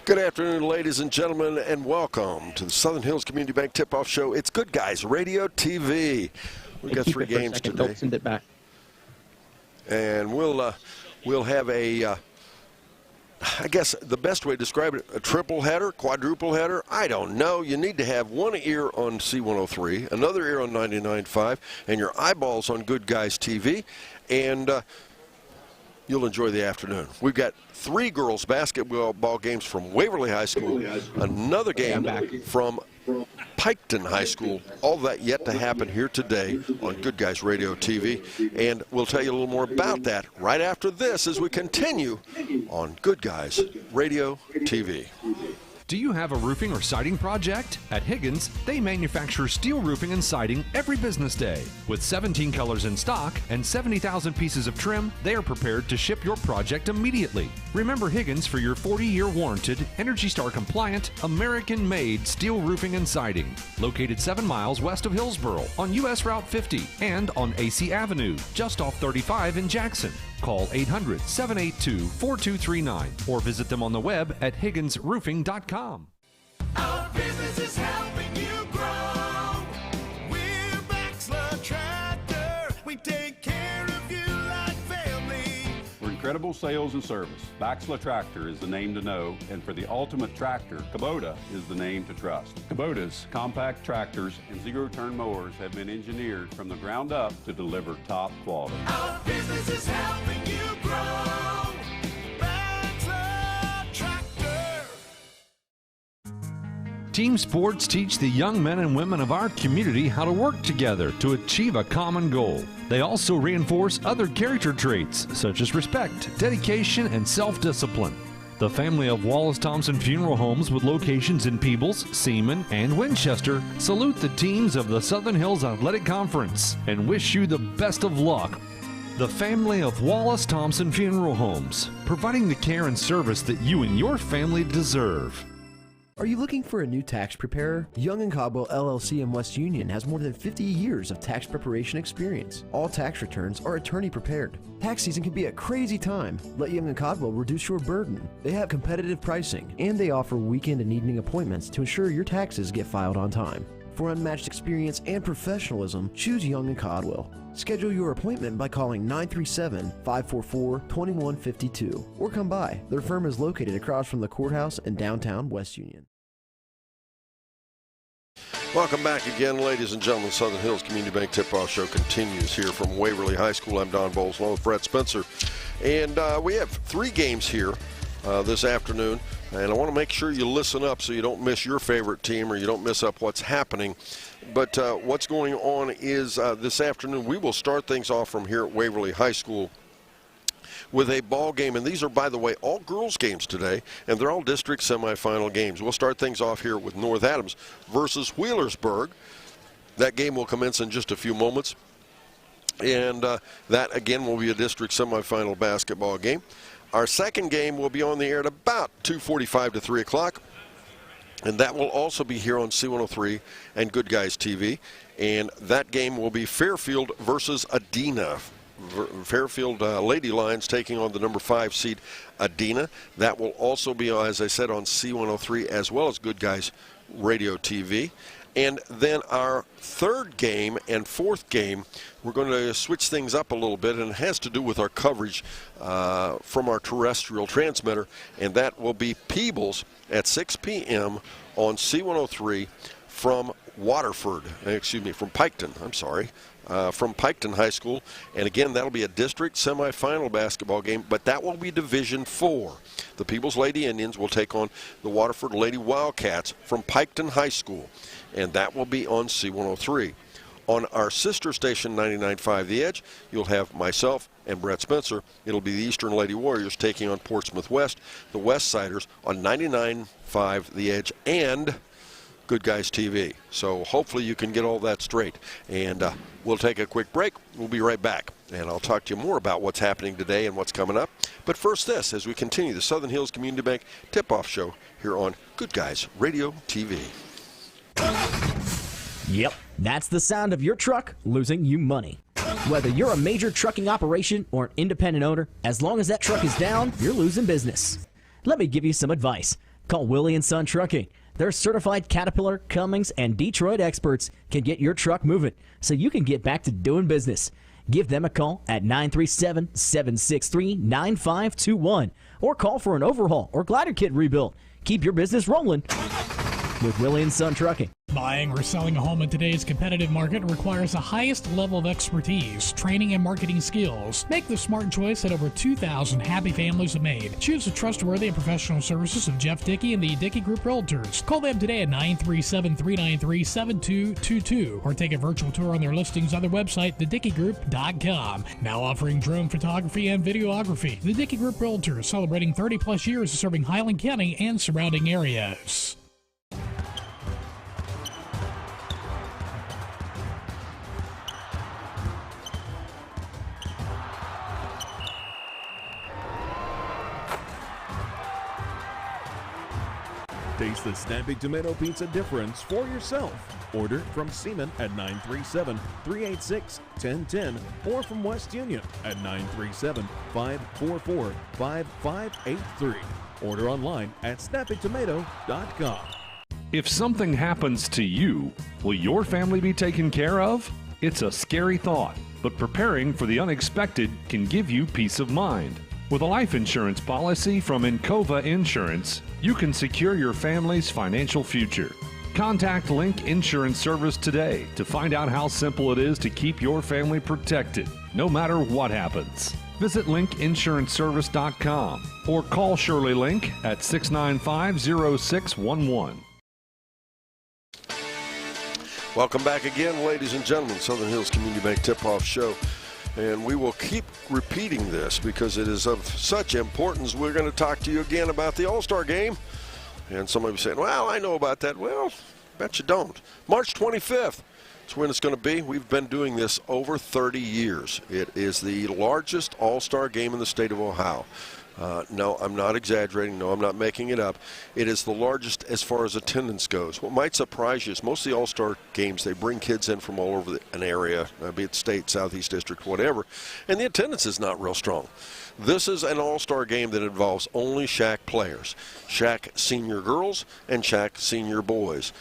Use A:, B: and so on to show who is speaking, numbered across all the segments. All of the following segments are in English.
A: Good afternoon, ladies and gentlemen, and welcome to the Southern Hills Community Bank Tip-Off Show. It's Good Guys Radio TV. We've got 3 games today.
B: Don't send it back.
A: And we'll have a, I guess the best way to describe it, a triple header, quadruple header, I don't know. You need to have one ear on C103, another ear on 99.5, and your eyeballs on Good Guys TV, and you'll enjoy the afternoon. We've got 3 girls basketball games from Waverly High School, another game from Piketon High School. All that yet to happen here today on Good Guys Radio TV. And we'll tell you a little more about that right after this as we continue on Good Guys Radio TV.
C: Do you have a roofing or siding project? At Higgins, they manufacture steel roofing and siding every business day. With 17 colors in stock and 70,000 pieces of trim, they are prepared to ship your project immediately. Remember Higgins for your 40-year warranted, Energy Star compliant, American-made steel roofing and siding. Located 7 miles west of Hillsboro on US Route 50 and on AC Avenue, just off 35 in Jackson. Call 800-782-4239 or visit them on the web at higginsroofing.com.
D: Our business is helping you grow. We're Baxter Tractor. We take care of you like family.
E: For incredible sales and service, Baxter Tractor is the name to know, and for the ultimate tractor, Kubota is the name to trust. Kubota's compact tractors and zero-turn mowers have been engineered from the ground up to deliver top quality.
D: Our business is helping you grow. Baxter Tractor.
C: Team sports teach the young men and women of our community how to work together to achieve a common goal. They also reinforce other character traits such as respect, dedication, and self-discipline. The family of Wallace Thompson Funeral Homes with locations in Peebles, Seaman, and Winchester salute the teams of the Southern Hills Athletic Conference and wish you the best of luck. The family of Wallace Thompson Funeral Homes, providing the care and service that you and your family deserve.
F: Are you looking for a new tax preparer? Young & Caldwell LLC in West Union has more than 50 years of tax preparation experience. All tax returns are attorney prepared. Tax season can be a crazy time. Let Young & Caldwell reduce your burden. They have competitive pricing, and they offer weekend and evening appointments to ensure your taxes get filed on time. For unmatched experience and professionalism, choose Young & Caldwell. Schedule your appointment by calling 937-544-2152 or come by. Their firm is located across from the courthouse in downtown West Union.
A: Welcome back again, ladies and gentlemen. Southern Hills Community Bank Tip-Off Show continues here from Waverly High School. I'm Don Bowles, along with Brett Spencer. And we have 3 games here this afternoon. And I want to make sure you listen up so you don't miss your favorite team or you don't miss up what's happening. But what's going on is this afternoon we will start things off from here at Waverly High School with a ball game. And these are, by the way, all girls games today, and they're all district semifinal games. We'll start things off here with North Adams versus Wheelersburg. That game will commence in just a few moments. And that, again, will be a district semifinal basketball game. Our second game will be on the air at about 2:45 to 3 o'clock. And that will also be here on C103 and Good Guys TV. And that game will be Fairfield versus Adena. Fairfield Lady Lions taking on the number 5 seed Adena. That will also be, as I said, on C103 as well as Good Guys Radio TV. And then our third game and fourth game, we're going to switch things up a little bit, and it has to do with our coverage from our terrestrial transmitter, and that will be Peebles at 6 p.m. on C103 from from Piketon, from Piketon High School. And again, that'll be a district semifinal basketball game, but that will be Division 4. The Peebles Lady Indians will take on the Waterford Lady Wildcats from Piketon High School, and that will be on C103. On our sister station, 99.5 The Edge, you'll have myself and Brett Spencer. It'll be the Eastern Lady Warriors taking on Portsmouth West, the West Siders on 99.5 The Edge and Good Guys TV. So hopefully you can get all that straight. And we'll take a quick break. We'll be right back. And I'll talk to you more about what's happening today and what's coming up. But first this, as we continue the Southern Hills Community Bank Tip-Off Show here on Good Guys Radio TV.
G: Yep, that's the sound of your truck losing you money. Whether you're a major trucking operation or an independent owner, as long as that truck is down, you're losing business. Let me give you some advice. Call Willie & Son Trucking. Their certified Caterpillar, Cummins, and Detroit experts can get your truck moving so you can get back to doing business. Give them a call at 937-763-9521 or call for an overhaul or glider kit rebuild. Keep your business rolling with Willie & Son Trucking.
B: Buying or selling a home in today's competitive market requires the highest level of expertise, training, and marketing skills. Make the smart choice that over 2,000 happy families have made. Choose the trustworthy and professional services of Jeff Dickey and the Dickey Group Realtors. Call them today at 937-393-7222 or take a virtual tour on their listings on their website, thedickeygroup.com. Now offering drone photography and videography. The Dickey Group Realtors, celebrating 30-plus years of serving Highland County and surrounding areas.
H: Taste the Snappy Tomato Pizza difference for yourself. Order from Seaman at 937-386-1010 or from West Union at 937-544-5583. Order online at snappytomato.com.
C: If something happens to you, will your family be taken care of? It's a scary thought, but preparing for the unexpected can give you peace of mind. With a life insurance policy from Encova Insurance, you can secure your family's financial future. Contact Link Insurance Service today to find out how simple it is to keep your family protected, no matter what happens. Visit linkinsuranceservice.com or call Shirley Link at 695-0611.
A: Welcome back again, ladies and gentlemen. Southern Hills Community Bank Tip-Off Show. And we will keep repeating this because it is of such importance. We're going to talk to you again about the All-Star Game. And somebody was saying, well, I know about that. Well, bet you don't. March 25th. That's when it's going to be. We've been doing this over 30 years. It is the largest All-Star Game in the state of Ohio. No, I'm not exaggerating. No, I'm not making it up. It is the largest as far as attendance goes. What might surprise you is most of the All-Star games, they bring kids in from all over an area, be it state, southeast district, whatever, and the attendance is not real strong. This is an All-Star game that involves only Shack players, Shack senior girls and Shack senior boys,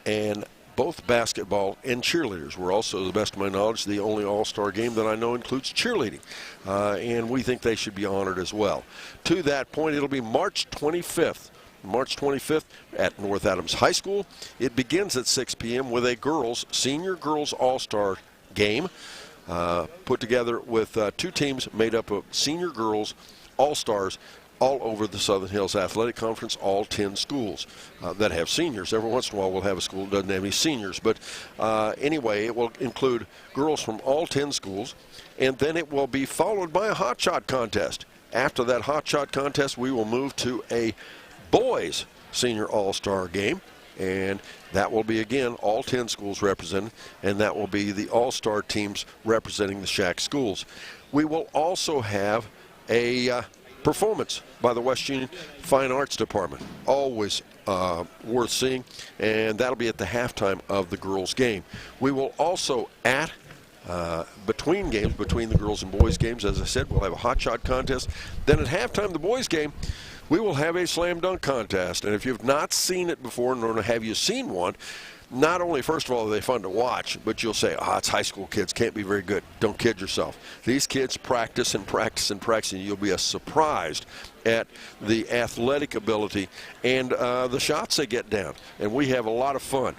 A: and both basketball and cheerleaders. We're also, to the best of my knowledge, the only All-Star game that I know includes cheerleading. And we think they should be honored as well. To that point, it'll be March 25th. March 25th at North Adams High School. It begins at 6 p.m. with a senior girls All-Star game put together with two teams made up of senior girls All-Stars all over the Southern Hills Athletic Conference, all 10 schools that have seniors. Every once in a while we'll have a school that doesn't have any seniors. But anyway, it will include girls from all 10 schools, and then it will be followed by a hot shot contest. After that hot shot contest, we will move to a boys senior all-star game, and that will be, again, all 10 schools represented, and that will be the all-star teams representing the Shack schools. We will also have a performance by the West Union Fine Arts Department, always worth seeing, and that'll be at the halftime of the girls' game. We will also, at between games, between the girls and boys games, as I said, we'll have a hot shot contest. Then at halftime, the boys' game, we will have a slam dunk contest. And if you've not seen it before, nor have you seen one, not only, first of all, are they fun to watch, but you'll say, it's high school kids, can't be very good. Don't kid yourself. These kids practice and practice and practice, and you'll be surprised at the athletic ability and the shots they get down. And we have a lot of fun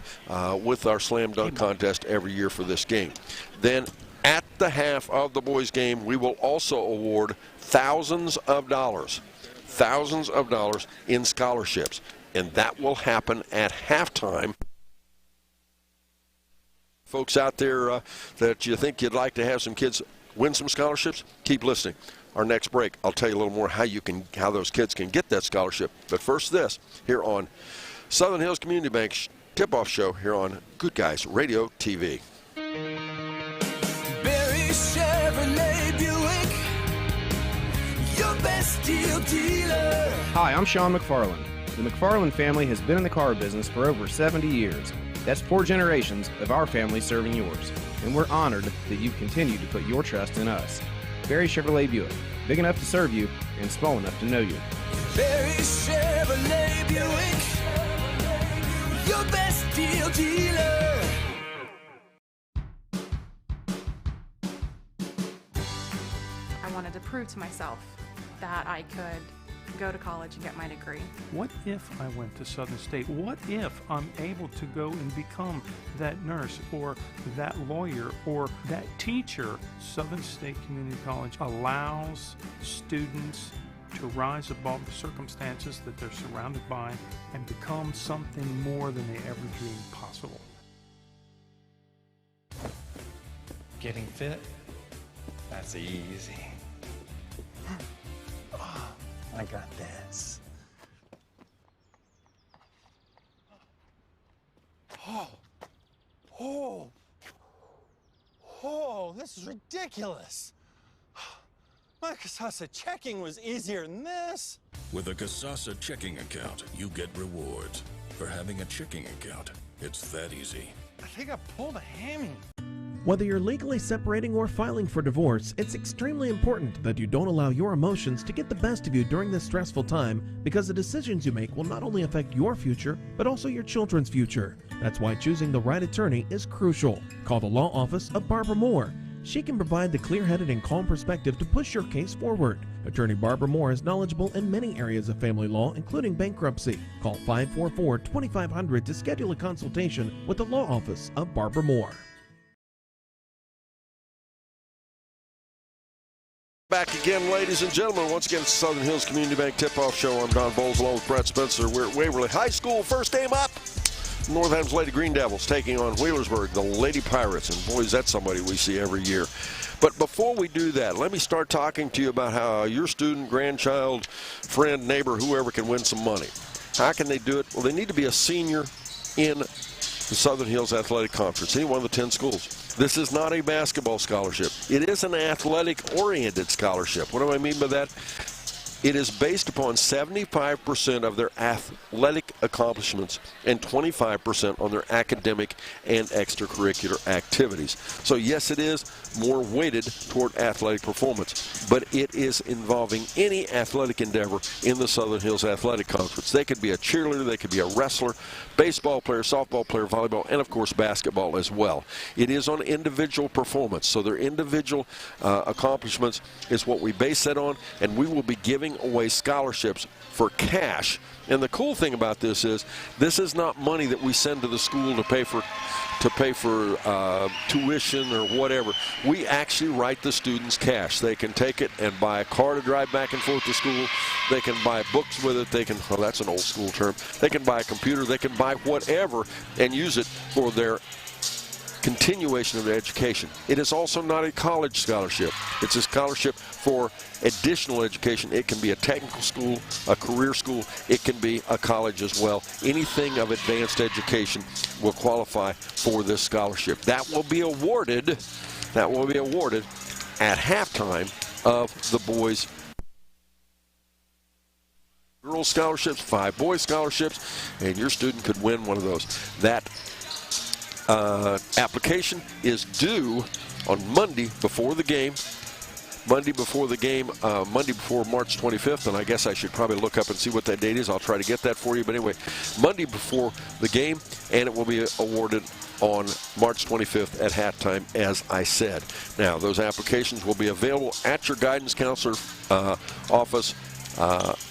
A: with our slam dunk contest every year for this game. Then at the half of the boys' game, we will also award thousands of dollars in scholarships. And that will happen at halftime. Folks out there that you think you'd like to have some kids win some scholarships, keep listening. Our next break, I'll tell you a little more how those kids can get that scholarship. But first, this here on Southern Hills Community Bank Tip-Off Show here on Good Guys Radio TV.
D: Barry Chevrolet Buick, your best deal dealer.
I: Hi, I'm Sean McFarland. The McFarland family has been in the car business for over 70 years. That's 4 generations of our family serving yours, and we're honored that you continue to put your trust in us. Barry Chevrolet Buick, big enough to serve you and small enough to know you.
D: Barry Chevrolet Buick. dealer.
J: I wanted to prove to myself that I could go to college and get my degree.
K: What if I went to Southern State? What if I'm able to go and become that nurse or that lawyer or that teacher? Southern State Community College allows students to rise above the circumstances that they're surrounded by and become something more than they ever dreamed possible.
L: Getting fit? That's easy. I got this. Oh, this is ridiculous. My Kasasa checking was easier than this.
M: With a Kasasa checking account, you get rewards for having a checking account. It's that easy.
L: I think I pulled a hammy.
N: Whether you're legally separating or filing for divorce, it's extremely important that you don't allow your emotions to get the best of you during this stressful time, because the decisions you make will not only affect your future, but also your children's future. That's why choosing the right attorney is crucial. Call the law office of Barbara Moore. She can provide the clear-headed and calm perspective to push your case forward. Attorney Barbara Moore is knowledgeable in many areas of family law, including bankruptcy. Call 544-2500 to schedule a consultation with the law office of Barbara Moore.
A: Back again, ladies and gentlemen. Once again, it's the Southern Hills Community Bank Tip-Off Show. I'm Don Bowles along with Brett Spencer. We're at Waverly High School. First game up. Northam's Lady Green Devils taking on Wheelersburg, the Lady Pirates. And boys, that's somebody we see every year. But before we do that, let me start talking to you about how your student, grandchild, friend, neighbor, whoever can win some money. How can they do it? Well, they need to be a senior in the Southern Hills Athletic Conference, any one of the 10 schools. This is not a basketball scholarship. It is an athletic-oriented scholarship. What do I mean by that? It is based upon 75% of their athletic accomplishments and 25% on their academic and extracurricular activities. So yes, it is more weighted toward athletic performance, but it is involving any athletic endeavor in the Southern Hills Athletic Conference. They could be a cheerleader, they could be a wrestler, baseball player, softball player, volleyball, and of course basketball as well. It is on individual performance, so their individual accomplishments is what we base that on, and we will be giving away scholarships for cash. And the cool thing about this is not money that we send to the school to pay for tuition or whatever. We actually write the students cash. They can take it and buy a car to drive back and forth to school. They can buy books with it. They can, well, that's an old school term. They can buy a computer. They can buy whatever and use it for their continuation of their education. It is also not a college scholarship. It's a scholarship for additional education. It can be a technical school, a career school. It can be a college as well. Anything of advanced education will qualify for this scholarship. That will be awarded at halftime of the boys' girls scholarships, 5 boys scholarships, and your student could win one of those. That application is due on Monday before the game. Monday before March 25th, and I guess I should probably look up and see what that date is. I'll try to get that for you. But anyway, Monday before the game, and it will be awarded on March 25th at halftime, as I said. Now, those applications will be available at your guidance counselor office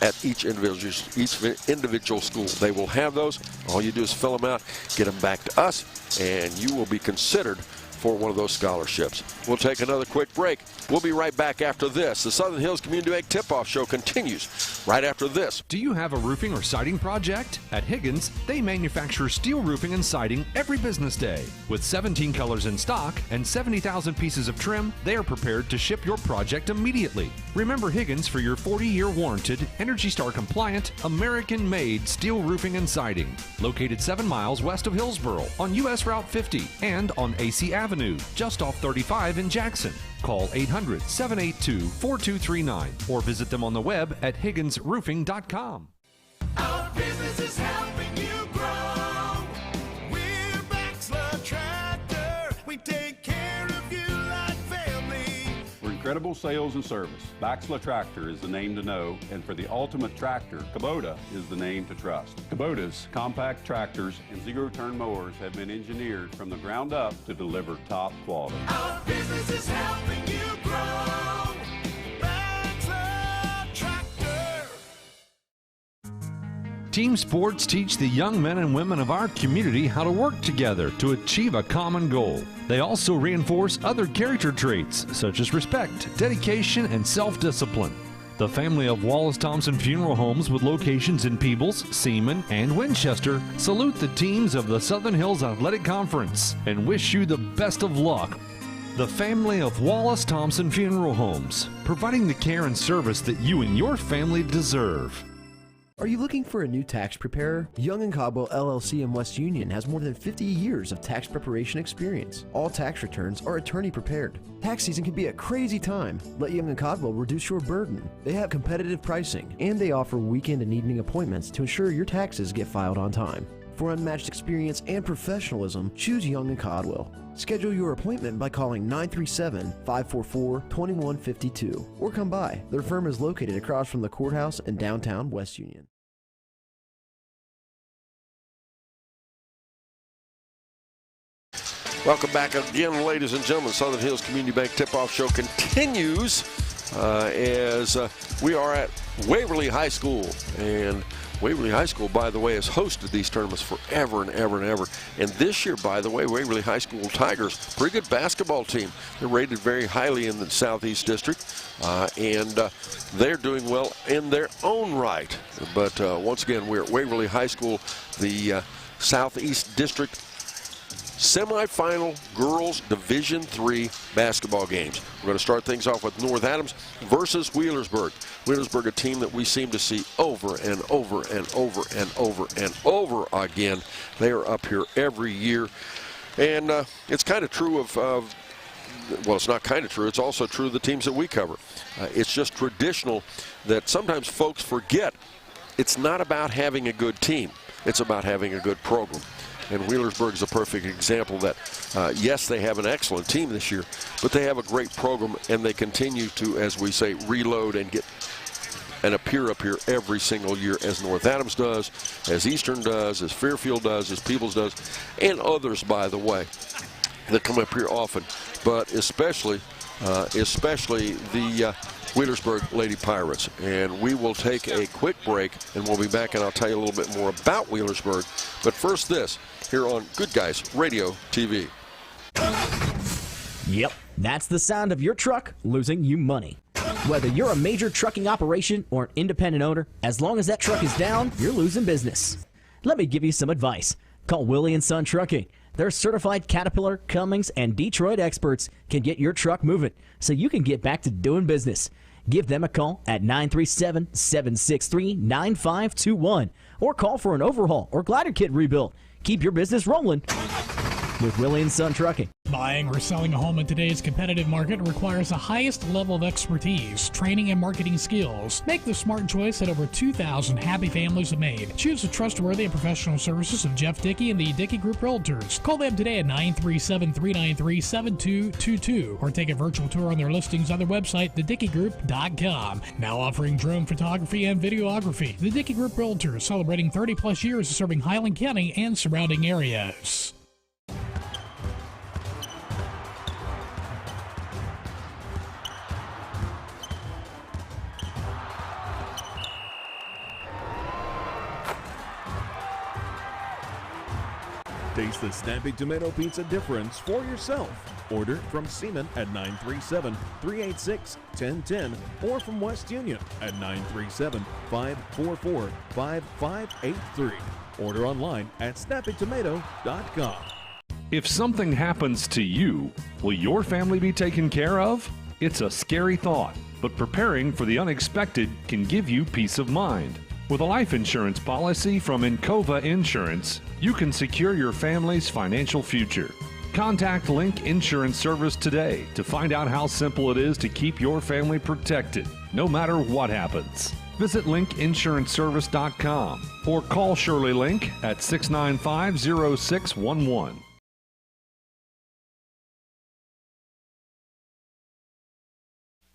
A: at each individual school. They will have those. All you do is fill them out, get them back to us, and you will be considered for one of those scholarships. We'll take another quick break. We'll be right back after this. The Southern Hills Community Bank Tip-Off Show continues right after this.
C: Do you have a roofing or siding project? At Higgins, they manufacture steel roofing and siding every business day. With 17 colors in stock and 70,000 pieces of trim, they are prepared to ship your project immediately. Remember Higgins for your 40-year warranted, Energy Star compliant, American-made steel roofing and siding. Located 7 miles west of Hillsboro on US Route 50 and on AC Avenue, just off 35 in Jackson. Call 800-782-4239 or visit them on the web at higginsroofing.com.
D: Our business is helping you grow. We're Baxler Tractor. We take care of you like family.
E: We're Credible sales and service. Baxla Tractor is the name to know, and for the ultimate tractor, Kubota is the name to trust. Kubota's compact tractors and zero-turn mowers have been engineered from the ground up to deliver top quality.
D: Our business is helping you grow. Baxla Tractor.
C: Team sports teach the young men and women of our community how to work together to achieve a common goal. They also reinforce other character traits such as respect, dedication, and self-discipline. The family of Wallace Thompson Funeral Homes with locations in Peebles, Seaman, and Winchester salute the teams of the Southern Hills Athletic Conference and wish you the best of luck. The family of Wallace Thompson Funeral Homes, providing the care and service that you and your family deserve.
F: Are you looking for a new tax preparer? Young & Caldwell LLC in West Union has more than 50 years of tax preparation experience. All tax returns are attorney prepared. Tax season can be a crazy time. Let Young & Caldwell reduce your burden. They have competitive pricing, and they offer weekend and evening appointments to ensure your taxes get filed on time. For unmatched experience and professionalism, choose Young & Caldwell. Schedule your appointment by calling 937-544-2152 or come by. Their firm is located across from the courthouse in downtown West Union.
A: Welcome back again, ladies and gentlemen. Southern Hills Community Bank Tip-Off Show continues as we are at Waverly High School. And Waverly High School, by the way, has hosted these tournaments forever and ever and ever. And this year, by the way, Waverly High School Tigers, pretty good basketball team. They're rated very highly in the Southeast District, and they're doing well in their own right. But once again, we're at Waverly High School, the Southeast District semifinal girls Division III basketball games. We're going to start things off with North Adams versus Wheelersburg. Wheelersburg, a team that we seem to see over and over and over and over and over again. They are up here every year. And it's kind of true of well, it's not kind of true. It's also true of the teams that we cover. It's just traditional that sometimes folks forget it's not about having a good team. It's about having a good program. And Wheelersburg is a perfect example that, yes, they have an excellent team this year, but they have a great program, and they continue to, as we say, reload and get and appear up here every single year, as North Adams does, as Eastern does, as Fairfield does, as Peebles does, and others, by the way, that come up here often, but especially the Wheelersburg Lady Pirates. And we will take a quick break, and we'll be back, and I'll tell you a little bit more about Wheelersburg. But first this, here on Good Guys Radio TV.
G: Yep, that's the sound of your truck losing you money. Whether you're a major trucking operation or an independent owner, as long as that truck is down, you're losing business. Let me give you some advice. Call Willie & Son Trucking. Their certified Caterpillar, Cummins, and Detroit experts can get your truck moving so you can get back to doing business. Give them a call at 937-763-9521 or call for an overhaul or glider kit rebuild. Keep your business rolling with Willie & Son Trucking.
B: Buying or selling a home in today's competitive market requires the highest level of expertise, training, and marketing skills. Make the smart choice that over 2,000 happy families have made. Choose the trustworthy and professional services of Jeff Dickey and the Dickey Group Realtors. Call them today at 937-393-7222 or take a virtual tour on their listings on their website, thedickeygroup.com. Now offering drone photography and videography. The Dickey Group Realtors, celebrating 30-plus years of serving Highland County and surrounding areas.
H: Taste the snappy tomato pizza difference for yourself. Order from Seaman at 937-386-1010 or from West Union at 937-544-5583. Order online at snappytomato.com.
C: If something happens to you, will your family be taken care of? It's a scary thought, but preparing for the unexpected can give you peace of mind. With a life insurance policy from Encova Insurance, you can secure your family's financial future. Contact Link Insurance Service today to find out how simple it is to keep your family protected, no matter what happens. Visit linkinsuranceservice.com or call Shirley Link at 695-0611.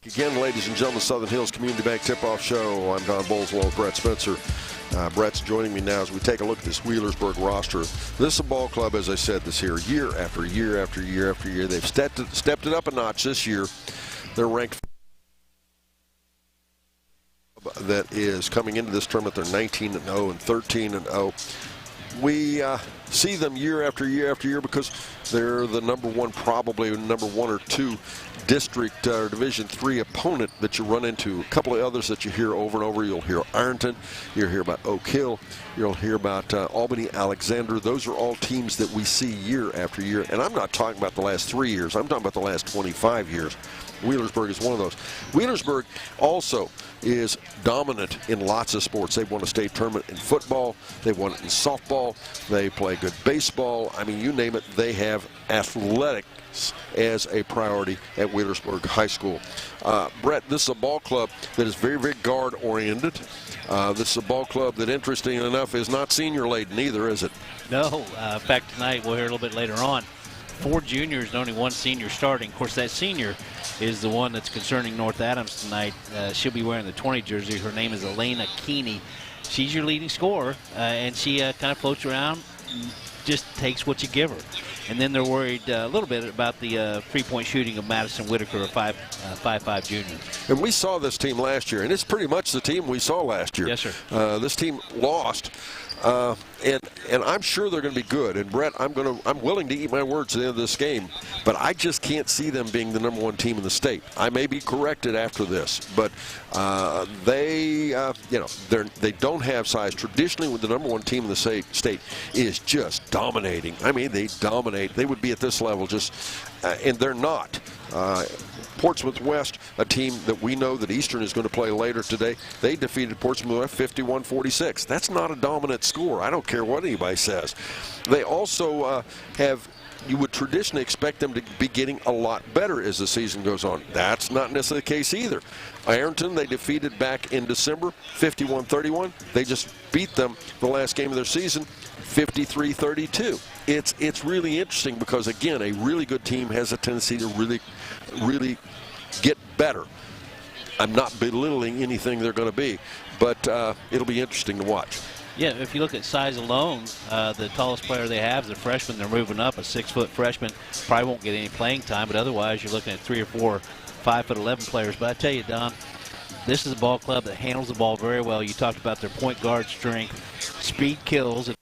A: Again, ladies and gentlemen, Southern Hills Community Bank Tip-Off Show. I'm Don Bowles along with Brett Spencer. Brett's joining me now as we take a look at this Wheelersburg roster. This is a ball club, as I said, this year, year after year after year after year. They've stepped it up a notch this year. They're ranked that is coming into this tournament. They're 19-0 and 13-0. We see them year after year after year because they're the probably number one or two district or Division III opponent that you run into. A couple of others that you hear over and over. You'll hear Ironton, you'll hear about Oak Hill, you'll hear about Albany, Alexander. Those are all teams that we see year after year. And I'm not talking about the last 3 years. I'm talking about the last 25 years. Wheelersburg is one of those. Wheelersburg also is dominant in lots of sports. They've won a state tournament in football. They've won it in softball. They play good baseball. I mean, you name it, they have athletics as a priority at Wheelersburg High School. Brett, this is a ball club that is very, very guard-oriented. This is a ball club that, interestingly enough, is not senior-laden either, is it?
O: No. In fact, tonight, we'll hear a little bit later on, 4 juniors and only 1 senior starting. Of course, that senior is the one that's concerning North Adams tonight. She'll be wearing the 20 jersey. Her name is Elena Keeney. She's your leading scorer, and she kind of floats around, just takes what you give her. And then they're worried a little bit about the three-point shooting of Madison Whitaker, a 5'5" junior.
A: And we saw this team last year, and it's pretty much the team we saw last year.
O: Yes, sir.
A: This team lost. And I'm sure they're going to be good. And Brett, I'm willing to eat my words at the end of this game, but I just can't see them being the number 1 team in the state. I may be corrected after this, but they don't have size. Traditionally, with the number 1 team in the state is just dominating. I mean, they dominate. They would be at this level and they're not. Portsmouth West, a team that we know that Eastern is going to play later today, they defeated Portsmouth West 51-46. That's not a dominant score. I don't care what anybody says. They also you would traditionally expect them to be getting a lot better as the season goes on. That's not necessarily the case either. Ironton, they defeated back in December, 51-31. They just beat them the last game of their season, 53-32. It's really interesting because, again, a really good team has a tendency to really get better. I'm not belittling anything they're going to be, but it'll be interesting to watch.
O: Yeah, if you look at size alone, the tallest player they have is a freshman. They're moving up, a 6-foot freshman. Probably won't get any playing time, but otherwise you're looking at 3 or 4 5'11" players. But I tell you, Don, this is a ball club that handles the ball very well. You talked about their point guard strength, speed kills, and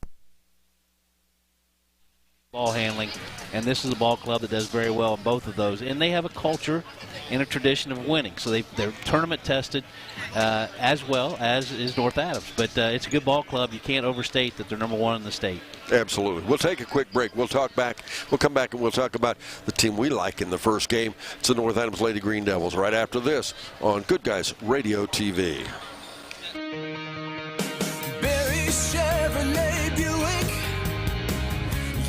O: ball handling, and this is a ball club that does very well in both of those. And they have a culture and a tradition of winning, so they're tournament tested as well as is North Adams. But it's a good ball club. You can't overstate that they're number 1 in the state.
A: Absolutely. We'll take a quick break. We'll come back and we'll talk about the team we like in the first game. It's the North Adams Lady Green Devils right after this on Good Guys Radio TV.
D: Barry Chevrolet Buick,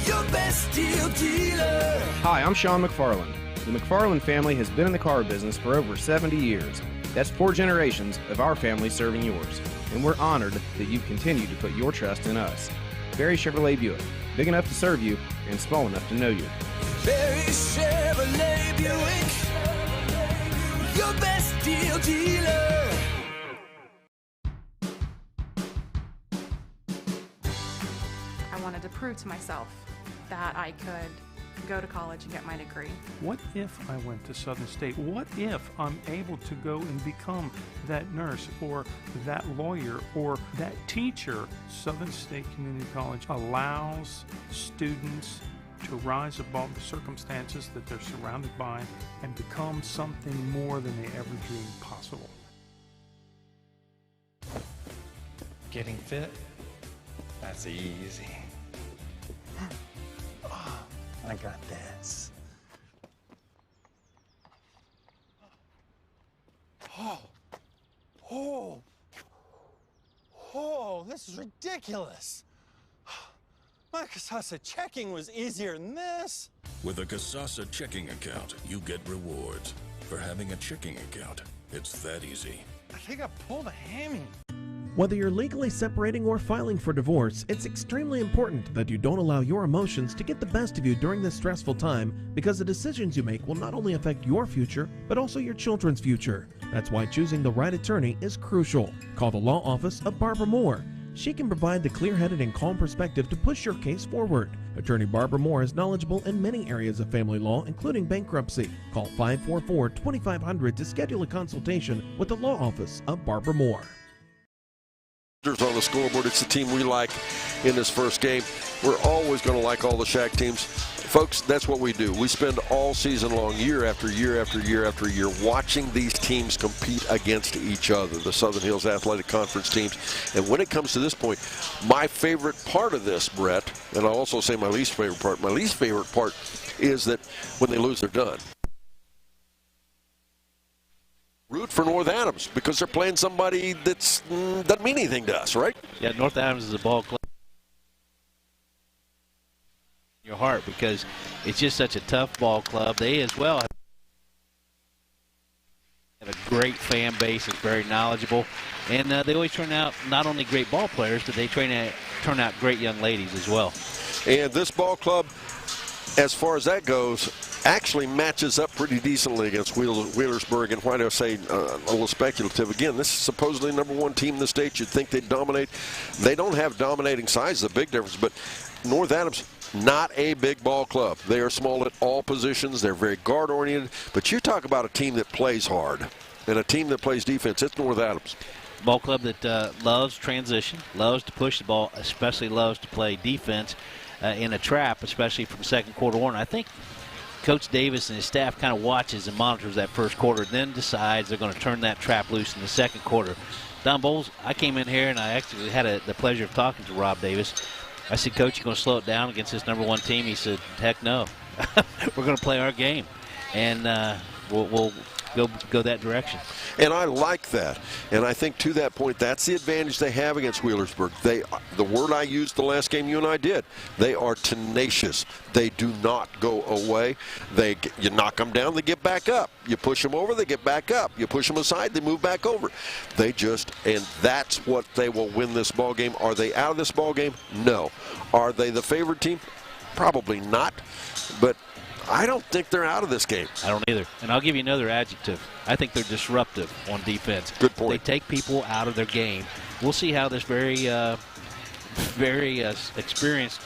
D: your best deal dealer.
I: Hi, I'm Sean McFarland. The McFarland family has been in the car business for over 70 years. That's 4 generations of our family serving yours. And we're honored that you continue to put your trust in us. Barry Chevrolet Buick, big enough to serve you and small enough to know you.
D: Barry Chevrolet Buick, your best deal dealer.
J: I wanted to prove to myself that I could go to college and get my degree.
K: What if I went to Southern State? What if I'm able to go and become that nurse or that lawyer or that teacher? Southern State Community College allows students to rise above the circumstances that they're surrounded by and become something more than they ever dreamed possible.
L: Getting fit? That's easy. I got this. Oh, this is ridiculous. My Casasa checking was easier than this.
M: With a Casasa checking account, you get rewards. For having a checking account, it's that easy.
L: I think I pulled a hammy.
N: Whether you're legally separating or filing for divorce, it's extremely important that you don't allow your emotions to get the best of you during this stressful time, because the decisions you make will not only affect your future, but also your children's future. That's why choosing the right attorney is crucial. Call the law office of Barbara Moore. She can provide the clear-headed and calm perspective to push your case forward. Attorney Barbara Moore is knowledgeable in many areas of family law, including bankruptcy. Call 544-2500 to schedule a consultation with the law office of Barbara Moore.
A: On the scoreboard, it's the team we like in this first game. We're always going to like all the Shack teams. Folks, that's what we do. We spend all season long, year after year after year after year, watching these teams compete against each other, the Southern Hills Athletic Conference teams. And when it comes to this point, my favorite part of this, Brett, and I'll also say my least favorite part is that when they lose, they're done. Root for North Adams because they're playing somebody that doesn't mean anything to us, right?
O: Yeah, North Adams is a ball club in your heart because it's just such a tough ball club. They as well have a great fan base. It's very knowledgeable, and they always turn out not only great ball players, but they turn out great young ladies as well.
A: And this ball club, as far as that goes, actually matches up pretty decently against Wheelersburg. And why do I say a little speculative? Again, this is supposedly #1 team in the state. You'd think they'd dominate. They don't have dominating size, the big difference. But North Adams, not a big ball club. They are small at all positions. They're very guard-oriented. But you talk about a team that plays hard and a team that plays defense. It's North Adams.
O: Ball club that loves transition, loves to push the ball, especially loves to play defense in a trap, especially from second quarter on. I think Coach Davis and his staff kind of watches and monitors that first quarter, then decides they're going to turn that trap loose in the second quarter. Don Bowles, I came in here and I actually had the pleasure of talking to Rob Davis. I said, Coach, you going to slow it down against this #1 team? He said, heck no. We're going to play our game, and we'll go that direction.
A: And I like that. And I think to that point, that's the advantage they have against Wheelersburg. The word I used the last game you and I did, they are tenacious. They do not go away. You knock them down, they get back up. You push them over, they get back up. You push them aside, they move back over. And that's what they will win this ball game. Are they out of this ball game? No. Are they the favorite team? Probably not. But I don't think they're out of this game.
O: I don't either. And I'll give you another adjective. I think they're disruptive on defense.
A: Good point.
O: They take people out of their game. We'll see how this very experienced,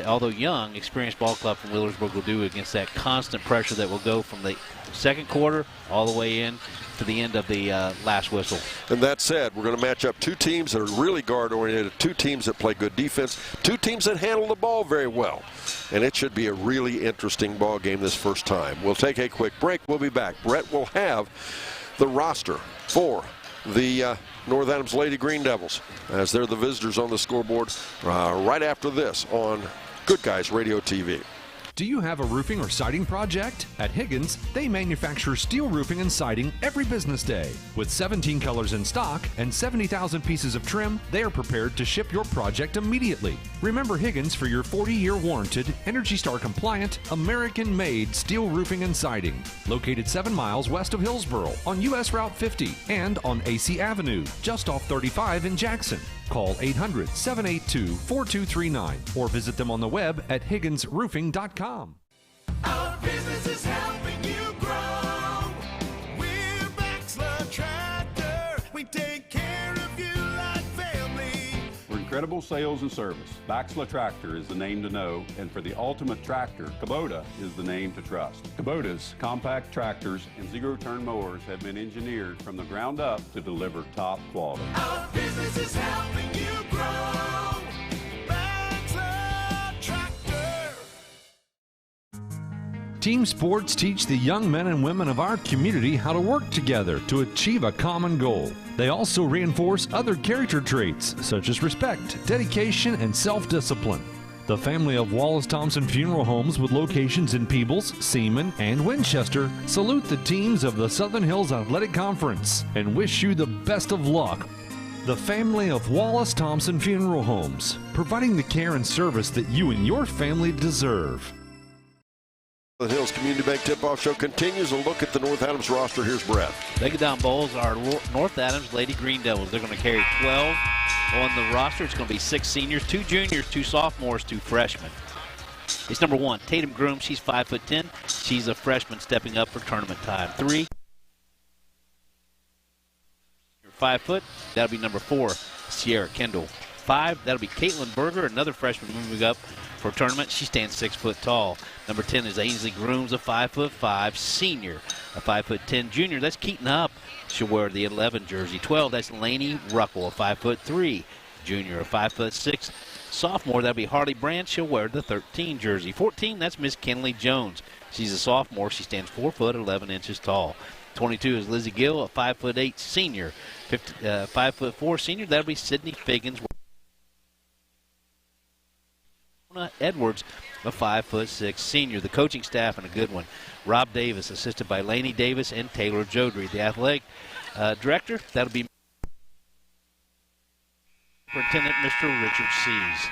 O: although young, experienced ball club from Wheelersburg will do against that constant pressure that will go from the second quarter all the way in to the end of the last whistle.
A: And that said, we're going to match up two teams that are really guard-oriented, two teams that play good defense, two teams that handle the ball very well. And it should be a really interesting ball game this first time. We'll take a quick break. We'll be back. Brett will have the roster for the North Adams Lady Green Devils as they're the visitors on the scoreboard right after this on Good Guys Radio TV.
C: Do you have a roofing or siding project? At Higgins, they manufacture steel roofing and siding every business day. With 17 colors in stock and 70,000 pieces of trim, they are prepared to ship your project immediately. Remember Higgins for your 40-year warranted, Energy Star compliant, American-made steel roofing and siding. Located 7 miles west of Hillsboro on U.S. Route 50 and on AC Avenue, just off 35 in Jackson. Call 800-782-4239 or visit them on the web at higginsroofing.com.
D: Our business is helping you grow. We're Baxler Tractor. We take care of you like family.
E: For incredible sales and service, Baxler Tractor is the name to know, and for the ultimate tractor, Kubota is the name to trust. Kubota's compact tractors and zero-turn mowers have been engineered from the ground up to deliver top quality.
D: Our business is helping you grow. Baxler Tractor.
C: Team sports teach the young men and women of our community how to work together to achieve a common goal. They also reinforce other character traits such as respect, dedication, and self-discipline. The family of Wallace Thompson Funeral Homes with locations in Peebles, Seaman, and Winchester salute the teams of the Southern Hills Athletic Conference and wish you the best of luck. The family of Wallace Thompson Funeral Homes, providing the care and service that you and your family deserve.
A: The Hills Community Bank Tip-Off Show continues. A look at the North Adams roster. Here's Brad.
O: Begadown Bulls are North Adams Lady Green Devils. They're going to carry 12 on the roster. It's going to be 6 seniors, 2 juniors, 2 sophomores, 2 freshmen. It's number 1, Tatum Groom. She's 5'10". She's a freshman stepping up for tournament time. 3, 5 foot. That'll be number 4, Sierra Kendall. 5, that'll be Caitlin Berger, another freshman moving up for tournament. She stands 6 foot tall. Number 10 is Ainsley Grooms, a 5'5" senior. A 5'10" junior, that's Keaton Hupp. She'll wear the 11 jersey. 12, that's Lainey Ruckle, a 5'3" junior. A 5'6" sophomore, that'll be Harley Brandt. She'll wear the 13 jersey. 14, that's Miss Kenley Jones. She's a sophomore. She stands 4 foot 11 inches tall. 22 is Lizzie Gill, a 5'8" senior. 5'4" senior, that'll be Sydney Figgins. Edwards, a 5'6" senior. The coaching staff and a good one. Rob Davis, assisted by Laney Davis and Taylor Jodry. The athletic director, that'll be Superintendent Mr. Richard Seas.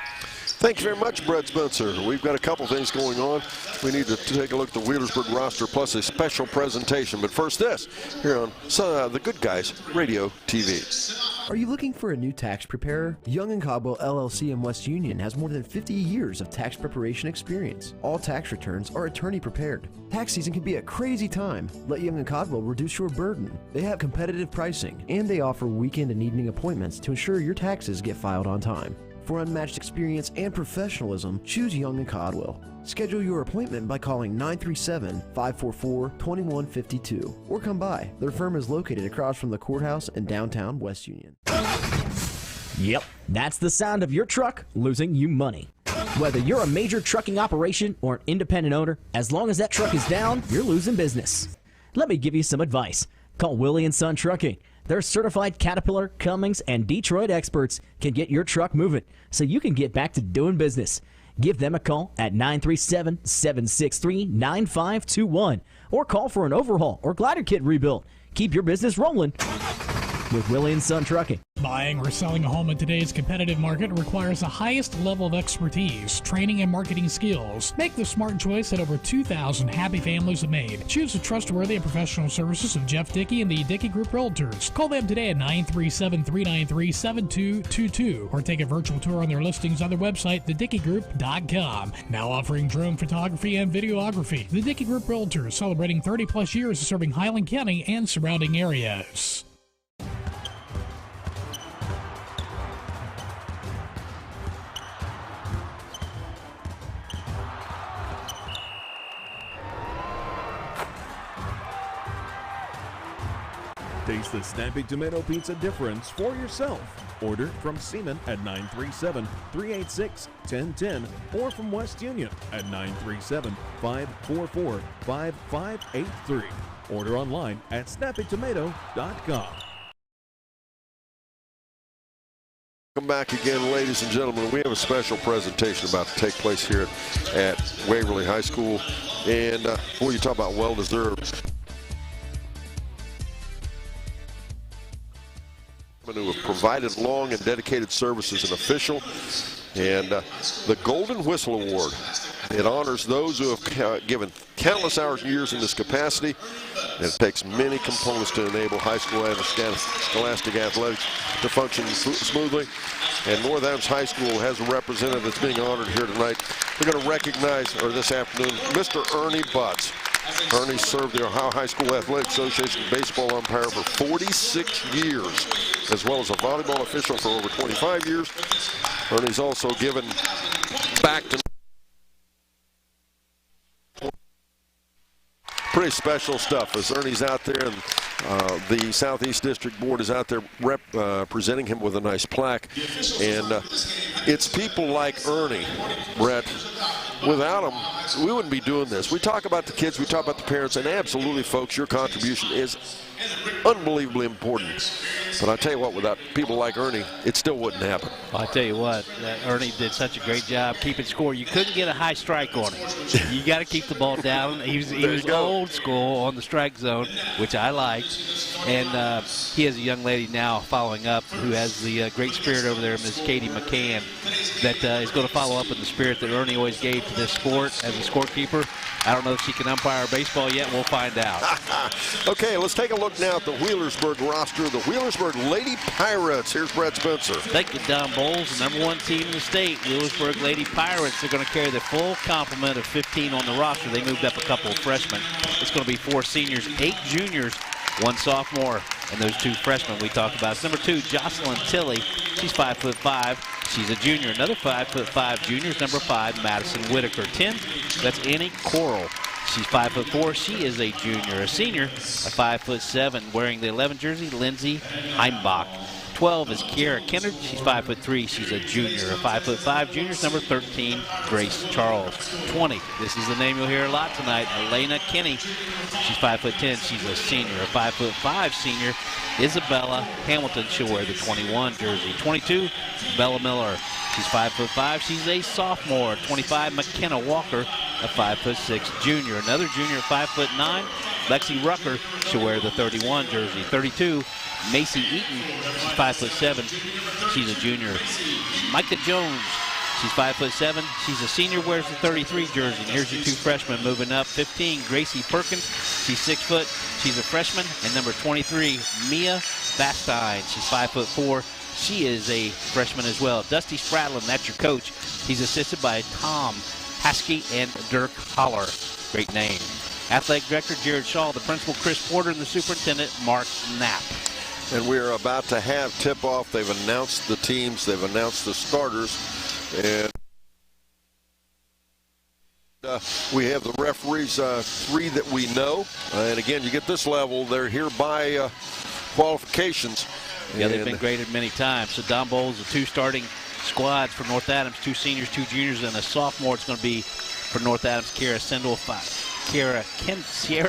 A: Thank you very much, Brett Spencer. We've got a couple things going on. We need to take a look at the Wheelersburg roster plus a special presentation. But first this, here on the Good Guys Radio TV.
F: Are you looking for a new tax preparer? Young & Caldwell LLC in West Union has more than 50 years of tax preparation experience. All tax returns are attorney prepared. Tax season can be a crazy time. Let Young & Caldwell reduce your burden. They have competitive pricing, and they offer weekend and evening appointments to ensure your taxes get filed on time. For unmatched experience and professionalism, choose Young & Caldwell. Schedule your appointment by calling 937-544-2152 or come by. Their firm is located across from the courthouse in downtown West Union.
G: Yep, that's the sound of your truck losing you money. Whether you're a major trucking operation or an independent owner, as long as that truck is down, you're losing business. Let me give you some advice. Call Willie & Son Trucking. Their certified Caterpillar, Cummins, and Detroit experts can get your truck moving so you can get back to doing business. Give them a call at 937-763-9521 or call for an overhaul or glider kit rebuild. Keep your business rolling with Willie & Son Trucking.
B: Buying or selling a home in today's competitive market requires the highest level of expertise, training, and marketing skills. Make the smart choice that over 2,000 happy families have made. Choose the trustworthy and professional services of Jeff Dickey and the Dickey Group Realtors. Call them today at 937-393-7222 or take a virtual tour on their listings on their website, thedickeygroup.com. Now offering drone photography and videography. The Dickey Group Realtors, celebrating 30-plus years of serving Highland County and surrounding areas.
H: Taste the Snappy Tomato Pizza difference for yourself. Order from Seaman at 937-386-1010 or from West Union at 937-544-5583. Order online at snappytomato.com.
A: Welcome back again, ladies and gentlemen. We have a special presentation about to take place here at Waverly High School. And boy, you talk about well-deserved. Who have provided long and dedicated service as an official. And the Golden Whistle Award, it honors those who have given countless hours and years in this capacity. And it takes many components to enable high school and scholastic athletics to function smoothly. And North Adams High School has a representative that's being honored here tonight. We're going to recognize, or this afternoon, Mr. Ernie Butts. Ernie served the Ohio High School Athletic Association baseball umpire for 46 years, as well as a volleyball official for over 25 years. Ernie's also given back to pretty special stuff as Ernie's out there, and the Southeast District Board is out there presenting him with a nice plaque. And it's people like Ernie, Brett. Without them, we wouldn't be doing this. We talk about the kids, we talk about the parents, and absolutely, folks, your contribution is unbelievably important. But I tell you what, without people like Ernie, it still wouldn't happen.
O: Well, I tell you what, Ernie did such a great job keeping score. You couldn't get a high strike on him. You got to keep the ball down. He was old school on the strike zone, which I liked. And he has a young lady now following up who has the great spirit over there, Ms. Katie McCann, that is going to follow up in the spirit that Ernie always gave to this sport as a scorekeeper. I don't know if she can umpire baseball yet. We'll find out.
A: Okay, let's take a look now at the Wheelersburg roster. The Wheelersburg Lady Pirates. Here's Brett Spencer.
O: Thank you, Don Bowles, the number 1 team in the state. Wheelersburg Lady Pirates are going to carry the full complement of 15 on the roster. They moved up a couple of freshmen. It's going to be 4 seniors, 8 juniors, 1 sophomore, and those 2 freshmen we talked about. It's number 2, Jocelyn Tilley. She's 5'5". She's a junior. Another 5'5" junior is number 5, Madison Whitaker. 10, that's Annie Coral. She's 5'4". She is a junior. A senior, a 5'7", wearing the 11 jersey, Lindsay Heimbach. 12 is Kiara Kennard. She's 5'3". She's a junior. A 5'5" junior is number 13, Grace Charles. 20, this is the name you'll hear a lot tonight, Elena Kinney. She's 5'10". She's a senior. A 5'5" senior, Isabella Hamilton. She'll wear the 21 jersey. 22, Bella Miller. She's 5'5". She's a sophomore. 25, McKenna Walker, a 5'6" junior. Another junior at 5'9", Lexi Rucker. She'll wear the 31 jersey. 32, Macy Eaton. She's 5'7". She's a junior. Micah Jones. She's 5'7". She's a senior. Wears the 33 jersey. And here's your 2 freshmen moving up. 15, Gracie Perkins. She's 6 foot. She's a freshman. And number 23, Mia Bastine. She's 5'4". She is a freshman as well. Dusty Spradlin, that's your coach. He's assisted by Tom Haskey and Dirk Holler. Great name. Athletic Director Jared Shaw, the principal Chris Porter, and the superintendent Mark Knapp.
A: And we're about to have tip-off. They've announced the teams. They've announced the starters. And we have the referees, 3 that we know. And again, you get this level, they're here by qualifications.
O: Yeah, they've been graded many times. So Don Bowles, the 2 starting squads for North Adams, 2 seniors, 2 juniors, and a sophomore. It's going to be for North Adams, Sierra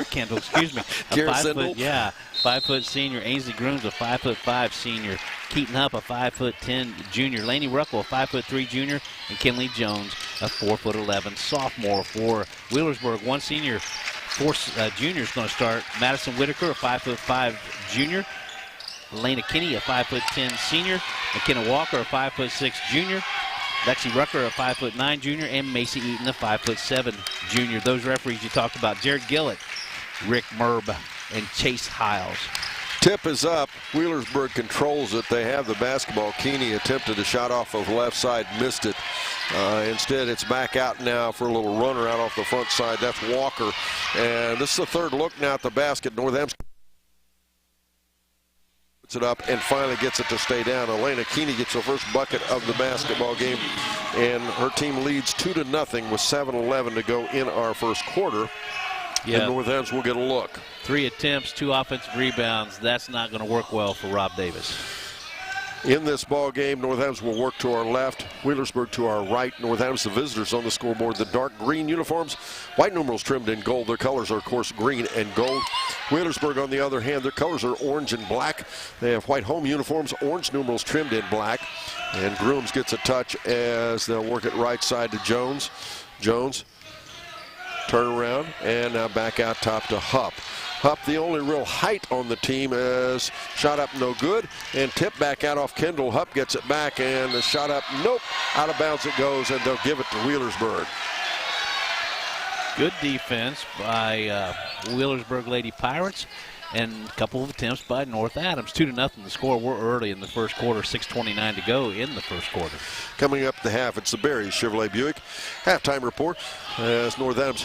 O: Kendall, excuse me.
A: Kara Sindel?
O: Yeah, 5 foot senior. Ainsley Grooms, a 5'5" senior. Keaton Hupp, a 5'10" junior. Laney Ruckle, a 5'3" junior. And Kinley Jones, a 4'11" sophomore. For Wheelersburg, 1 senior, 4 juniors going to start. Madison Whitaker, a 5'5" junior. Elena Kinney, a 5'10" senior. McKenna Walker, a 5'6" junior. Lexi Rucker, a 5'9" junior, and Macy Eaton, a 5'7" junior. Those referees you talked about, Jared Gillett, Rick Merb, and Chase Hiles.
A: Tip is up. Wheelersburg controls it. They have the basketball. Keeney attempted a shot off of the left side, missed it. Instead, it's back out now for a little runner out off the front side. That's Walker. And this is the 3rd look now at the basket. North Adams puts it up and finally gets it to stay down. Elena Keeney gets her first bucket of the basketball game, and her team leads 2-0 with 7:11 to go in our first quarter. Yeah. And North Adams will get a look.
O: 3 attempts, 2 offensive rebounds. That's not going to work well for Rob Davis.
A: In this ball game, North Adams will work to our left, Wheelersburg to our right. North Adams, the visitors on the scoreboard, the dark green uniforms, white numerals trimmed in gold. Their colors are, of course, green and gold. Wheelersburg, on the other hand, their colors are orange and black. They have white home uniforms, orange numerals trimmed in black. And Grooms gets a touch as they'll work it right side to Jones. Jones, turn around, and now back out top to Hupp. Hupp, the only real height on the team, is shot up no good, and tip back out off Kendall. Hupp gets it back, and the shot up, nope, out of bounds it goes, and they'll give it to Wheelersburg.
O: Good defense by Wheelersburg Lady Pirates, and a couple of attempts by North Adams. 2-0 the score. We're early in the first quarter, 6:29 to go in the first quarter.
A: Coming up the half, it's the Berries Chevrolet Buick halftime report as North Adams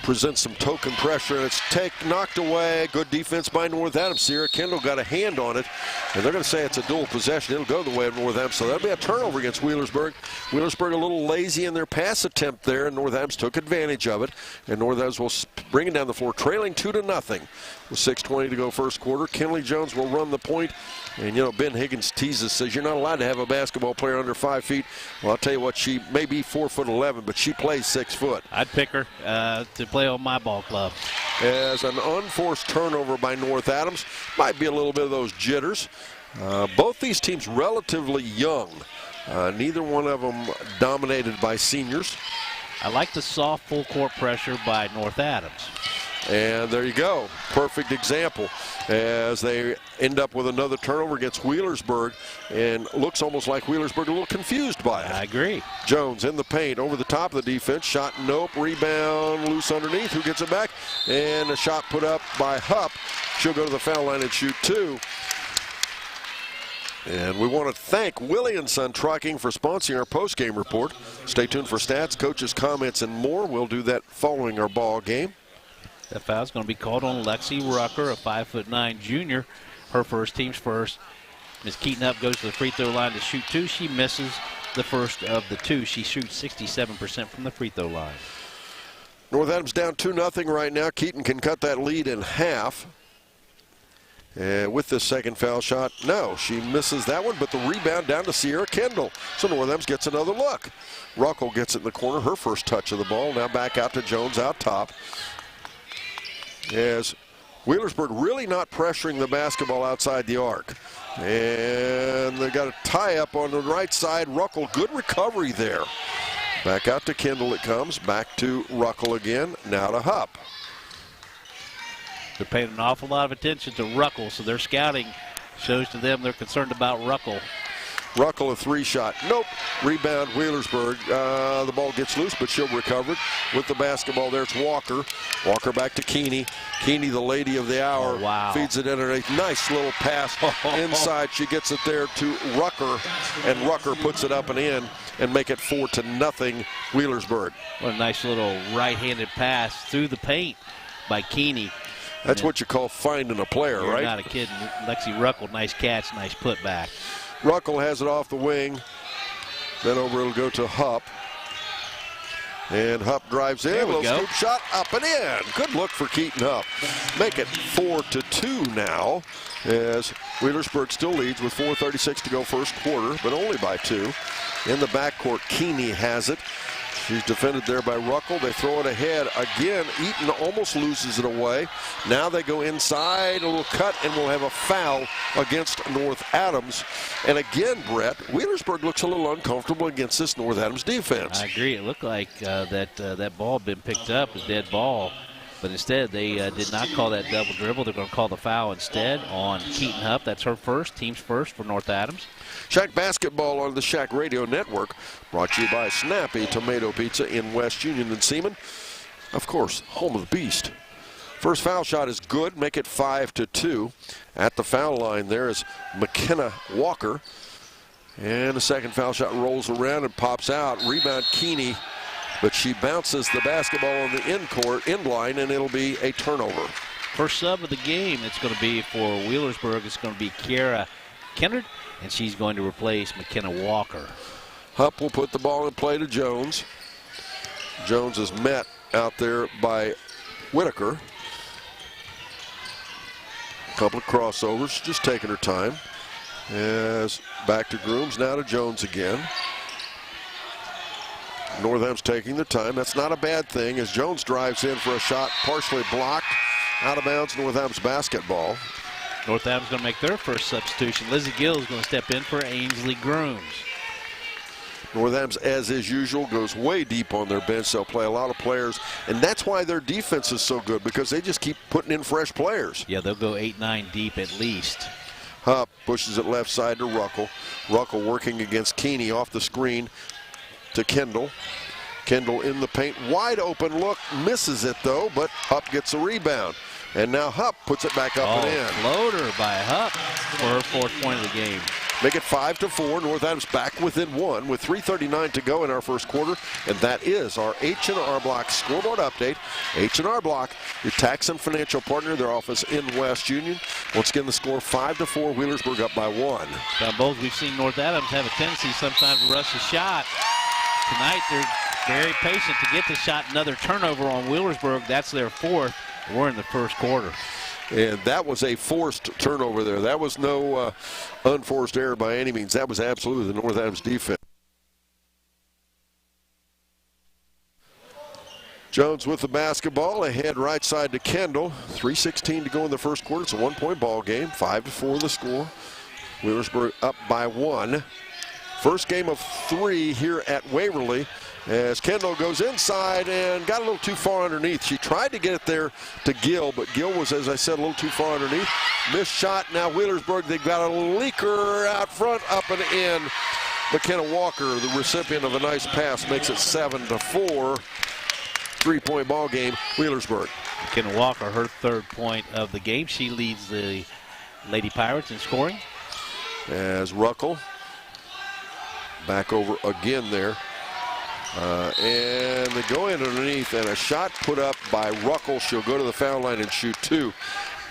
A: presents some token pressure, and it's knocked away. Good defense by North Adams. Sierra Kendall got a hand on it, and they're going to say it's a dual possession. It'll go the way of North Adams, so that'll be a turnover against Wheelersburg. Wheelersburg a little lazy in their pass attempt there, and North Adams took advantage of it, and North Adams will bring it down the floor, trailing 2-0 with 6:20 to go first quarter. Kinley Jones will run the point. And, you know, Ben Higgins teases, says you're not allowed to have a basketball player under 5 feet. Well, I'll tell you what, she may be 4'11", but she plays 6 foot.
O: I'd pick her to play on my ball club.
A: As an unforced turnover by North Adams, might be a little bit of those jitters. Both these teams relatively young. Neither one of them dominated by seniors.
O: I like the soft full court pressure by North Adams.
A: And there you go. Perfect example as they end up with another turnover against Wheelersburg. And looks almost like Wheelersburg a little confused by it.
O: I agree.
A: Jones in the paint over the top of the defense. Shot, nope. Rebound, loose underneath. Who gets it back? And a shot put up by Hupp. She'll go to the foul line and shoot 2. And we want to thank Willie & Son Trucking for sponsoring our post-game report. Stay tuned for stats, coaches' comments, and more. We'll do that following our ball game.
O: That foul's going to be called on Lexi Rucker, a 5'9" junior. Her first, team's first. Ms. Keaton Up goes to the free throw line to shoot 2. She misses the first of the 2. She shoots 67% from the free throw line.
A: North Adams down 2-0 right now. Keaton can cut that lead in half. And with this second foul shot, no, she misses that one, but the rebound down to Sierra Kendall. So North Adams gets another look. Ruckel gets it in the corner, her first touch of the ball. Now back out to Jones out top. As Wheelersburg really not pressuring the basketball outside the arc. And they got a tie up on the right side. Ruckel, good recovery there. Back out to Kendall it comes. Back to Ruckel again. Now to Hupp.
O: They're paying an awful lot of attention to Ruckel, so their scouting shows to them they're concerned about Ruckel.
A: Ruckel a 3-shot. Nope. Rebound Wheelersburg. The ball gets loose, but she'll recover it. With the basketball there, it's Walker. Walker back to Keeney. Keeney, the lady of the hour.
O: Oh, wow.
A: Feeds it in a nice little pass inside. She gets it there to Rucker, and Rucker puts it up and in and make it 4-0 Wheelersburg.
O: What a nice little right-handed pass through the paint by Keeney.
A: That's what you call finding a player,
O: You're
A: right?
O: not a kid. Lexi Ruckel, nice catch, nice putback.
A: Ruckel has it off the wing. Then over it'll go to Hupp. And Hupp drives in.
O: There we
A: Little
O: go.
A: scoop shot up and in. Good look for Keaton Hupp. Make it 4-2 now as Wheelersburg still leads with 4:36 to go first quarter, but only by 2. In the backcourt, Keeney has it. She's defended there by Ruckel. They throw it ahead again. Eaton almost loses it away. Now they go inside, a little cut, and we'll have a foul against North Adams. And again, Brett, Wheelersburg looks a little uncomfortable against this North Adams defense.
O: I agree. It looked like that ball had been picked up, a dead ball. But instead, they did not call that double dribble. They're going to call the foul instead on Keaton Hupp. That's her first, team's first for North Adams.
A: Shack Basketball on the Shack Radio Network, brought to you by Snappy Tomato Pizza in West Union and Seaman. Of course, home of the Beast. First foul shot is good, make it 5-2. At the foul line there is McKenna Walker. And the second foul shot rolls around and pops out. Rebound Keeney, but she bounces the basketball on the end line, and it'll be a turnover.
O: First sub of the game, it's going to be for Wheelersburg. It's going to be Kiara Kennard, and she's going to replace McKenna Walker.
A: Hupp will put the ball in play to Jones. Jones is met out there by Whitaker. Couple of crossovers, just taking her time. As back to Grooms, now to Jones again. North Adams taking their time. That's not a bad thing as Jones drives in for a shot partially blocked. Out of bounds, North Adams basketball.
O: North Adams going to make their first substitution. Lizzie Gill is going to step in for Ainsley Grooms.
A: North Adams, as is usual, goes way deep on their bench. They'll play a lot of players, and that's why their defense is so good, because they just keep putting in fresh players.
O: Yeah, they'll go 8-9 deep at least.
A: Hupp pushes it left side to Ruckel. Ruckel working against Keeney off the screen to Kendall. Kendall in the paint, wide open look, misses it though, but Hupp gets a rebound. And now Hupp puts it back up and in.
O: Floater by Hupp for her fourth point of the game.
A: Make it 5-4. North Adams back within 1 with 3:39 to go in our first quarter. And that is our H&R Block scoreboard update. H&R Block, your tax and financial partner, their office in West Union. Once again, the score 5-4. Wheelersburg up by 1.
O: John Bowles, we've seen North Adams have a tendency sometimes to rush a shot. Tonight, they're very patient to get the shot. Another turnover on Wheelersburg. That's their fourth. We're in the first quarter.
A: And that was a forced turnover there. That was no unforced error by any means. That was absolutely the North Adams defense. Jones with the basketball, ahead right side to Kendall. 3:16 to go in the first quarter. It's a 1-point ball game. 5-4 the score. Wheelersburg up by 1. First game of 3 here at Waverly, as Kendall goes inside and got a little too far underneath. She tried to get it there to Gill, but Gill was, as I said, a little too far underneath. Missed shot. Now Wheelersburg, they've got a leaker out front, up and in. McKenna Walker, the recipient of a nice pass, makes it 7-4. 3-point ball game, Wheelersburg.
O: McKenna Walker, her 3rd point of the game. She leads the Lady Pirates in scoring.
A: As Ruckel back over again there. And they go in underneath, and a shot put up by Ruckel. She'll go to the foul line and shoot 2.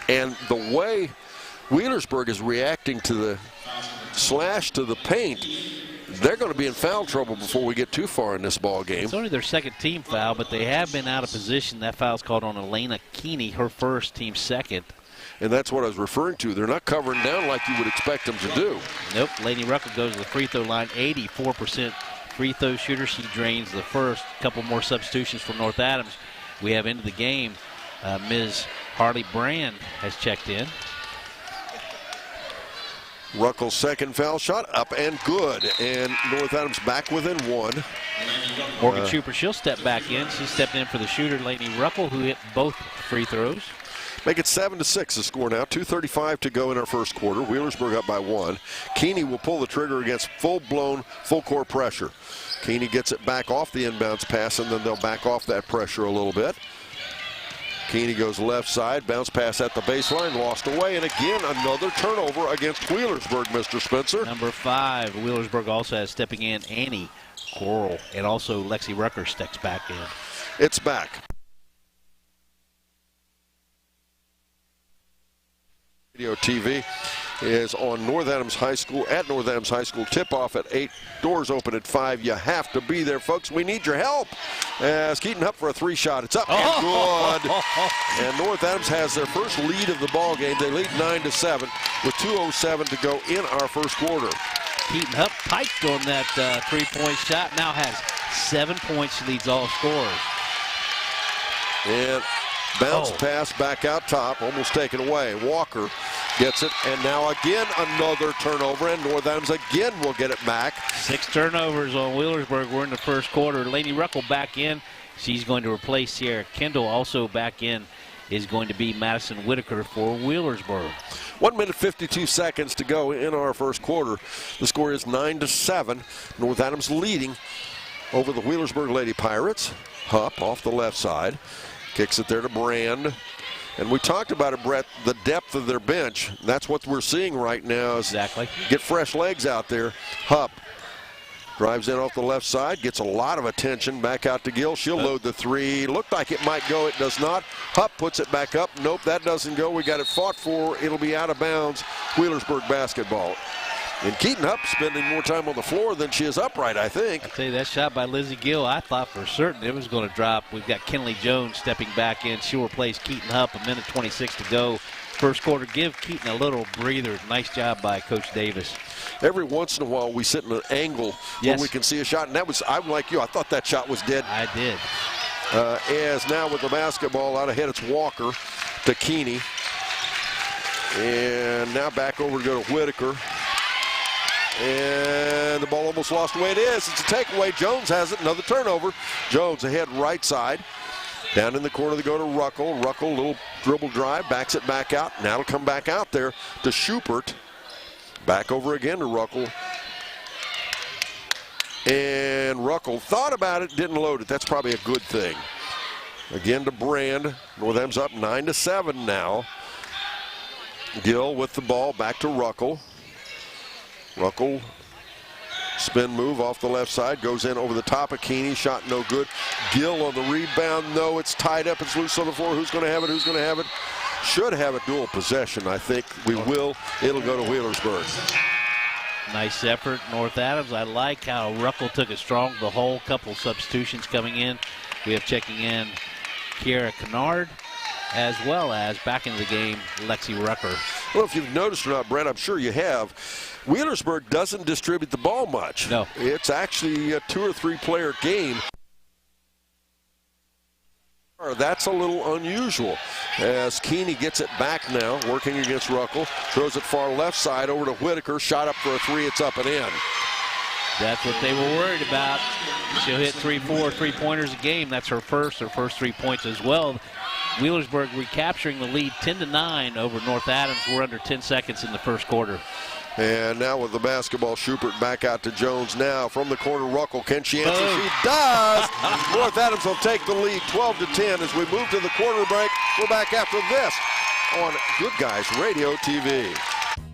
A: And the way Wheelersburg is reacting to the slash to the paint, they're going to be in foul trouble before we get too far in this ball game.
O: It's only their 2nd team foul, but they have been out of position. That foul's called on Elena Keeney, her 1st, team 2nd.
A: And that's what I was referring to. They're not covering down like you would expect them to do.
O: Nope. Lady Ruckel goes to the free throw line, 84% free throw shooter. She drains the first. Couple more substitutions for North Adams. We have into the game. Ms. Harley Brand has checked in.
A: Ruckel's 2nd foul shot, up and good. And North Adams back within 1.
O: Morgan Trooper, she'll step back in. She stepped in for the shooter, Lady Ruckel, who hit both free throws.
A: Make it 7-6 the score now. 2:35 to go in our first quarter. Wheelersburg up by 1. Keeney will pull the trigger against full-blown, full-court pressure. Keeney gets it back off the inbounds pass, and then they'll back off that pressure a little bit. Keeney goes left side, bounce pass at the baseline, lost away, and again another turnover against Wheelersburg, Mr. Spencer.
O: Number 5, Wheelersburg also has stepping in Annie Coral, and also Lexi Rucker steps back in.
A: It's back. Radio TV is on North Adams High School, at North Adams High School. Tip-off at 8, doors open at 5. You have to be there, folks. We need your help. As Keaton up for a 3-shot. It's up and good. And North Adams has their first lead of the ball game. They lead 9-7 with 2:07 to go in our first quarter.
O: Keaton Hupp piped on that 3-point shot. Now has 7 points. She leads all scorers.
A: And bounce pass back out top, almost taken away. Walker gets it, and now again another turnover, and North Adams again will get it back.
O: 6 turnovers on Wheelersburg. We're in the first quarter. Lady Ruckel back in. She's going to replace Sierra Kendall. Also back in is going to be Madison Whitaker for Wheelersburg.
A: 1 minute 52 seconds to go in our first quarter. The score is 9-7. North Adams leading over the Wheelersburg Lady Pirates. Hupp off the left side. Kicks it there to Brand. And we talked about it, Brett, the depth of their bench. That's what we're seeing right now. Is
O: exactly.
A: Get fresh legs out there. Hupp drives in off the left side, gets a lot of attention. Back out to Gill. She'll load the 3. Looked like it might go. It does not. Hupp puts it back up. Nope, that doesn't go. We got it fought for. It'll be out of bounds. Wheelersburg basketball. And Keaton Hupp spending more time on the floor than she is upright, I think.
O: I tell you, that shot by Lizzie Gill, I thought for certain it was going to drop. We've got Kenley Jones stepping back in. She'll replace Keaton Hupp. 1 minute 26 to go. First quarter, give Keaton a little breather. Nice job by Coach Davis.
A: Every once in a while, we sit in an angle where we can see a shot. And that was, I'm like you, I thought that shot was dead.
O: I did.
A: As now with the basketball out ahead, it's Walker to Keeney. And now back over to go to Whitaker. And the ball almost lost away. It is. It's a takeaway. Jones has it. Another turnover. Jones ahead right side. Down in the corner they go to Ruckel. Ruckel, little dribble drive, backs it back out. Now it'll come back out there to Schubert. Back over again to Ruckel. And Ruckel thought about it, didn't load it. That's probably a good thing. Again to Brand. North Adams up 9-7 now. Gill with the ball, back to Ruckel. Ruckel, spin move off the left side, goes in over the top of Keeney, shot no good. Gill on the rebound, no, it's tied up, it's loose on the floor. Who's going to have it, who's going to have it? Should have a dual possession, I think. We will. It'll go to Wheelersburg.
O: Nice effort, North Adams. I like how Ruckel took it strong the whole couple substitutions coming in. We have checking in Kiara Kennard, as well as back into the game, Lexi Rucker.
A: Well, if you've noticed or not, Brett, I'm sure you have, Wheelersburg doesn't distribute the ball much.
O: No.
A: It's actually a 2 or 3 player game. That's a little unusual as Keeney gets it back now, working against Ruckel. Throws it far left side over to Whitaker. Shot up for a 3. It's up and in.
O: That's what they were worried about. She'll hit 3-4 3-pointers a game. That's her first 3 points as well. Wheelersburg recapturing the lead 10-9 over North Adams. We're under 10 seconds in the first quarter.
A: And now with the basketball, Schubert back out to Jones now from the corner. Ruckel, can she answer? She does! North Adams will take the lead 12-10 as we move to the quarter break. We're back after this on Good Guys Radio TV.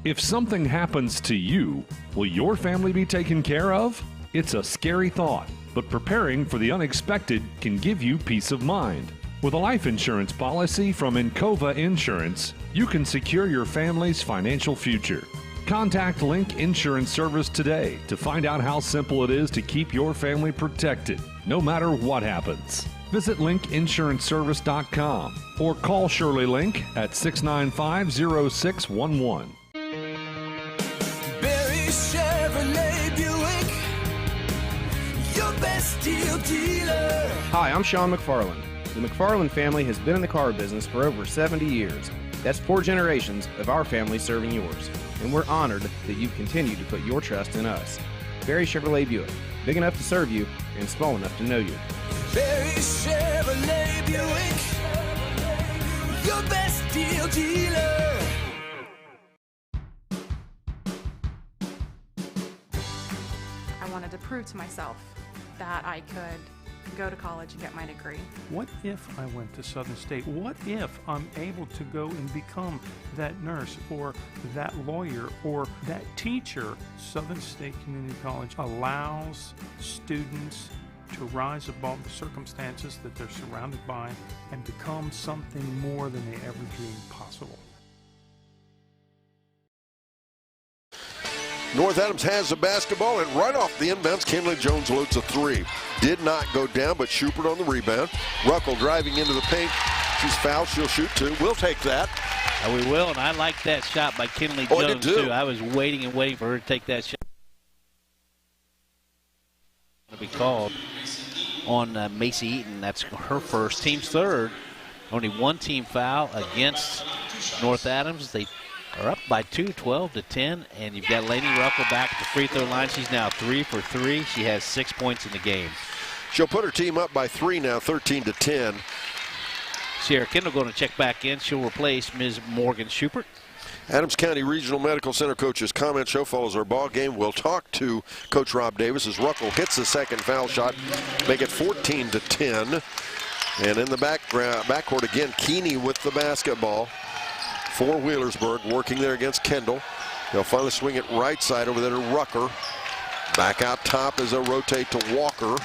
C: If something happens to you, will your family be taken care of? It's a scary thought, but preparing for the unexpected can give you peace of mind. With a life insurance policy from Encova Insurance, you can secure your family's financial future. Contact Link Insurance Service today to find out how simple it is to keep your family protected, no matter what happens. Visit linkinsuranceservice.com or call Shirley Link at 695-0611.
D: Barry Chevrolet Buick, your best deal dealer.
I: Hi, I'm Sean McFarland. The McFarland family has been in the car business for over 70 years. That's 4 generations of our family serving yours. And we're honored that you continue to put your trust in us. Barry Chevrolet Buick, big enough to serve you and small enough to know you.
D: Barry Chevrolet Buick, your best deal dealer.
J: I wanted to prove to myself that I could go to college and get my degree.
K: What if I went to Southern State? What if I'm able to go and become that nurse or that lawyer or that teacher? Southern State Community College allows students to rise above the circumstances that they're surrounded by and become something more than they ever dreamed possible.
A: North Adams has the basketball, and right off the inbounds, Kinley Jones loads a 3. Did not go down, but Schubert on the rebound. Ruckel driving into the paint. She's fouled. She'll shoot 2. We'll take that.
O: We will, and I like that shot by Kinley Jones, too. I was waiting and waiting for her to take that shot. To be called on Macy Eaton. That's her first, team's third. Only one team foul against North Adams. They are up by 2, 12-10, and you've got Lainey Ruckel back at the free throw line. She's now 3 for 3. She has 6 points in the game.
A: She'll put her team up by 3 now, 13-10.
O: Sierra Kendall going to check back in. She'll replace Ms. Morgan Schubert.
A: Adams County Regional Medical Center coach's comment show follows our ball game. We'll talk to Coach Rob Davis as Ruckel hits the second foul shot, make it 14-10. And in the backcourt again, Keeney with the basketball for Wheelersburg, working there against Kendall. They'll finally swing it right side over there to Rucker. Back out top as they'll rotate to Walker.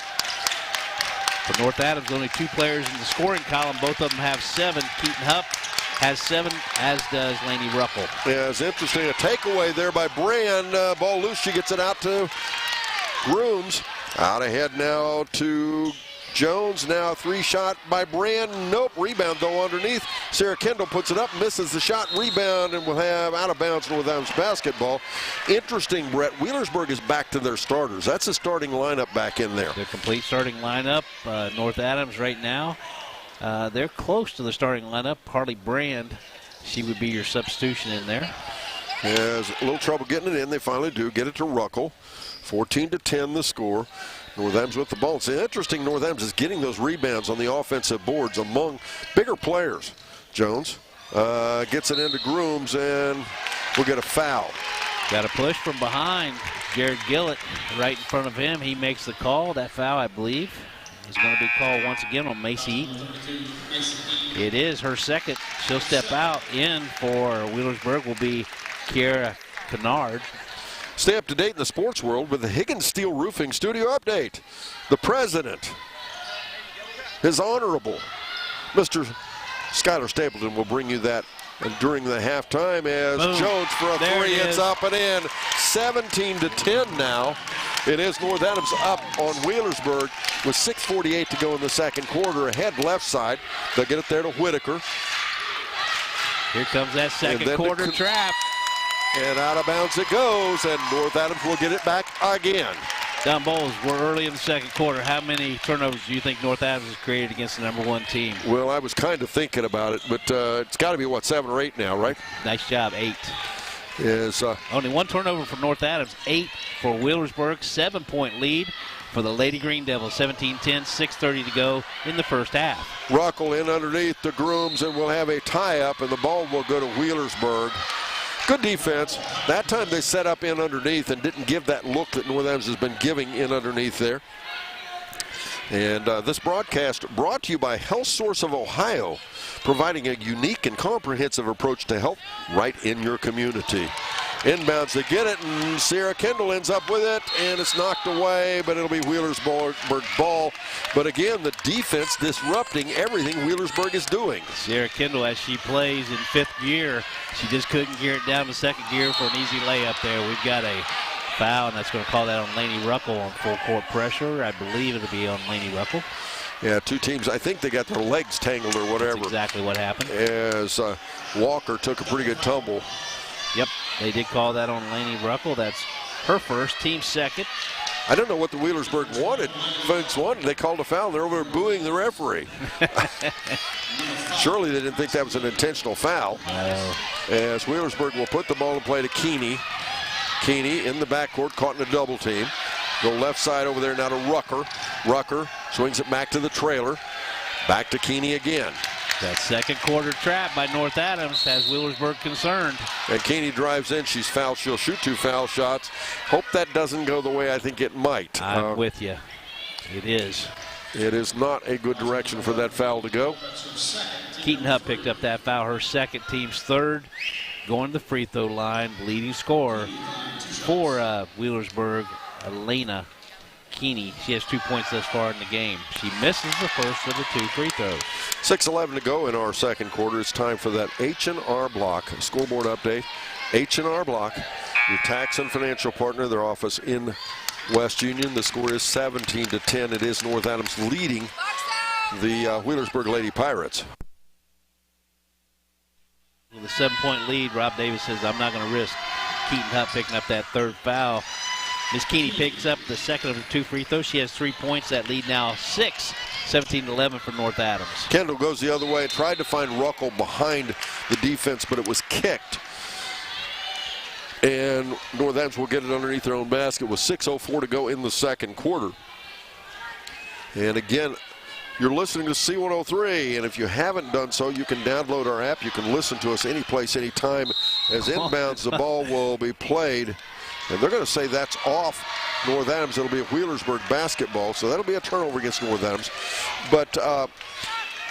O: For North Adams, only 2 players in the scoring column. Both of them have 7. Keaton Hupp has 7, as does Lainey Ruckel.
A: Yeah, it's interesting. A takeaway there by Brand. Ball loose. She gets it out to Grooms. Out ahead now to Jones. Now 3-shot by Brand. Nope. Rebound though underneath. Sarah Kendall puts it up, misses the shot. Rebound, and we'll have out of bounds North Adams basketball. Interesting, Brett. Wheelersburg is back to their starters. That's a starting lineup back in there.
O: The complete starting lineup. North Adams right now. They're close to the starting lineup. Harley Brand, she would be your substitution in there.
A: Has a little trouble getting it in. They finally do get it to Ruckel. 14-10 the score. North Adams with the ball. It's interesting, North Adams is getting those rebounds on the offensive boards among bigger players. Jones gets it into Grooms, and we'll get a foul.
O: Got a push from behind. Jared Gillett right in front of him. He makes the call. That foul, I believe, is going to be called once again on Macy Eaton. It is her second. She'll step out. In for Wheelersburg will be Kiera Kennard.
A: Stay up to date in the sports world with the Higgins Steel Roofing Studio Update. The president, His Honorable, Mr. Skylar Stapleton will bring you that during the halftime as
O: Boom.
A: Jones for a
O: There
A: 3.
O: it
A: It's
O: is.
A: up and in. 17-10 now. It is North Adams up on Wheelersburg with 6:48 to go in the second quarter. Ahead left side. They'll get it there to Whitaker.
O: Here comes that second quarter trap.
A: And out of bounds it goes, and North Adams will get it back again.
O: Don Bowles, we're early in the second quarter. How many turnovers do you think North Adams has created against the #1 team?
A: Well, I was kind of thinking about it, but it's got to be, 7 or 8 now, right?
O: Nice job, 8.
A: is
O: only one turnover for North Adams, 8 for Wheelersburg, 7-point lead for the Lady Green Devils, 17-10, 6:30 to go in the first half.
A: Ruckel in underneath the Grooms, and we'll have a tie-up, and the ball will go to Wheelersburg. Good defense. That time they set up in underneath and didn't give that look that North Adams has been giving in underneath there. And this broadcast brought to you by Health Source of Ohio, providing a unique and comprehensive approach to health right in your community. Inbounds, they get it, and Sierra Kendall ends up with it, and it's knocked away, but it'll be Wheelersburg ball. But again, the defense disrupting everything Wheelersburg is doing.
O: Sierra Kendall, as she plays in 5th gear, she just couldn't gear it down to 2nd gear for an easy layup there. We've got a foul, and that's going to call that on Laney Ruckel on full court pressure. I believe it'll be on Laney Ruckel.
A: Yeah, two teams, I think they got their legs tangled or whatever.
O: That's exactly what happened.
A: As Walker took a pretty good tumble.
O: Yep, they did call that on Laney Ruckel. That's her first, team second.
A: I don't know what the Wheelersburg wanted. Folks wanted. They called a foul. They're over there booing the referee. Surely they didn't think that was an intentional foul.
O: No.
A: As Wheelersburg will put the ball in play to Keeney. Keeney in the backcourt, caught in a double team. Go left side over there now to Rucker. Rucker swings it back to the trailer. Back to Keeney again.
O: That second quarter trap by North Adams has Wheelersburg concerned.
A: And Keeney drives in. She's fouled. She'll shoot 2 foul shots. Hope that doesn't go the way I think it might.
O: I'm with you. It is.
A: It is not a good direction for that foul to go.
O: Keaton Hutt picked up that foul, her second, team's third. Going to the free throw line, leading scorer for Wheelersburg, Elena Keeney. She has 2 points thus far in the game. She misses the first of the 2 free throws.
A: 6:11 to go in our second quarter. It's time for that H&R Block scoreboard update. H&R Block, your tax and financial partner, their office in West Union. The score is 17-10. It is North Adams leading the Wheelersburg Lady Pirates.
O: With a 7-point lead, Rob Davis says, I'm not going to risk Keaton Hutt picking up that third foul. Miss Keeney picks up the second of the 2 free throws. She has 3 points. That lead now 6, 17-11 for North Adams.
A: Kendall goes the other way, tried to find Ruckel behind the defense, but it was kicked. And North Adams will get it underneath their own basket with 6:04 to go in the second quarter. And again, you're listening to C103, and if you haven't done so, you can download our app. You can listen to us anyplace, anytime. As inbounds, the ball will be played. And they're going to say that's off North Adams. It'll be a Wheelersburg basketball, so that'll be a turnover against North Adams. But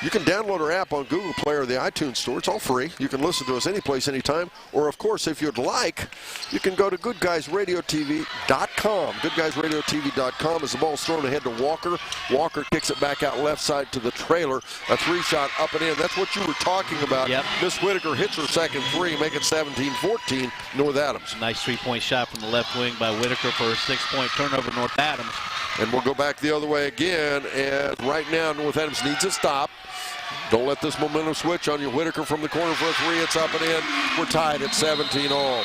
A: you can download our app on Google Play or the iTunes Store. It's all free. You can listen to us anyplace, anytime. Or, of course, if you'd like, you can go to GoodGuysRadioTV.com. GoodGuysRadioTV.com as the ball's thrown ahead to Walker. Walker kicks it back out left side to the trailer. A 3-shot up and in. That's what you were talking about.
O: Yep.
A: Miss Whitaker hits her second 3, make it 17-14, North Adams.
O: Nice 3-point shot from the left wing by Whitaker for a 6-point turnover, North Adams.
A: And we'll go back the other way again. And right now, North Adams needs a stop. Don't let this momentum switch on you. Whitaker from the corner for a 3. It's up and in. We're tied at 17 all.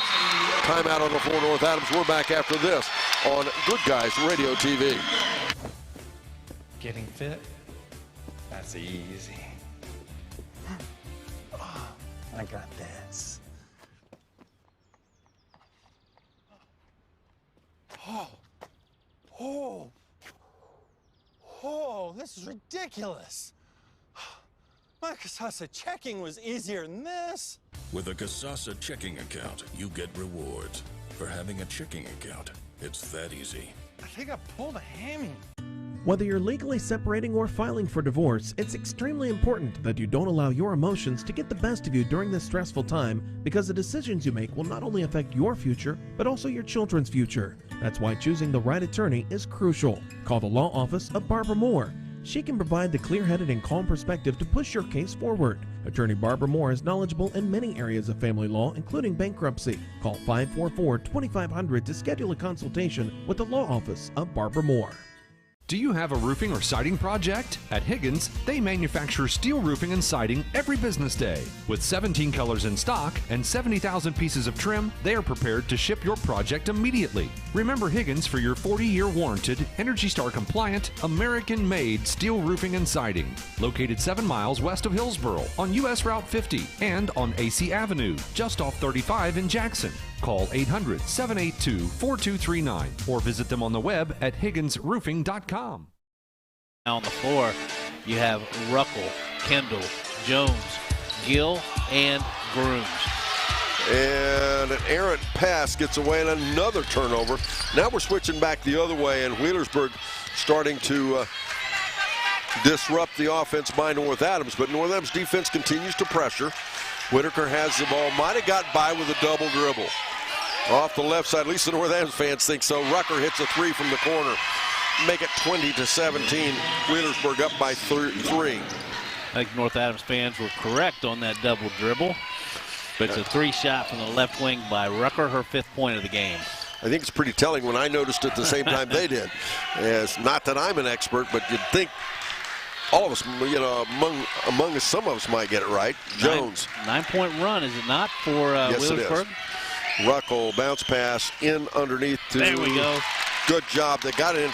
A: Timeout on the floor, North Adams. We're back after this on Good Guys Radio TV.
L: Getting fit? That's easy. I got this. Oh, this is ridiculous. My Casasa checking was easier than this.
M: With a Casasa checking account, you get rewards. For having a checking account, it's that easy.
L: I think I pulled a hammy.
N: Whether you're legally separating or filing for divorce, it's extremely important that you don't allow your emotions to get the best of you during this stressful time, because the decisions you make will not only affect your future, but also your children's future. That's why choosing the right attorney is crucial. Call the law office of Barbara Moore. She can provide the clear-headed and calm perspective to push your case forward. Attorney Barbara Moore is knowledgeable in many areas of family law, including bankruptcy. Call 544-2500 to schedule a consultation with the law office of Barbara Moore.
C: Do you have a roofing or siding project? At Higgins, they manufacture steel roofing and siding every business day. With 17 colors in stock and 70,000 pieces of trim, they are prepared to ship your project immediately. Remember Higgins for your 40-year warranted, Energy Star compliant, American-made steel roofing and siding. Located 7 miles west of Hillsboro on US Route 50 and on AC Avenue, just off 35 in Jackson. Call 800-782-4239 or visit them on the web at higginsroofing.com.
O: On the floor, you have Ruckle, Kendall, Jones, Gill, and Grooms.
A: And an errant pass gets away and another turnover. Now we're switching back the other way, and Wheelersburg starting to disrupt the offense by North Adams. But North Adams defense continues to pressure. Whitaker has the ball. Might have got by with a double dribble. Off the left side, at least the North Adams fans think so. Rucker hits a three from the corner. Make it 20-17. Wheelersburg up by 3.
O: I think North Adams fans were correct on that double dribble. But it's a 3-shot from the left wing by Rucker, her 5th point of the game.
A: I think it's pretty telling when I noticed it the same time they did. As not that I'm an expert, but you'd think all of us, among us, some of us might get it right. Jones.
O: 9-point run, is it not, for Wheelersburg?
A: Yes, Ruckle, bounce pass in underneath.
O: There we go.
A: Good job. They got it in.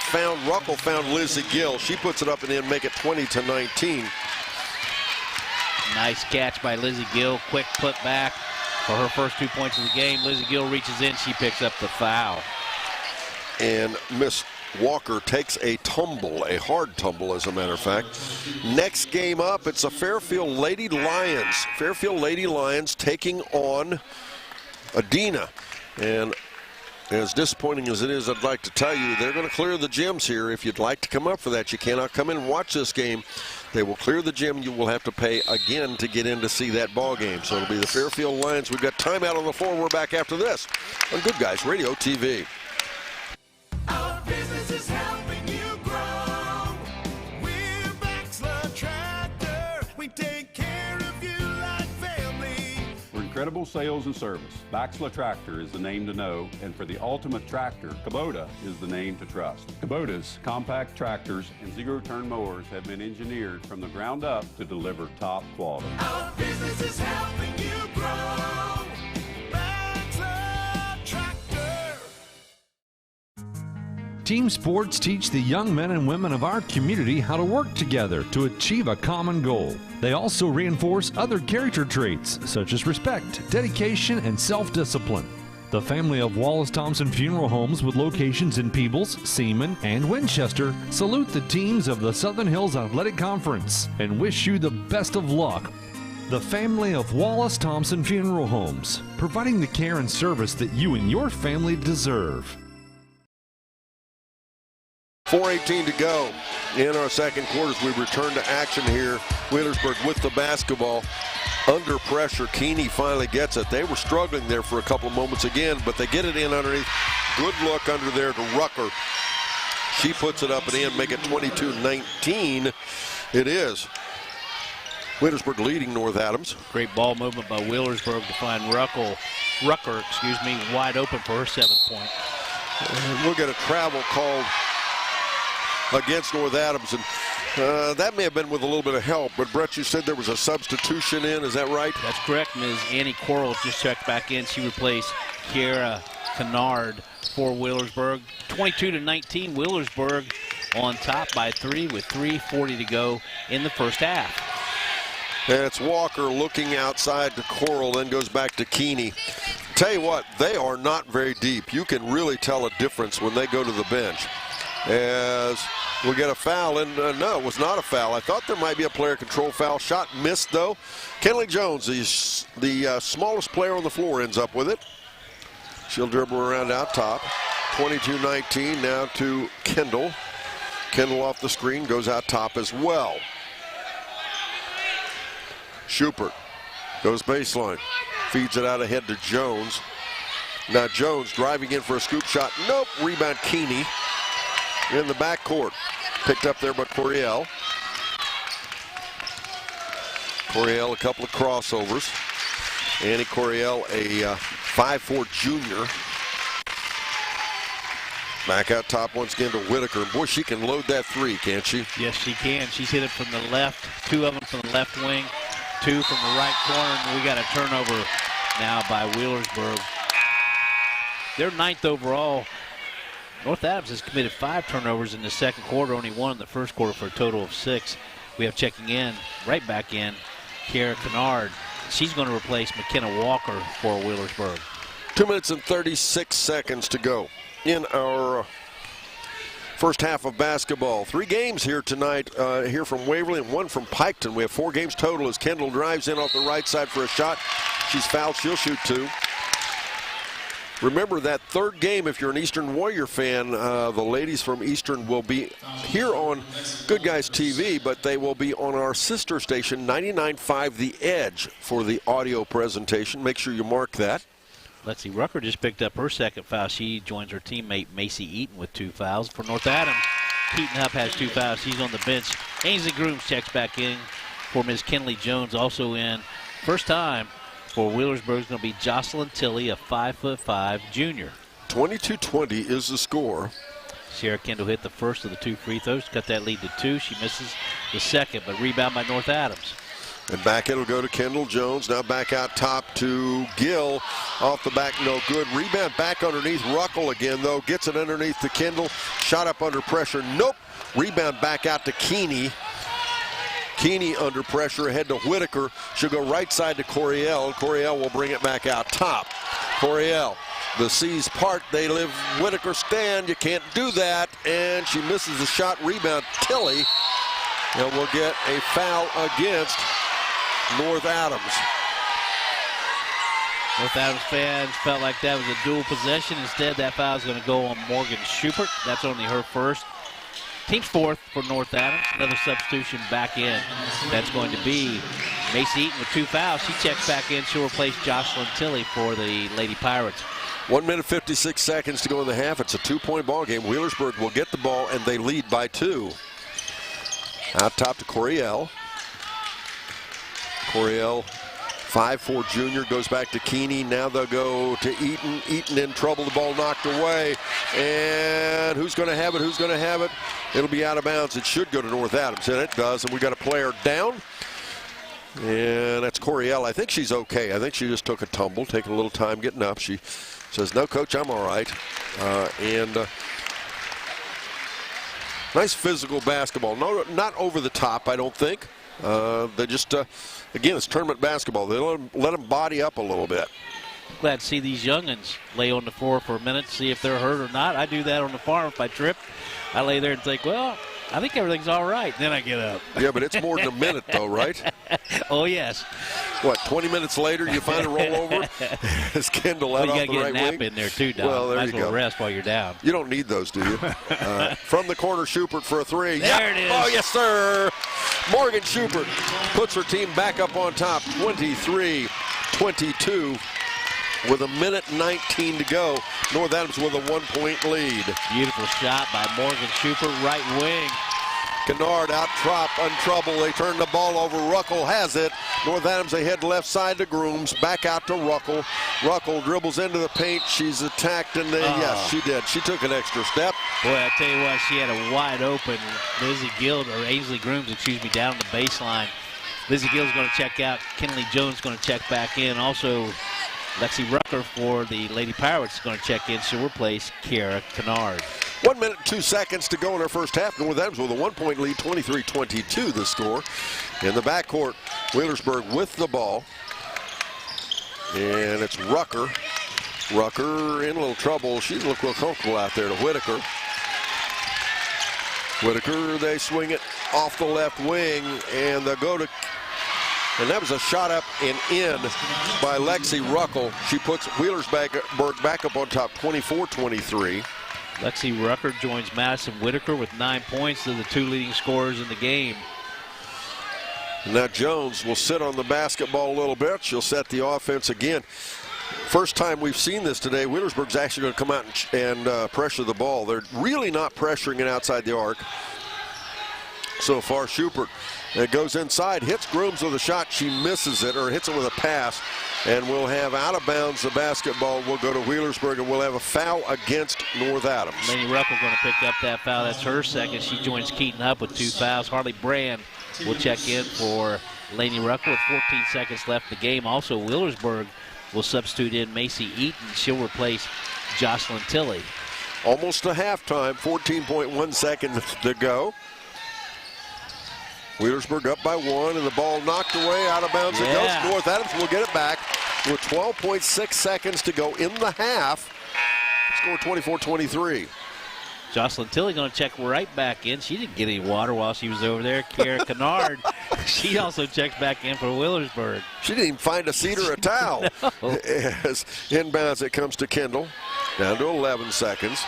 A: Ruckle found Lizzie Gill. She puts it up and in, make it 20-19.
O: Nice catch by Lizzie Gill. Quick put back for her first 2 points of the game. Lizzie Gill reaches in. She picks up the foul.
A: And Miss Walker takes a tumble, a hard tumble, as a matter of fact. Next game up, it's a Fairfield Lady Lions. Fairfield Lady Lions taking on Adena. And as disappointing as it is, I'd like to tell you, they're going to clear the gyms here. If you'd like to come up for that, you cannot come in and watch this game. They will clear the gym. You will have to pay again to get in to see that ball game. So it'll be the Fairfield Lions. We've got timeout on the floor. We're back after this on Good Guys Radio TV.
D: Our business is helping you grow. We're Baxler Tractor. We take care of you like family.
E: For incredible sales and service, Baxler Tractor is the name to know, and for the ultimate tractor, Kubota is the name to trust. Kubota's compact tractors and zero-turn mowers have been engineered from the ground up to deliver top quality.
D: Our business is helping you grow. Baxler Tractor.
C: Team sports teach the young men and women of our community how to work together to achieve a common goal. They also reinforce other character traits such as respect, dedication, and self-discipline. The family of Wallace Thompson Funeral Homes with locations in Peebles, Seaman, and Winchester salute the teams of the Southern Hills Athletic Conference and wish you the best of luck. The family of Wallace Thompson Funeral Homes, providing the care and service that you and your family deserve.
A: 4:18 to go in our second quarter as we return to action here. Wheelersburg with the basketball. Under pressure, Keeney finally gets it. They were struggling there for a couple of moments again, but they get it in underneath. Good look under there to Rucker. She puts it up and in, make it 22-19. It is. Wheelersburg leading North Adams.
O: Great ball movement by Wheelersburg to find Rucker, wide open for her 7th point.
A: And we'll get a travel called against North Adams, and that may have been with a little bit of help, but Brett, you said there was a substitution in, is that right?
O: That's correct. Ms. Annie Quarles just checked back in. She replaced Kiara Kennard for Wheelersburg. 22-19, Wheelersburg on top by 3 with 3:40 to go in the first half.
A: And it's Walker looking outside to Coral, then goes back to Keeney. Tell you what, they are not very deep. You can really tell a difference when they go to the bench. As we get a foul, and no, it was not a foul. I thought there might be a player control foul. Shot missed, though. Kenley Jones, the smallest player on the floor, ends up with it. She'll dribble around out top. 22-19 now to Kendall. Kendall off the screen, goes out top as well. Schubert goes baseline, feeds it out ahead to Jones. Now Jones driving in for a scoop shot. Nope, rebound Keeney. In the backcourt. Picked up there by Coriel. Coriel, a couple of crossovers. Annie Coriel, a 5'4" junior. Back out top once again to Whitaker. Boy, she can load that three, can't she?
O: Yes, she can. She's hit it from the left. 2 of them from the left wing. 2 from the right corner. And we got a turnover now by Wheelersburg. They're 9th overall. North Adams has committed 5 turnovers in the second quarter, only 1 in the first quarter for a total of 6. We have checking in, right back in, Kiara Kennard. She's going to replace McKenna Walker for Wheelersburg.
A: 2 minutes and 36 seconds to go in our first half of basketball. 3 games here tonight, here from Waverly and 1 from Piketon. We have 4 games total as Kendall drives in off the right side for a shot. She's fouled. She'll shoot 2. Remember that third game, if you're an Eastern Warrior fan, the ladies from Eastern will be here on Good Guys TV, but they will be on our sister station, 99.5 The Edge, for the audio presentation. Make sure you mark that.
O: Lexi Rucker just picked up her second foul. She joins her teammate Macy Eaton with 2 fouls. For North Adams, Keaton Hupp has 2 fouls. She's on the bench. Ainsley Grooms checks back in for Ms. Kenley Jones, also in. First time for Wheelersburg is going to be Jocelyn Tilley, a 5'5" junior.
A: 22-20 is the score.
O: Sierra Kendall hit the first of the 2 free throws, cut that lead to 2. She misses the second, but rebound by North Adams.
A: And back it'll go to Kendall Jones. Now back out top to Gill. Off the back, no good. Rebound back underneath. Ruckel again, though. Gets it underneath to Kendall. Shot up under pressure. Nope. Rebound back out to Keeney. Keeney under pressure, ahead to Whitaker. She'll go right side to Coriel. Coriel will bring it back out top. Coriel, the C's part, they live Whitaker stand. You can't do that. And she misses the shot. Rebound, Tilley. And we'll get a foul against North Adams.
O: North Adams fans felt like that was a dual possession. Instead, that foul is going to go on Morgan Schubert. That's only her first. Team's 4th for North Adams. Another substitution back in. That's going to be Macy Eaton with 2 fouls. She checks back in. She'll replace Jocelyn Tilley for the Lady Pirates.
A: 1 minute 56 seconds to go in the half. It's a 2-point ball game. Wheelersburg will get the ball, and they lead by 2. Out top to Coriel. Coriel, 5'4" junior, goes back to Keeney. Now they'll go to Eaton. Eaton in trouble. The ball knocked away. And who's going to have it? Who's going to have it? It'll be out of bounds. It should go to North Adams, and it does. And we got a player down. And that's Coriel. I think she's okay. I think she just took a tumble, taking a little time getting up. She says, "No, coach, I'm all right." Nice physical basketball. No, not over the top, I don't think. They just, again, it's tournament basketball. They let them body up a little bit.
O: Glad to see these youngins lay on the floor for a minute, see if they're hurt or not. I do that on the farm. If I trip, I lay there and think, well, I think everything's all right. Then I get up.
A: Yeah, but it's more than a minute, though, right?
O: Oh, yes.
A: What, 20 minutes later, you find a rollover? As Kendall let off the right wing.
O: You got to get a nap in there, too, Don.
A: Well, there
O: Might as well rest while you're down.
A: You don't need those, do you? From the corner, Schubert for a 3.
O: There it is.
A: Oh, yes, sir. Morgan Schubert puts her team back up on top, 23-22. With a minute 19 to go. North Adams with a 1-point lead.
O: Beautiful shot by Morgan Schubert, right wing.
A: Kennard out top, untroubled. They turn the ball over. Ruckel has it. North Adams, they head left side to Grooms. Back out to Ruckel. Ruckel dribbles into the paint. She's attacked, and yes, she did. She took an extra step.
O: Boy, I tell you what, she had a wide open Lizzie Guild, or Ainsley Grooms, down the baseline. Lizzie Gill's going to check out. Kenley Jones going to check back in. Also, Lexi Rucker for the Lady Pirates is going to check in. She'll replace Kiara Kennard.
A: 1 minute, 2 seconds to go in our first half. North Adams with a 1-point lead, 23-22 the score. In the backcourt, Wheelersburg with the ball. And it's Rucker. Rucker in a little trouble. She doesn't look real comfortable out there to Whitaker. Whitaker, they swing it off the left wing, and they'll go to, and that was a shot up and in by Lexi Ruckel. She puts Wheelersburg back up on top, 24-23.
O: Lexi Rucker joins Madison Whitaker with 9 points. They're the 2 leading scorers in the game.
A: And now Jones will sit on the basketball a little bit. She'll set the offense again. First time we've seen this today. Wheelersburg's actually going to come out and pressure the ball. They're really not pressuring it outside the arc so far. Schubert, it goes inside, hits Grooms with a shot. She misses it, or hits it with a pass. And we'll have out of bounds the basketball. Will go to Wheelersburg, and we'll have a foul against North Adams.
O: Laney Ruckel going to pick up that foul. That's her second. She joins Keaton Hupp with 2 fouls. Harley Brand will check in for Laney Ruckel with 14 seconds left in the game. Also, Wheelersburg will substitute in Macy Eaton. She'll replace Jocelyn Tilley.
A: Almost to halftime, 14.1 seconds to go. Wheelersburg up by 1, and the ball knocked away, out of bounds it goes. North Adams will get it back. with 12.6 seconds to go in the half. Score 24-23.
O: Jocelyn Tilley going to check right back in. She didn't get any water while she was over there. Kara Kennard, she also checks back in for Wheelersburg.
A: She didn't even find a seat or a towel.
O: No.
A: As inbounds, it comes to Kendall. Down to 11 seconds.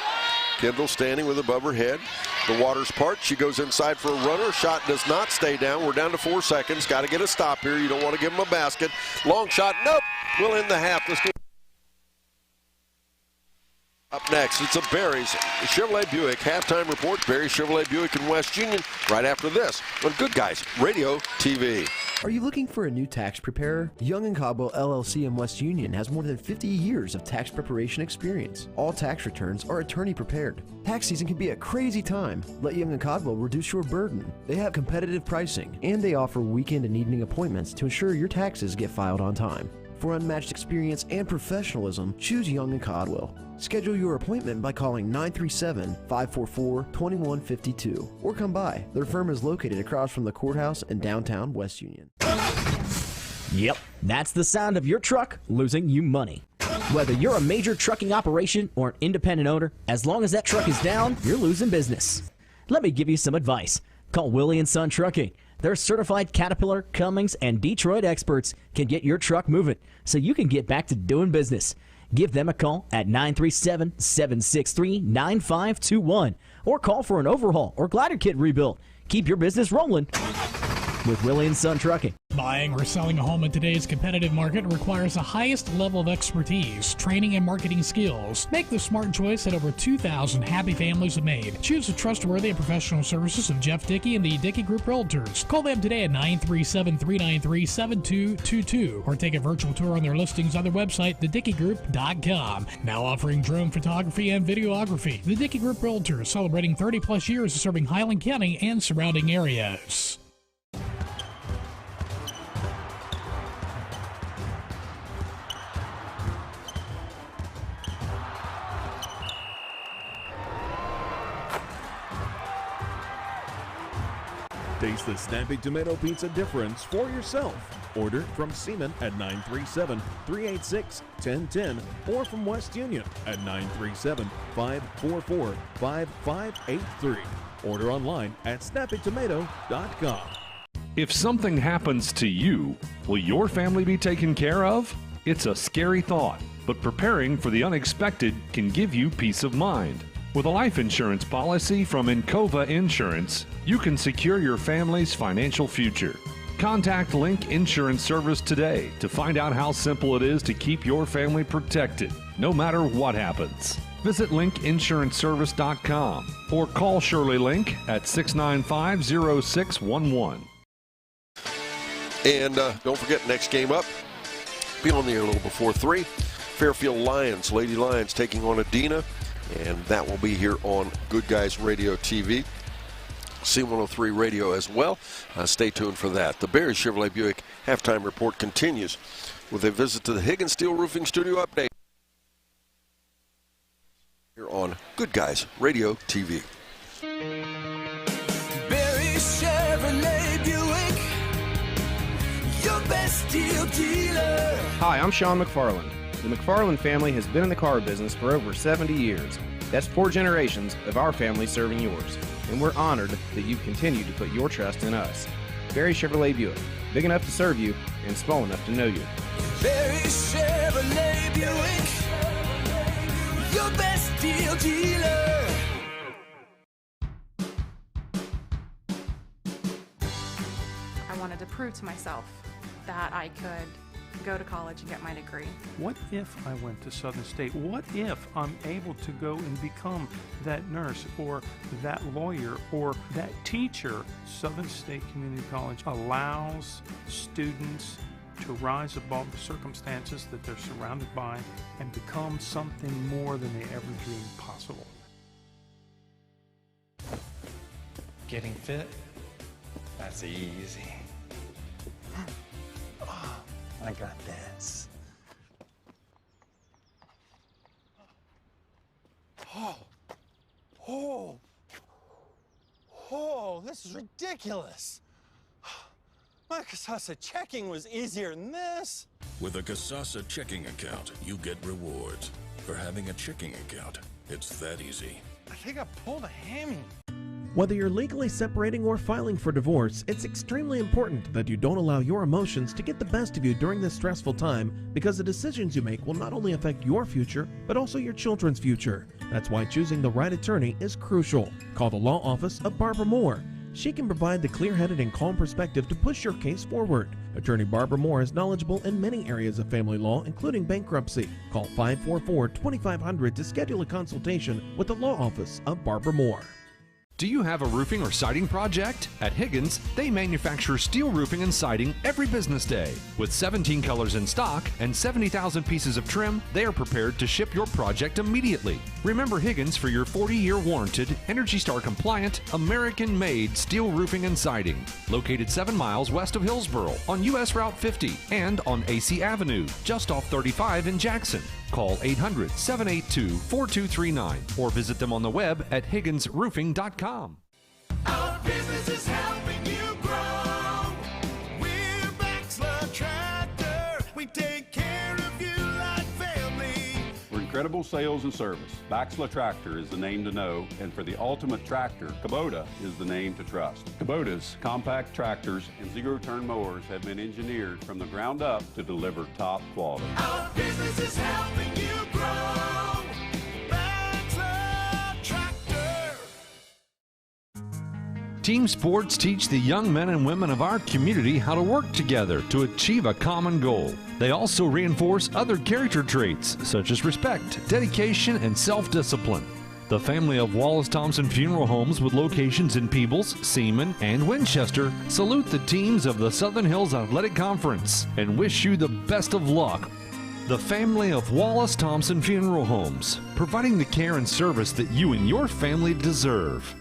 A: Kendall standing with above her head. The water's part. She goes inside for a runner. Shot does not stay down. We're down to 4 seconds. Got to get a stop here. You don't want to give them a basket. Long shot. Nope. We'll end the half. Let's go. Up next, it's a Barry's Chevrolet Buick halftime report. Barry Chevrolet Buick in West Union right after this on Good Guys Radio TV.
F: Are you looking for a new tax preparer? Young & Caldwell LLC in West Union has more than 50 years of tax preparation experience. All tax returns are attorney prepared. Tax season can be a crazy time. Let Young & Caldwell reduce your burden. They have competitive pricing, and they offer weekend and evening appointments to ensure your taxes get filed on time. For unmatched experience and professionalism, choose Young & Caldwell. Schedule your appointment by calling 937-544-2152 or come by. Their firm is located across from the courthouse in downtown West Union.
G: Yep, that's the sound of your truck losing you money. Whether you're a major trucking operation or an independent owner, as long as that truck is down, you're losing business. Let me give you some advice. Call Willie & Son Trucking. Their certified Caterpillar, Cummins, and Detroit experts can get your truck moving so you can get back to doing business. Give them a call at 937-763-9521 or call for an overhaul or glider kit rebuild. Keep your business rolling with Willie & Son Trucking.
B: Buying or selling a home in today's competitive market requires the highest level of expertise, training, and marketing skills. Make the smart choice that over 2,000 happy families have made. Choose the trustworthy and professional services of Jeff Dickey and the Dickey Group Realtors. Call them today at 937-393-7222 or take a virtual tour on their listings on their website, thedickeygroup.com. Now offering drone photography and videography. The Dickey Group Realtors, celebrating 30-plus years of serving Highland County and surrounding areas.
H: Taste the Snappy Tomato Pizza difference for yourself. Order from Seaman at 937-386-1010 or from West Union at 937-544-5583. Order online at snappytomato.com.
C: If something happens to you, will your family be taken care of? It's a scary thought, but preparing for the unexpected can give you peace of mind. With a life insurance policy from Encova Insurance, you can secure your family's financial future. Contact Link Insurance Service today to find out how simple it is to keep your family protected, no matter what happens. Visit linkinsuranceservice.com or call Shirley Link at 695-0611.
A: And don't forget, next game up, be on the air a little before 3. Fairfield Lions, Lady Lions taking on Adina. And that will be here on Good Guys Radio TV, C103 Radio as well. Stay tuned for that. The Barry Chevrolet Buick halftime report continues with a visit to the Higgins Steel Roofing Studio update here on Good Guys Radio TV.
D: Barry Chevrolet Buick, your best deal dealer.
I: Hi, I'm Sean McFarland. The McFarland family has been in the car business for over 70 years. That's 4 generations of our family serving yours. And we're honored that you continue to put your trust in us. Barry Chevrolet Buick, big enough to serve you and small enough to know you.
D: Barry Chevrolet Buick, your best deal dealer.
J: I wanted to prove to myself that I could go to college and get my degree.
K: What if I went to Southern State? What if I'm able to go and become that nurse or that lawyer or that teacher? Southern State Community College allows students to rise above the circumstances that they're surrounded by and become something more than they ever dreamed possible.
L: Getting fit? That's easy. I got this. Oh, this is ridiculous. My Casasa checking was easier than this.
M: With a Casasa checking account, you get rewards. For having a checking account, it's that easy.
L: I think I pulled a hammy.
N: Whether you're legally separating or filing for divorce, it's extremely important that you don't allow your emotions to get the best of you during this stressful time, because the decisions you make will not only affect your future, but also your children's future. That's why choosing the right attorney is crucial. Call the law office of Barbara Moore. She can provide the clear-headed and calm perspective to push your case forward. Attorney Barbara Moore is knowledgeable in many areas of family law, including bankruptcy. Call 544-2500 to schedule a consultation with the law office of Barbara Moore.
C: Do you have a roofing or siding project? At Higgins, they manufacture steel roofing and siding every business day. With 17 colors in stock and 70,000 pieces of trim, they are prepared to ship your project immediately. Remember Higgins for your 40-year warranted, Energy Star compliant, American-made steel roofing and siding. Located 7 miles west of Hillsboro on US Route 50 and on AC Avenue, just off 35 in Jackson. Call 800-782-4239 or visit them on the web at higginsroofing.com.
D: Our business is helping you grow. We're Baxler Tractor. We take care of you like family.
E: For incredible sales and service, Baxler Tractor is the name to know, and for the ultimate tractor, Kubota is the name to trust. Kubota's compact tractors and zero-turn mowers have been engineered from the ground up to deliver top quality.
D: Our business is helping you grow. Baxler Tractor.
C: Team sports teach the young men and women of our community how to work together to achieve a common goal. They also reinforce other character traits such as respect, dedication, and self-discipline. The family of Wallace Thompson Funeral Homes with locations in Peebles, Seaman, and Winchester salute the teams of the Southern Hills Athletic Conference and wish you the best of luck. The family of Wallace Thompson Funeral Homes, providing the care and service that you and your family deserve.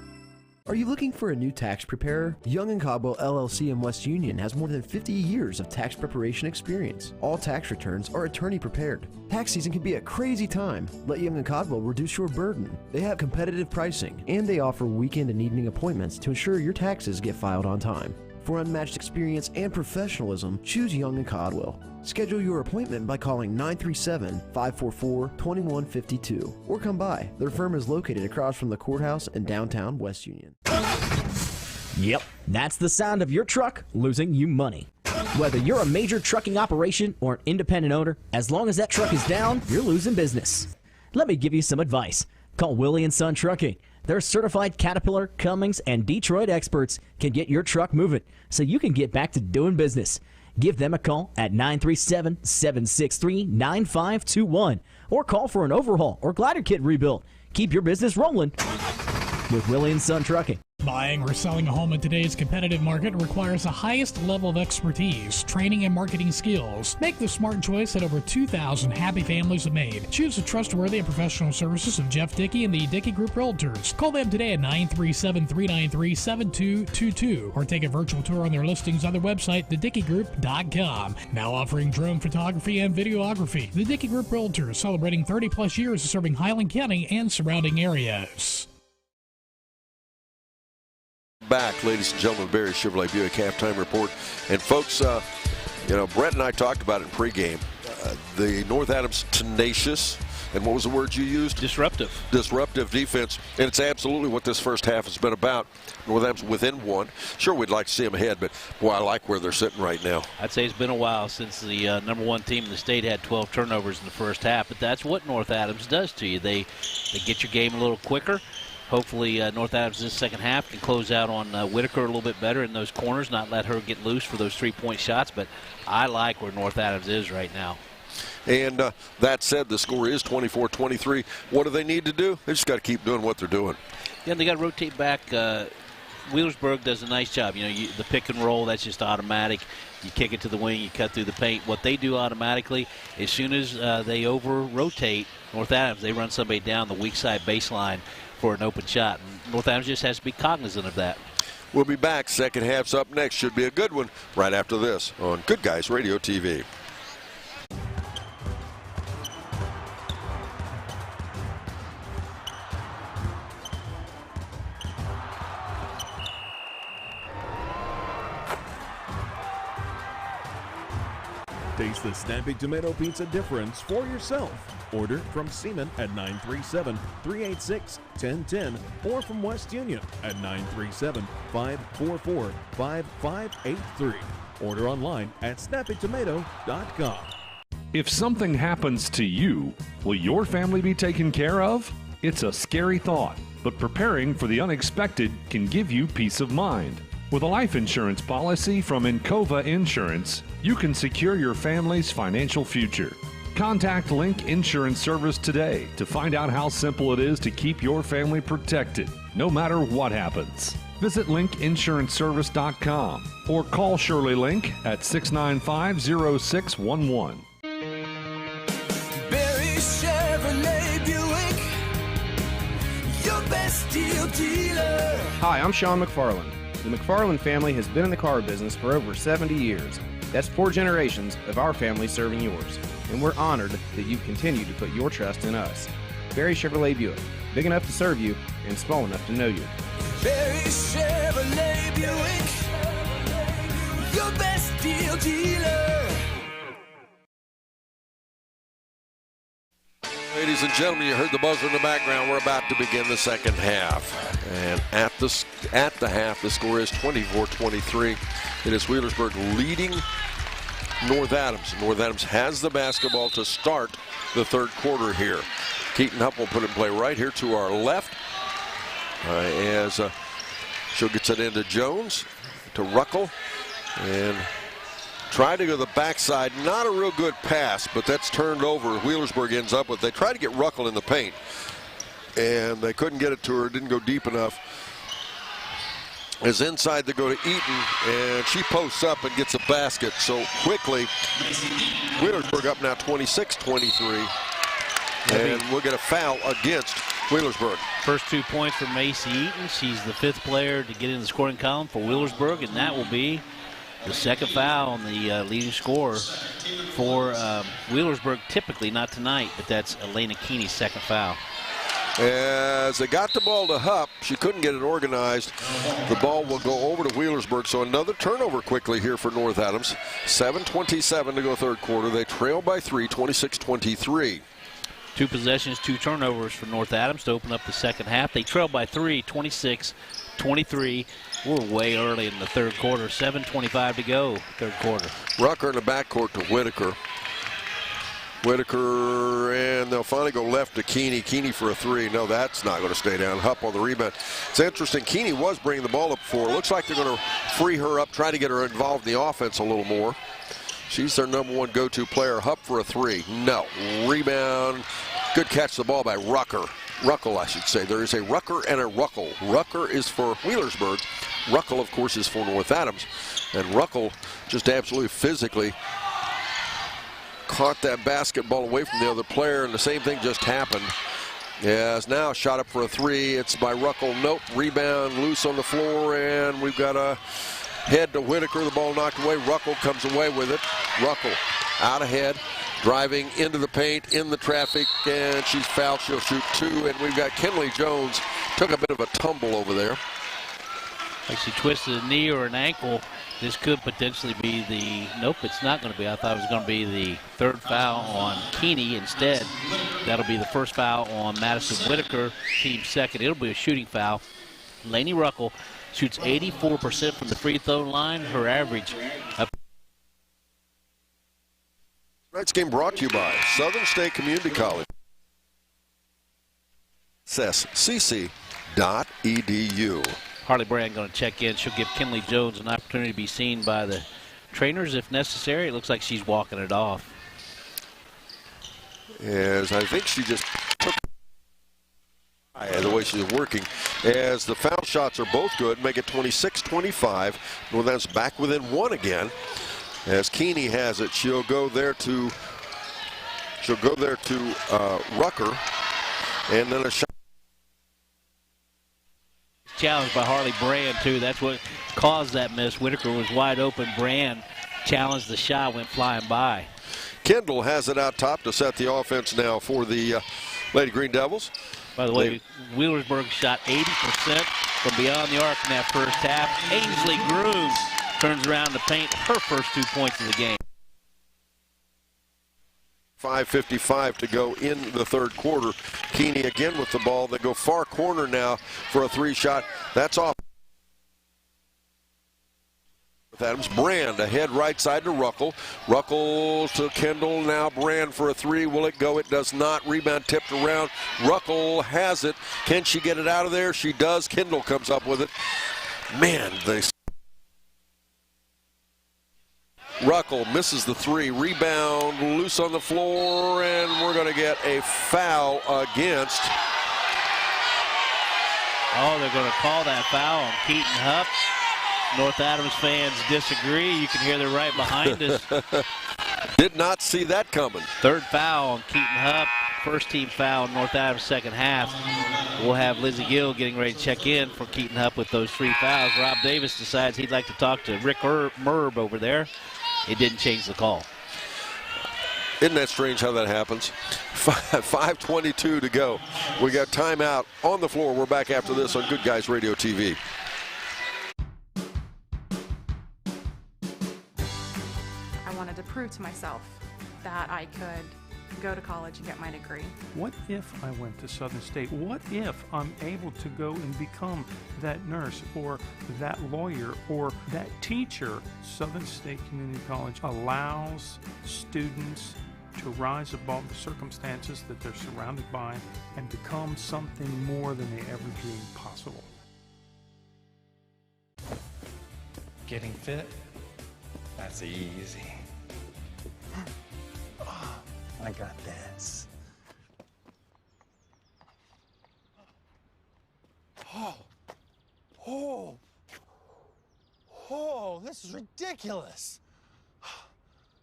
F: Are you looking for a new tax preparer? Young & Caldwell LLC in West Union has more than 50 years of tax preparation experience. All tax returns are attorney prepared. Tax season can be a crazy time. Let Young & Caldwell reduce your burden. They have competitive pricing, and they offer weekend and evening appointments to ensure your taxes get filed on time. For unmatched experience and professionalism, choose Young & Caldwell. Schedule your appointment by calling 937-544-2152 or come by. Their firm is located across from the courthouse in downtown West Union.
G: Yep, that's the sound of your truck losing you money. Whether you're a major trucking operation or an independent owner, as long as that truck is down, you're losing business. Let me give you some advice. Call Willie & Son Trucking. Their certified Caterpillar, Cummins, and Detroit experts can get your truck moving so you can get back to doing business. Give them a call at 937-763-9521 or call for an overhaul or glider kit rebuild. Keep your business rolling with Willie & Son Trucking.
B: Buying or selling a home in today's competitive market requires the highest level of expertise, training, and marketing skills. Make the smart choice that over 2,000 happy families have made. Choose the trustworthy and professional services of Jeff Dickey and the Dickey Group Realtors. Call them today at 937-393-7222 or take a virtual tour on their listings on their website, thedickeygroup.com. Now offering drone photography and videography. The Dickey Group Realtors, celebrating 30-plus years of serving Highland County and surrounding areas.
A: Back, ladies and gentlemen, Barry Chevrolet Buick halftime report. And folks, Brett and I talked about it in pregame. The North Adams tenacious, and what was the word you used?
O: Disruptive.
A: Disruptive defense, and it's absolutely what this first half has been about. North Adams within one. Sure, we'd like to see them ahead, but boy, I like where they're sitting right now.
O: I'd say it's been a while since the number one team in the state had 12 turnovers in the first half, but that's what North Adams does to you. They get your game a little quicker. Hopefully North Adams this second half can close out on Whitaker a little bit better in those corners, not let her get loose for those three-point shots. But I like where North Adams is right now.
A: And that said, the score is 24-23. What do they need to do? They just got to keep doing what they're doing.
O: Yeah, they got to rotate back. Wheelersburg does a nice job. The pick and roll, that's just automatic. You kick it to the wing, you cut through the paint. What they do automatically, as soon as they over-rotate North Adams, they run somebody down the weak side baseline for an open shot. And North Adams just has to be cognizant of that.
A: We'll be back. Second half's up next. Should be a good one right after this on Good Guys Radio TV.
H: Taste the Snappy Tomato Pizza difference for yourself. Order from Seaman at 937-386-1010 or from West Union at 937-544-5583. Order online at snappytomato.com.
C: If something happens to you, will your family be taken care of? It's a scary thought, but preparing for the unexpected can give you peace of mind. With a life insurance policy from Encova Insurance, you can secure your family's financial future. Contact Link Insurance Service today to find out how simple it is to keep your family protected, no matter what happens. Visit linkinsuranceservice.com or call Shirley Link at 695-0611.
D: Barry Chevrolet Buick, your best deal dealer.
I: Hi, I'm Sean McFarland. The McFarland family has been in the car business for over 70 years. That's 4 generations of our family serving yours. And we're honored that you continue to put your trust in us. Barry Chevrolet Buick, big enough to serve you and small enough to know you.
D: Barry Chevrolet Buick, your best deal dealer.
A: Ladies and gentlemen, you heard the buzzer in the background. We're about to begin the second half. And at the half, the score is 24-23. It is Wheelersburg leading North Adams. North Adams has the basketball to start the third quarter here. Keaton Hupp will put it in play right here to our left. As she'll get it into Jones, to Ruckel, and try to go to the backside. Not a real good pass, but that's turned over. Wheelersburg ends up with. They try to get Ruckel in the paint, and they couldn't get it to her. It didn't go deep enough. As inside they go to Eaton, and she posts up and gets a basket. So quickly, Wheelersburg up now 26-23, and we'll get a foul against Wheelersburg.
O: First 2 points for Macy Eaton. She's the 5th player to get in the scoring column for Wheelersburg, and that will be the second foul on the leading scorer for Wheelersburg. Typically, not tonight, but that's Elena Keeney's second foul.
A: As they got the ball to Hupp, she couldn't get it organized. The ball will go over to Wheelersburg, so another turnover quickly here for North Adams. 7:27 to go third quarter. They trail by 3, 26-23.
O: 2 possessions, 2 turnovers for North Adams to open up the second half. They trail by 3, 26-23. We're way early in the third quarter. 7:25 to go, third quarter.
A: Rucker in the backcourt to Whitaker. Whitaker, and they'll finally go left to Keeney. Keeney for a 3. No, that's not going to stay down. Hupp on the rebound. It's interesting. Keeney was bringing the ball up before. Looks like they're going to free her up, try to get her involved in the offense a little more. She's their number 1 go-to player. Hupp for a 3. No. Rebound. Good catch the ball by Rucker. Ruckel, I should say. There is a Rucker and a Ruckel. Rucker is for Wheelersburg. Ruckel, of course, is for North Adams. And Ruckel just absolutely physically caught that basketball away from the other player, and the same thing just happened. As now shot up for a 3. It's by Ruckel. Nope. Rebound loose on the floor, and we've got a head to Whitaker. The ball knocked away. Ruckel comes away with it. Ruckel out ahead, driving into the paint, in the traffic, and she's fouled. She'll shoot 2, and we've got Kinley Jones. Took a bit of a tumble over there.
O: Like she twisted a knee or an ankle. This could potentially be the, nope, it's not going to be. I thought it was going to be the third foul on Keeney. Instead, that'll be the first foul on Madison Whitaker, team second. It'll be a shooting foul. Lainey Ruckel shoots 84% from the free throw line. Her average up.
A: Tonight's game brought to you by Southern State Community College. SCC.edu.
O: Harley Brand going to check in. She'll give Kinley Jones an opportunity to be seen by the trainers if necessary. It looks like she's walking it off.
A: As I think she just took the way she's working. As the foul shots are both good, make it 26-25. North Adams back within 1 again. As Keeney has it, she'll go there to Rucker, and then a shot.
O: Challenged by Harley Brand, too. That's what caused that miss. Whitaker was wide open. Brand challenged the shot, went flying by.
A: Kendall has it out top to set the offense now for the Lady Green Devils.
O: By the way, Wheelersburg shot 80% from beyond the arc in that first half. Ainsley Groom turns around to paint her first 2 points of the game.
A: 5:55 to go in the third quarter. Keeney again with the ball. They go far corner now for a three-shot. That's off. Adams. Brand ahead right side to Ruckel. Ruckel to Kendall. Now Brand for a three. Will it go? It does not. Rebound tipped around. Ruckel has it. Can she get it out of there? She does. Kendall comes up with it. Man, Ruckel misses the three. Rebound loose on the floor, and we're going to get a foul against.
O: Oh, they're going to call that foul on Keaton Hupp. North Adams fans disagree. You can hear they're right behind us.
A: Did not see that coming.
O: Third foul on Keaton Hupp. First team foul in North Adams second half. We'll have Lizzie Gill getting ready to check in for Keaton Hupp with those three fouls. Rob Davis decides he'd like to talk to Rick Merb over there. It didn't change the call.
A: Isn't that strange how that happens? 5:22 to go. We got timeout on the floor. We're back after this on Good Guys Radio TV.
J: To prove to myself that I could go to college and get my degree.
K: What if I went to Southern State? What if I'm able to go and become that nurse or that lawyer or that teacher? Southern State Community College allows students to rise above the circumstances that they're surrounded by and become something more than they ever dreamed possible.
L: Getting fit? That's easy. I got this. Oh, this is ridiculous.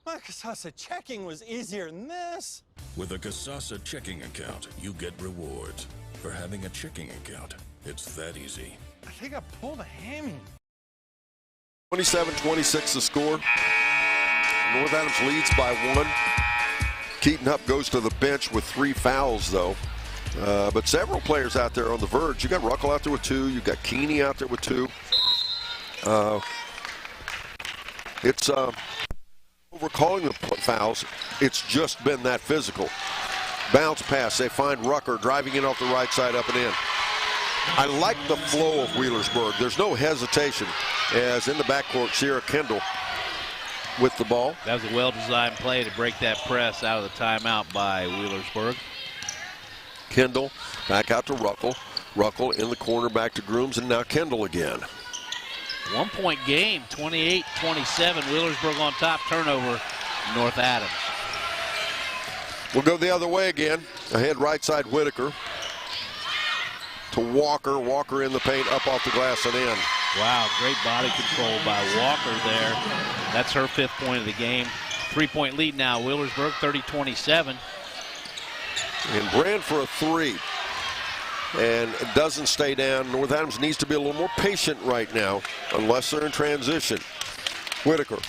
L: My Casasa checking was easier than this.
M: With a Casasa checking account, you get rewards. For having a checking account, it's that easy.
L: I think I pulled a hammy.
A: 27-26 the score. North Adams leads by one. Keaton Hupp goes to the bench with three fouls, though. But several players out there on the verge. You got Ruckel out there with two. You got Keeney out there with two. It's over calling the fouls. It's just been that physical. Bounce pass. They find Rucker driving in off the right side, up and in. I like the flow of Wheelersburg. There's no hesitation, as in the backcourt, Sierra Kendall with the ball.
O: That was a well-designed play to break that press out of the timeout by Wheelersburg.
A: Kendall back out to Ruckel. Ruckel in the corner back to Grooms, and now Kendall again.
O: 1 point game, 28-27. Wheelersburg on top, turnover, North Adams.
A: We'll go the other way again. Ahead right side, Whitaker to Walker. Walker in the paint, up off the glass and in.
O: Wow, great body control by Walker there. That's her 5th point of the game. 3-point lead now, Wheelersburg, 30-27.
A: And Brand for a three. And it doesn't stay down. North Adams needs to be a little more patient right now, unless they're in transition. Whitaker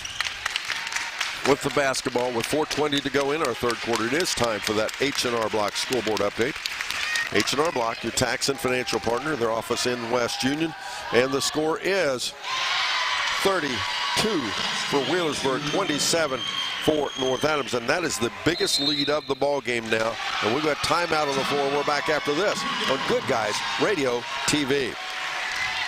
A: with the basketball with 4:20 to go in our third quarter. It is time for that H&R Block scoreboard update. H&R Block, your tax and financial partner, their office in West Union. And the score is 32 for Wheelersburg, 27 for North Adams. And that is the biggest lead of the ball game now. And we've got timeout on the floor. We're back after this on Good Guys Radio TV.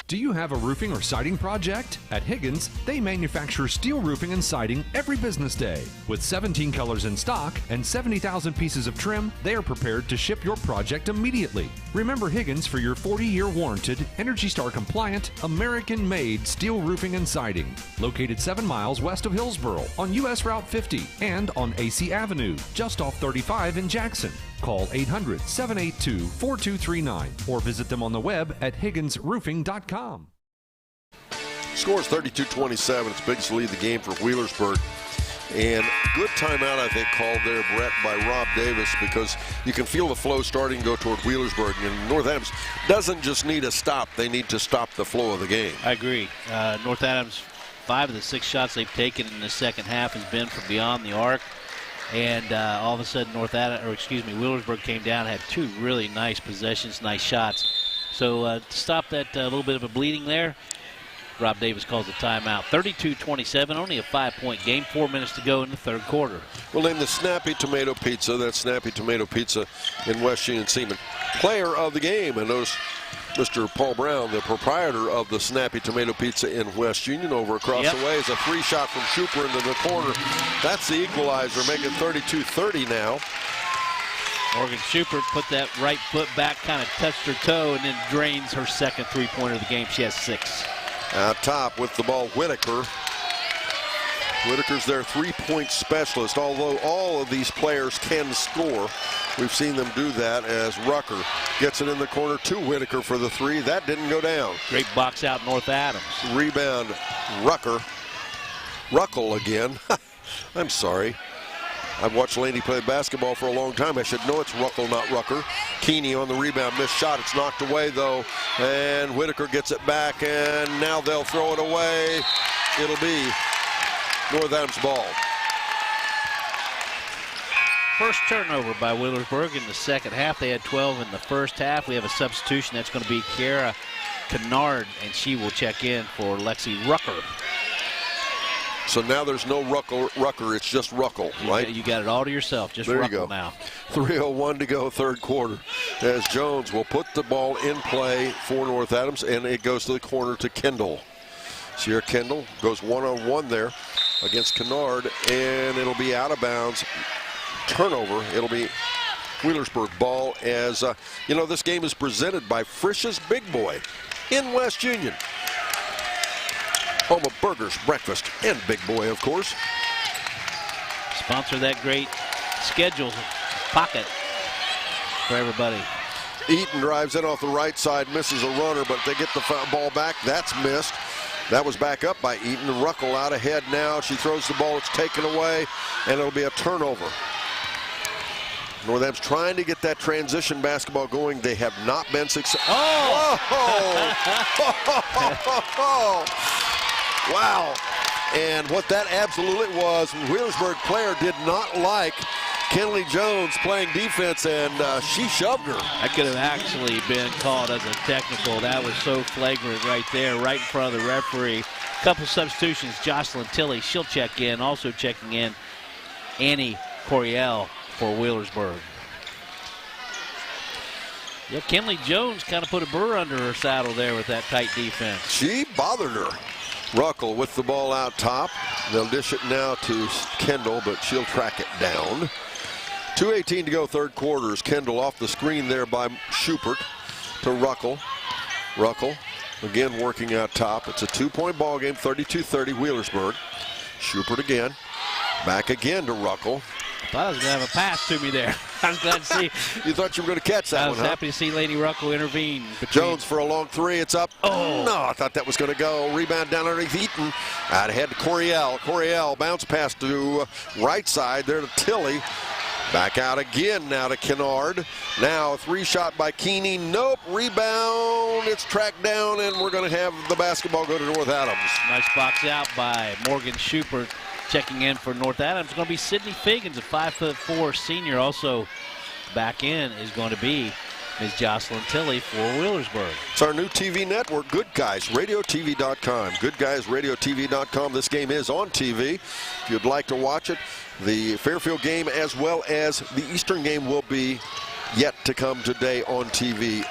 C: Do you have a roofing or siding project? At Higgins, they manufacture steel roofing and siding every business day. With 17 colors in stock and 70,000 pieces of trim, they are prepared to ship your project immediately. Remember Higgins for your 40-year warranted, Energy Star compliant, American-made steel roofing and siding. Located 7 miles west of Hillsboro on US Route 50 and on AC Avenue, just off 35 in Jackson. Call 800-782-4239 or visit them on the web at higginsroofing.com.
A: Score is 32-27. It's biggest lead of the game for Wheelersburg. And good timeout, I think, called there, Brett, by Rob Davis, because you can feel the flow starting to go toward Wheelersburg. And North Adams doesn't just need a stop. They need to stop the flow of the game.
O: I agree. North Adams, 5 of the 6 shots they've taken in the second half has been from beyond the arc. And all of a sudden, Wheelersburg came down and had 2 really nice possessions, nice shots. So to stop that little bit of a bleeding there, Rob Davis calls a timeout. 32-27, only a 5-point game. 4 minutes to go in the third quarter.
A: We'll name the Snappy Tomato Pizza. That's Snappy Tomato Pizza in West Union Seaman. Player of the game. And notice Mr. Paul Brown, the proprietor of the Snappy Tomato Pizza in West Union, over across the way is a free shot from Schuper into the corner. That's the equalizer, making 32-30 now.
O: Morgan Schubert put that right foot back, kind of touched her toe, and then drains her second three-pointer of the game. She has 6.
A: Out top with the ball, Whitaker. Whitaker's their three-point specialist, although all of these players can score. We've seen them do that as Rucker gets it in the corner to Whitaker for the three. That didn't go down.
O: Great box out, North Adams.
A: Rebound, Rucker. Ruckle again. I'm sorry. I've watched Laney play basketball for a long time. I should know it's Ruckle, not Rucker. Keeney on the rebound, missed shot. It's knocked away, though. And Whitaker gets it back, and now they'll throw it away. It'll be North Adams ball.
O: First turnover by Wheelersburg in the second half. They had 12 in the first half. We have a substitution. That's going to be Kiara Kennard, and she will check in for Lexi Rucker.
A: So now there's no Rucker, it's just Ruckle, right?
O: You got it all to yourself, just
A: there
O: Ruckle
A: you go.
O: now.
A: 3:01 to go, third quarter. As Jones will put the ball in play for North Adams, and it goes to the corner to Kendall. Sierra Kendall goes one-on-one there against Kennard, and it'll be out of bounds. Turnover. It'll be Wheelersburg ball as, this game is presented by Frisch's Big Boy in West Union. Home of burgers, breakfast, and Big Boy, of course.
O: Sponsor that great schedule pocket for everybody.
A: Eaton drives in off the right side, misses a runner, but they get the ball back. That's missed. That was back up by Eaton. Ruckle out ahead now. She throws the ball. It's taken away, and it'll be a turnover. North Adams trying to get that transition basketball going. They have not been successful. Wow. And what that absolutely was, Wheelersburg player did not like Kenley Jones playing defense, and she shoved her.
O: That could have actually been called as a technical. That was so flagrant right there, right in front of the referee. Couple substitutions, Jocelyn Tilley, she'll check in. Also checking in, Annie Coriel for Wheelersburg. Yeah, Kenley Jones kind of put a burr under her saddle there with that tight defense.
A: She bothered her. Ruckle with the ball out top. They'll dish it now to Kendall, but she'll track it down. 2:18 to go, third quarter. Kendall off the screen there by Schubert to Ruckle. Ruckle again working out top. It's a 2-point ball game, 32-30 Wheelersburg. Schubert again. Back again to Ruckle.
O: I thought I was going to have a pass to me there. I was glad to see.
A: You thought you were going to catch that one,
O: I was happy to see Lady Ruckle intervene.
A: Jones for a long three. It's up. Oh, no, I thought that was going to go. Rebound down underneath Eaton. Out ahead to Coriel. Coriel bounce pass to right side there to Tilley. Back out again now to Kennard. Now a three-shot by Keeney. Nope. Rebound. It's tracked down, and we're going to have the basketball go to North Adams.
O: Nice box out by Morgan Schubert. Checking in for North Adams is going to be Sydney Figgins, a 5'4" senior. Also back in is going to be Ms. Jocelyn Tilley for Wheelersburg.
A: It's our new TV network, GoodGuysRadioTV.com. GoodGuysRadioTV.com. This game is on TV. If you'd like to watch it, the Fairfield game as well as the Eastern game will be yet to come today on TV.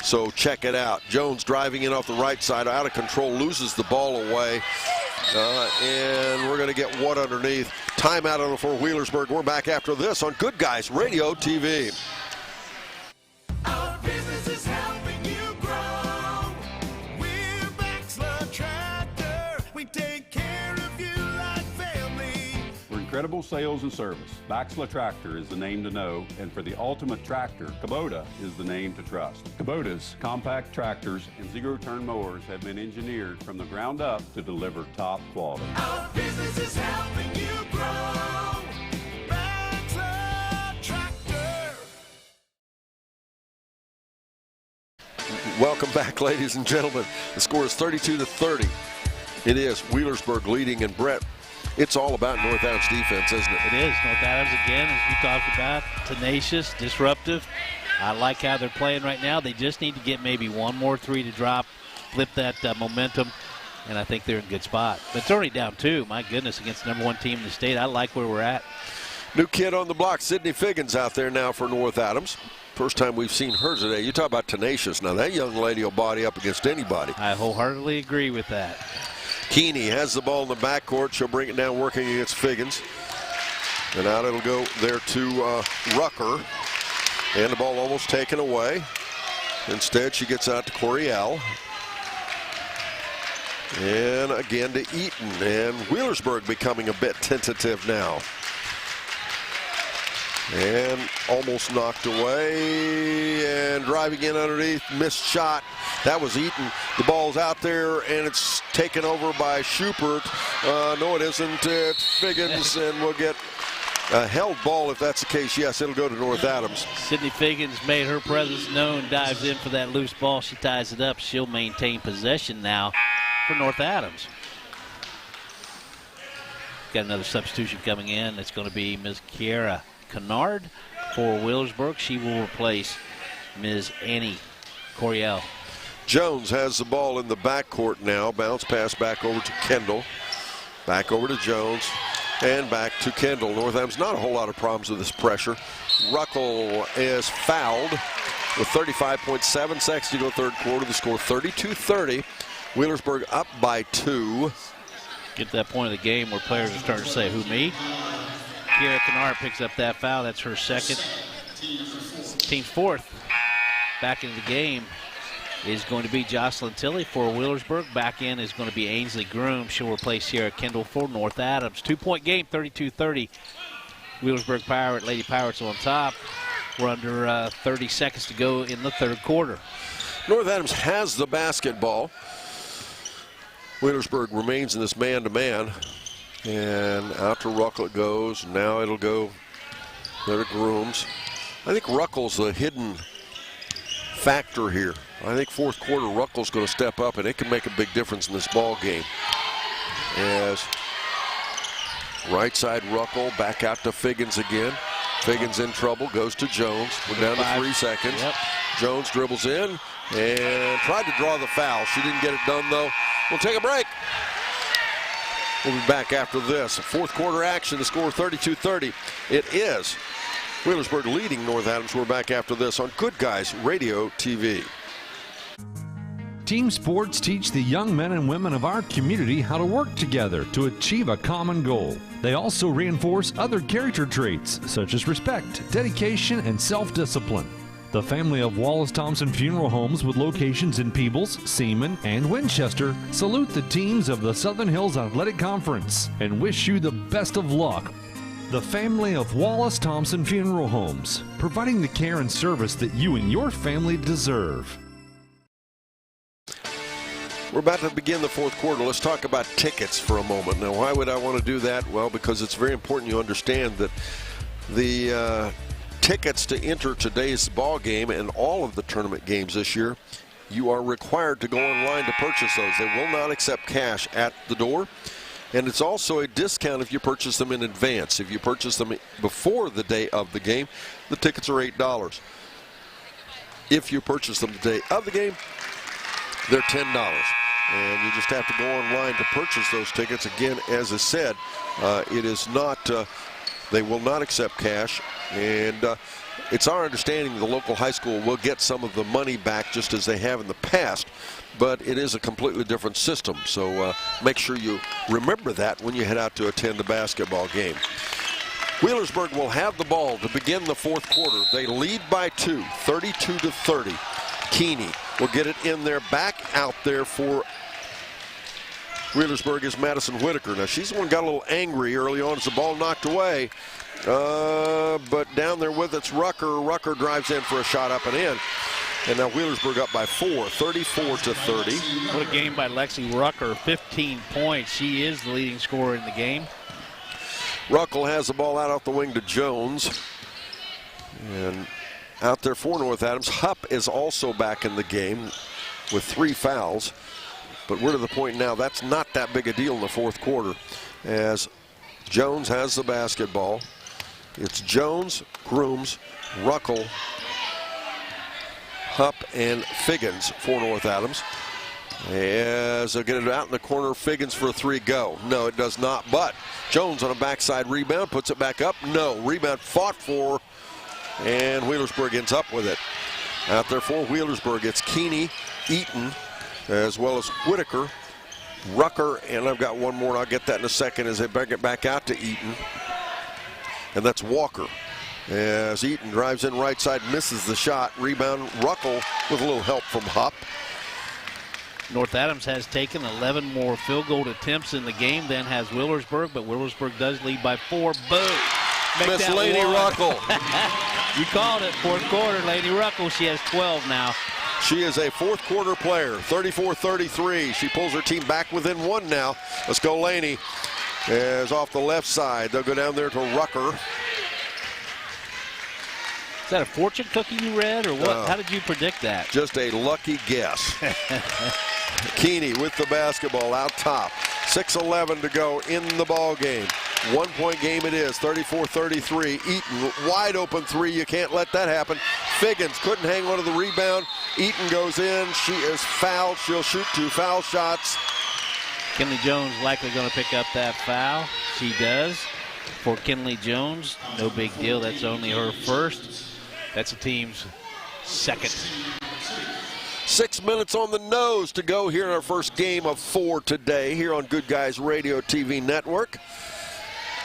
A: So check it out. Jones driving in off the right side, out of control, loses the ball away. And we're going to get one underneath. Timeout on for Wheelersburg. We're back after this on Good Guys Radio TV.
D: Our business is helping you grow. We're Baxler Tractor. We take care of you like family.
E: For incredible sales and service, Baxler Tractor is the name to know, and for the ultimate tractor, Kubota is the name to trust. Kubota's compact tractors and zero-turn mowers have been engineered from the ground up to deliver top quality.
D: Our business is helping you grow. Baxler Tractor.
A: Welcome back, ladies and gentlemen. The score is 32-30. It is Wheelersburg leading, and Brett, it's all about North Adams defense, isn't it?
O: It is. North Adams, again, as we talked about, tenacious, disruptive. I like how they're playing right now. They just need to get maybe one more three to drop, flip that momentum. and I think they're in a good spot. But it's already down 2. My goodness, against the number 1 team in the state. I like where we're at.
A: New kid on the block, Sydney Figgins out there now for North Adams. First time we've seen her today. You talk about tenacious. Now, that young lady will body up against anybody.
O: I wholeheartedly agree with that.
A: Keeney has the ball in the backcourt. She'll bring it down working against Figgins. And out it'll go there to Rucker. And the ball almost taken away. Instead, she gets out to Coriel. And again to Eaton. And Wheelersburg becoming a bit tentative now. And almost knocked away. And driving in underneath. Missed shot. That was Eaton. The ball's out there, and it's taken over by Schubert. No, it isn't. It's Figgins, and we'll get a held ball if that's the case. Yes, it'll go to North Adams.
O: Sydney Figgins made her presence known, dives in for that loose ball. She ties it up. She'll maintain possession now for North Adams. Got another substitution coming in. It's going to be Ms. Kiara Kennard for Wheelersburg. She will replace Ms. Annie Coriel.
A: Jones has the ball in the backcourt now. Bounce pass back over to Kendall. Back over to Jones. And back to Kendall. North Adams, not a whole lot of problems with this pressure. Ruckle is fouled with 35.7 seconds to go third quarter. The score 32-30. Wheelersburg up by 2.
O: Get to that point of the game where players are starting to say, who, me? Kiara Kennard picks up that foul. That's her second. Team's fourth. Back into the game is going to be Jocelyn Tilley for Wheelersburg. Back in is going to be Ainsley Groom. She'll replace Sierra Kendall for North Adams. 2-point game, 32-30. Wheelersburg Lady Pirates on top. We're under 30 seconds to go in the third quarter.
A: North Adams has the basketball. Wheelersburg remains in this man-to-man. And out to Ruckle it goes. Now it'll go there to Grooms. I think Ruckle's the hidden factor here. I think fourth quarter Ruckle's going to step up, and it can make a big difference in this ball game. As right side Ruckle back out to Figgins again. Figgins in trouble, goes to Jones. We're down to 3 seconds.
O: Yep.
A: Jones dribbles in and tried to draw the foul. She didn't get it done though. We'll take a break. We'll be back after this. Fourth quarter action, the score 32-30. It is Wheelersburg leading North Adams. We're back after this on Good Guys Radio TV.
C: Team sports teach the young men and women of our community how to work together to achieve a common goal. They also reinforce other character traits such as respect, dedication, and self-discipline. The family of Wallace Thompson Funeral Homes with locations in Peebles, Seaman, and Winchester salute the teams of the Southern Hills Athletic Conference and wish you the best of luck. The family of Wallace Thompson Funeral Homes, providing the care and service that you and your family deserve.
A: We're about to begin the fourth quarter. Let's talk about tickets for a moment. Now, why would I want to do that? Well, because it's very important you understand that the tickets to enter today's ball game and all of the tournament games this year, you are required to go online to purchase those. They will not accept cash at the door. And it's also a discount if you purchase them in advance. If you purchase them before the day of the game, the tickets are $8. If you purchase them the day of the game, they're $10. And you just have to go online to purchase those tickets. Again, as I said, it is not, they will not accept cash. And it's our understanding the local high school will get some of the money back just as they have in the past. But it is a completely different system. So make sure you remember that when you head out to attend a basketball game. Wheelersburg will have the ball to begin the fourth quarter. They lead by 2, 32-30. Keeney will get it in there, back out there for Wheelersburg is Madison Whitaker. Now, she's the one who got a little angry early on as the ball knocked away. But down there with it's Rucker. Rucker drives in for a shot up and in. And now Wheelersburg up by 4, 34-30.
O: What a game by Lexi Rucker, 15 points. She is the leading scorer in the game.
A: Ruckle has the ball out off the wing to Jones. And out there for North Adams. Hupp is also back in the game with 3 fouls. But we're to the point now that's not that big a deal in the fourth quarter as Jones has the basketball. It's Jones, Grooms, Ruckle, Hupp, and Figgins for North Adams. As they'll get it out in the corner, Figgins for a 3, go. No, it does not, but Jones on a backside rebound, puts it back up. No, rebound fought for, and Wheelersburg ends up with it. Out there for Wheelersburg, it's Keeney, Eaton, as well as Whitaker, Rucker, and I've got one more, and I'll get that in a second as they bring it back out to Eaton. And that's Walker. As Eaton drives in right side, misses the shot. Rebound, Ruckle with a little help from Hupp.
O: North Adams has taken 11 more field goal attempts in the game than has Wheelersburg, but Wheelersburg does lead by 4. Boom.
A: Miss Lady Ruckle.
O: You called it, fourth quarter. Lady Ruckle, she has 12 now.
A: She is a fourth quarter player, 34-33. She pulls her team back within 1 now. Let's go, Laney. As off the left side, they'll go down there to Rucker.
O: Is that a fortune cookie you read, or what? How did you predict that?
A: Just a lucky guess. Keeney with the basketball out top. 6:11 to go in the ball game. 1-point game it is, 34-33. Eaton, wide open 3. You can't let that happen. Figgins couldn't hang on to the rebound. Eaton goes in. She is fouled. She'll shoot 2 foul shots.
O: Kinley Jones likely going to pick up that foul. She does. For Kinley Jones, no big deal. That's only her first. That's the team's second.
A: 6 minutes on the nose to go here in our first game of 4 today here on Good Guys Radio TV Network.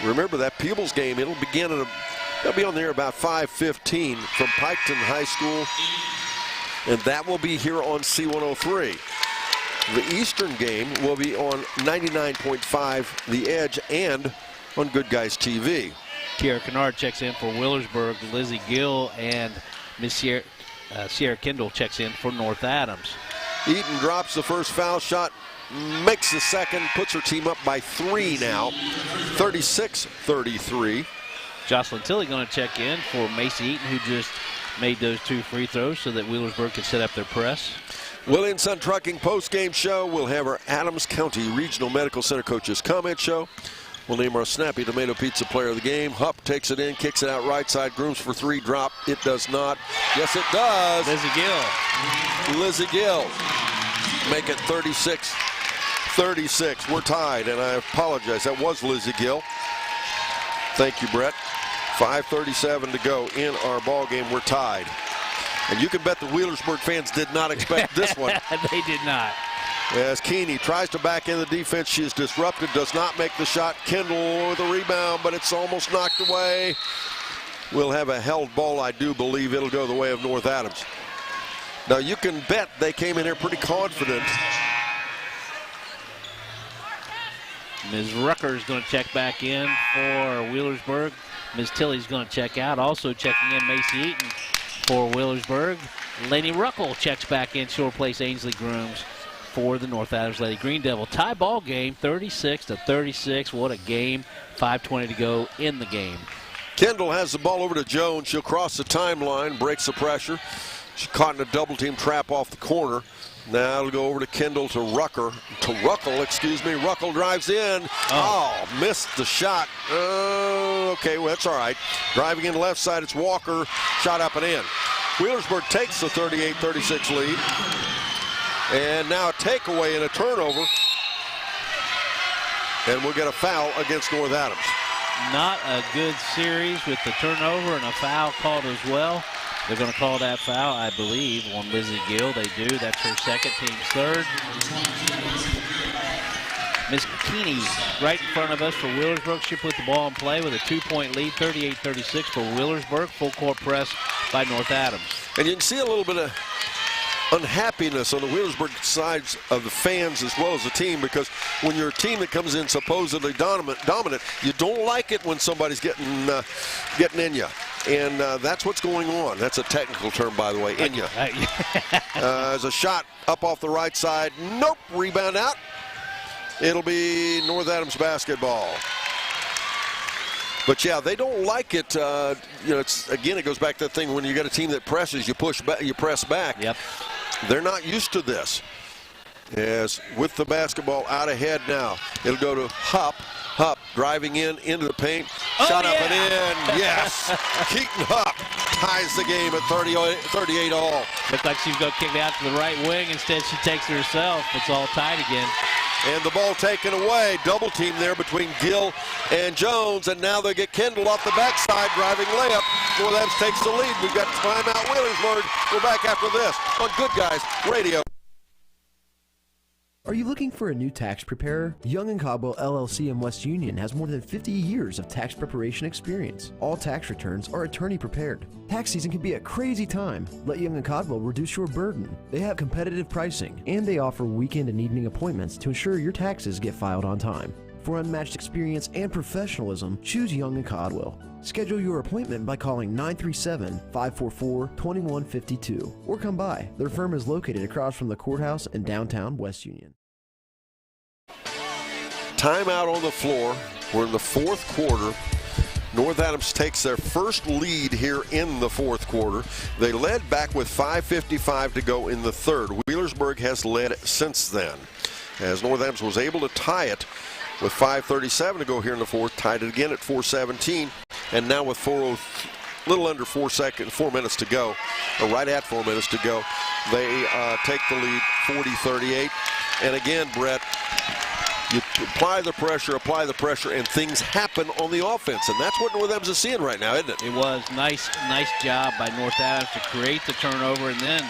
A: Remember that Peebles game, it'll begin at they'll be on there about 5:15 from Piketon High School, and that will be here on C103. The Eastern game will be on 99.5 The Edge and on Good Guys TV.
O: Kiara Kennard checks in for Wheelersburg. Lizzie Gill and Miss Sierra Kendall checks in for North Adams.
A: Eaton drops the first foul shot, makes the second, puts her team up by 3 now, 36-33.
O: Jocelyn Tilley going to check in for Macy Eaton, who just made those 2 free throws so that Wheelersburg could set up their press.
A: Willie and Son Trucking post-game show. We'll have our Adams County Regional Medical Center coaches comment show. We'll name our Snappy Tomato Pizza player of the game. Hupp takes it in, kicks it out right side, grooms for 3, drop. It does not. Yes, it does.
O: Lizzie Gill.
A: Lizzie Gill. Make it 36-36. We're tied, and I apologize. That was Lizzie Gill. Thank you, Brett. 5:37 to go in our ball game. We're tied. And you can bet the Wheelersburg fans did not expect this one.
O: They did not.
A: As Keeney tries to back in the defense, she is disrupted, does not make the shot. Kendall with a rebound, but it's almost knocked away. We'll have a held ball. I do believe it'll go the way of North Adams. Now you can bet they came in here pretty confident.
O: Ms. Rucker is going to check back in for Wheelersburg. Ms. Tilley's going to check out. Also checking in Macy Eaton for Wheelersburg. Laney Ruckle checks back in. She'll replace Ainsley Grooms for the North Adams Lady Green Devil. Tie ball game, 36-36. What a game. 5:20 to go in the game.
A: Kendall has the ball over to Jones. She'll cross the timeline, breaks the pressure. She's caught in a double-team trap off the corner. Now it'll go over to Kendall to Ruckle, excuse me. Ruckle drives in. Oh, missed the shot. Okay, well, that's all right. Driving in left side, it's Walker. Shot up and in. Wheelersburg takes the 38-36 lead. And now a takeaway and a turnover. And we'll get a foul against North Adams.
O: Not a good series with the turnover and a foul called as well. They're going to call that foul, I believe, on Lizzie Gill. They do. That's her second, team's third. Miss Keeney right in front of us for Wheelersburg. She put the ball in play with a 2-point lead, 38-36 for Wheelersburg. Full court press by North Adams.
A: And you can see a little bit of unhappiness on the Wheelersburg sides of the fans as well as the team, because when you're a team that comes in supposedly dominant, you don't like it when somebody's getting in you. And that's what's going on. That's a technical term, by the way, in you. There's a shot up off the right side. Nope, rebound out. It'll be North Adams basketball. But yeah, they don't like it. It's again, it goes back to that thing when you got a team that presses, you push back, you press back.
O: Yep.
A: They're not used to this. As with the basketball out ahead now, it'll go to Hupp. Hupp driving into the paint, Shot up and in. Yes. Keaton Hupp ties the game at 38 all.
O: Looked like she was going to kick it out to the right wing. Instead, she takes it herself. It's all tied again.
A: And the ball taken away. Double team there between Gill and Jones. And now they get Kendall off the backside, driving layup. North Adams takes the lead. We've got timeout Wheelersburg. We're back after this on Good Guys Radio.
F: Are you looking for a new tax preparer? Young & Caldwell LLC in West Union has more than 50 years of tax preparation experience. All tax returns are attorney prepared. Tax season can be a crazy time. Let Young & Caldwell reduce your burden. They have competitive pricing, and they offer weekend and evening appointments to ensure your taxes get filed on time. For unmatched experience and professionalism, choose Young & Caldwell. Schedule your appointment by calling 937-544-2152 or come by. Their firm is located across from the courthouse in downtown West Union.
A: Timeout on the floor. We're in the fourth quarter. North Adams takes their first lead here in the fourth quarter. They led back with 5:55 to go in the third. Wheelersburg has led since then, as North Adams was able to tie it with 5:37 to go here in the fourth, tied it again at 4:17, and now with little under 4 minutes to go, or right at 4 minutes to go, they take the lead 40-38. And again, Brett, you apply the pressure, and things happen on the offense, and that's what North Adams is seeing right now, isn't it?
O: It was nice job by North Adams to create the turnover, and then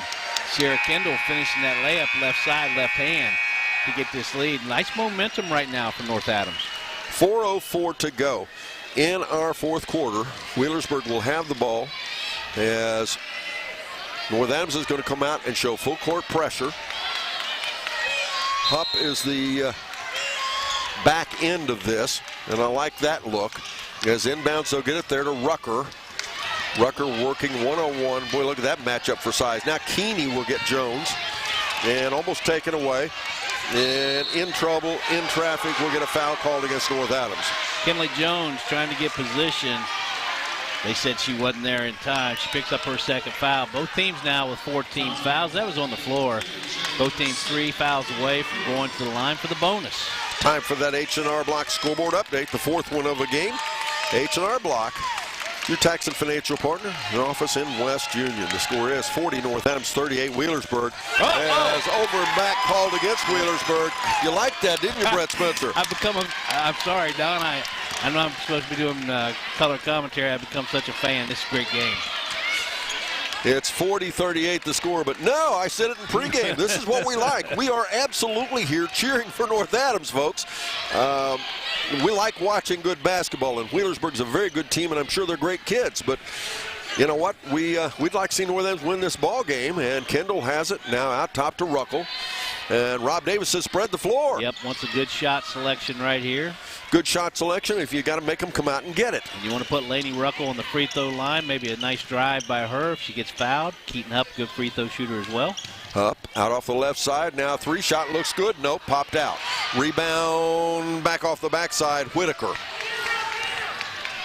O: Sierra Kendall finishing that layup left side, left hand to get this lead. Nice momentum right now for North Adams.
A: 4:04 to go in our fourth quarter. Wheelersburg will have the ball as North Adams is going to come out and show full court pressure. Hupp is the back end of this, and I like that look. As inbounds, they'll get it there to Rucker. Rucker working one-on-one. Boy, look at that matchup for size. Now Keeney will get Jones, and almost taken away. And in trouble, in traffic, we'll get a foul called against North Adams.
O: Kinley Jones trying to get position. They said she wasn't there in time. She picks up her second foul. Both teams now with 14 fouls. That was on the floor. Both teams 3 fouls away from going to the line for the bonus.
A: Time for that H&R Block scoreboard update, the fourth one of the game. H&R Block, your tax and financial partner, an office in West Union. The score is 40 North Adams, 38 Wheelersburg. As over and back called against Wheelersburg. You liked that, didn't you, Brett Spencer?
O: I'm sorry, Don. I know I'm supposed to be doing color commentary. I've become such a fan. This is a great game.
A: It's 40-38 the score, but no, I said it in pregame. This is what we like. We are absolutely here cheering for North Adams, folks. We like watching good basketball, and Wheelersburg's a very good team, and I'm sure they're great kids. But you know what? We'd like to see North Adams win this ball game, and Kendall has it now out top to Ruckle. And Rob Davis has spread the floor.
O: Yep, wants a good shot selection right here.
A: Good shot selection if you got to make them come out and get it.
O: And you want to put Lainey Ruckle on the free throw line. Maybe a nice drive by her if she gets fouled. Keaton Hupp, good free throw shooter as well.
A: Hupp out off the left side. Now three-shot looks good. Nope, popped out. Rebound back off the backside. Whitaker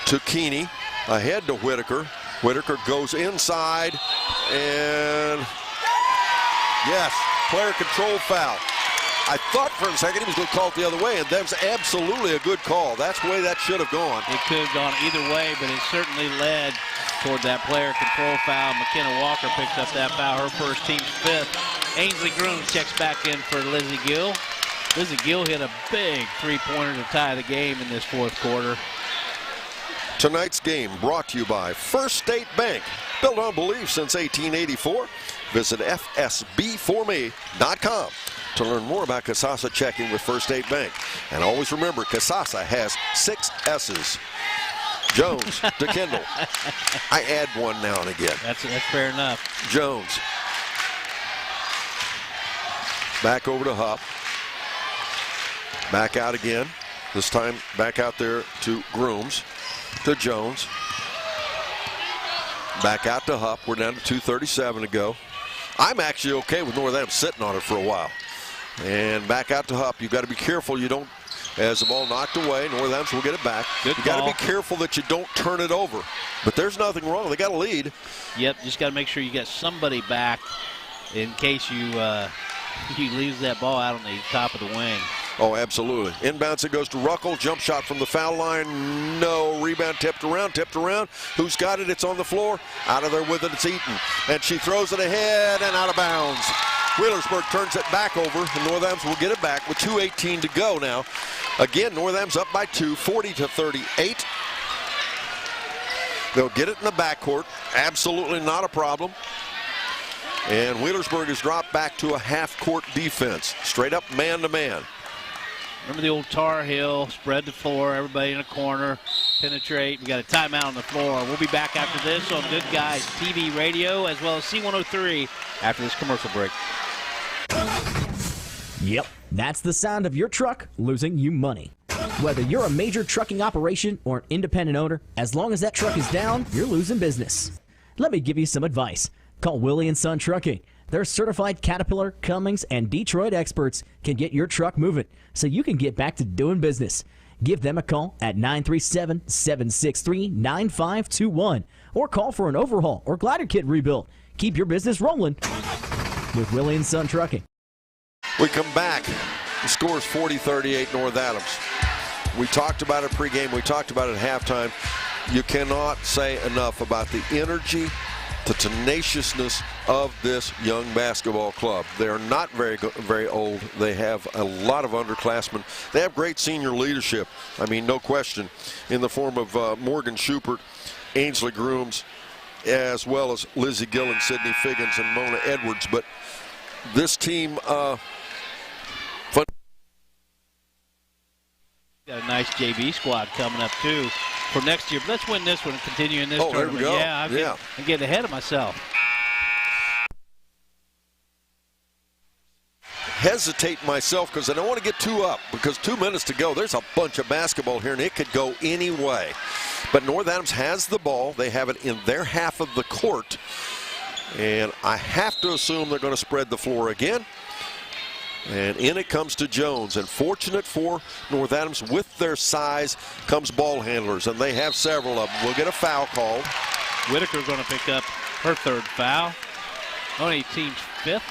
A: to Keeney. Ahead to Whitaker. Whitaker goes inside. And yes, player control foul. I thought for a second he was going to call it the other way, and that's absolutely a good call. That's the way that should have gone.
O: It could have gone either way, but it certainly led toward that player control foul. McKenna Walker picks up that foul, her first, team's fifth. Ainsley Groom checks back in for Lizzie Gill. Lizzie Gill hit a big three-pointer to tie the game in this fourth quarter.
A: Tonight's game brought to you by First State Bank. Built on belief since 1884. Visit fsbforme.com to learn more about Casasa checking with First State Bank. And always remember, Casasa has 6 S's. Jones to Kendall. I add one now and again.
O: That's fair enough.
A: Jones. Back over to Hupp. Back out again. This time back out there to Grooms. To Jones. Back out to Hupp. We're down to 2:37 to go. I'm actually okay with North Adams sitting on it for a while. And back out to Hupp. You've got to be careful you don't, as the ball knocked away, North Adams will get it back.
O: Good
A: you got to be careful that you don't turn it over. But there's nothing wrong. They got a lead.
O: Yep, just got to make sure you get somebody back in case you lose that ball out on the top of the wing.
A: Oh, absolutely. Inbounds, it goes to Ruckle. Jump shot from the foul line. No. Rebound tipped around. Who's got it? It's on the floor. Out of there with it, it's Eaton. And she throws it ahead and out of bounds. Wheelersburg turns it back over, and North Adams will get it back with 2:18 to go now. Again, North Adams up by 2, 40-38. They'll get it in the backcourt. Absolutely not a problem. And Wheelersburg has dropped back to a half-court defense. Straight up man-to-man.
O: Remember the old Tar Heel, spread the floor, everybody in a corner, penetrate. We got a timeout on the floor. We'll be back after this on Good Guys TV radio as well as C103 after this commercial break.
G: Yep, that's the sound of your truck losing you money. Whether you're a major trucking operation or an independent owner, as long as that truck is down, you're losing business. Let me give you some advice. Call Willie & Son Trucking. Their certified Caterpillar, Cummins, and Detroit experts can get your truck moving so you can get back to doing business. Give them a call at 937-763-9521 or call for an overhaul or glider kit rebuild. Keep your business rolling with Willie & Son Trucking.
A: We come back. The score is 40-38 North Adams. We talked about it pregame. We talked about it at halftime. You cannot say enough about the energy, the tenaciousness of this young basketball club. They are not very old. They have a lot of underclassmen. They have great senior leadership. I mean, no question, in the form of Morgan Schubert, Ainsley Grooms, as well as Lizzie Gillen, Sydney Figgins, and Mona Edwards. But this team,
O: got a nice JV squad coming up too for next year. But let's win this one and continue in this tournament.
A: There we go.
O: Yeah, I'm getting ahead of myself.
A: Hesitate myself because I don't want to get too up, because 2 minutes to go. There's a bunch of basketball here, and it could go any way. But North Adams has the ball. They have it in their half of the court. And I have to assume they're going to spread the floor again. And in it comes to Jones. And fortunate for North Adams, with their size comes ball handlers, and they have several of them. We'll get a foul called.
O: Whitaker's going to pick up her third foul. Only team's fifth.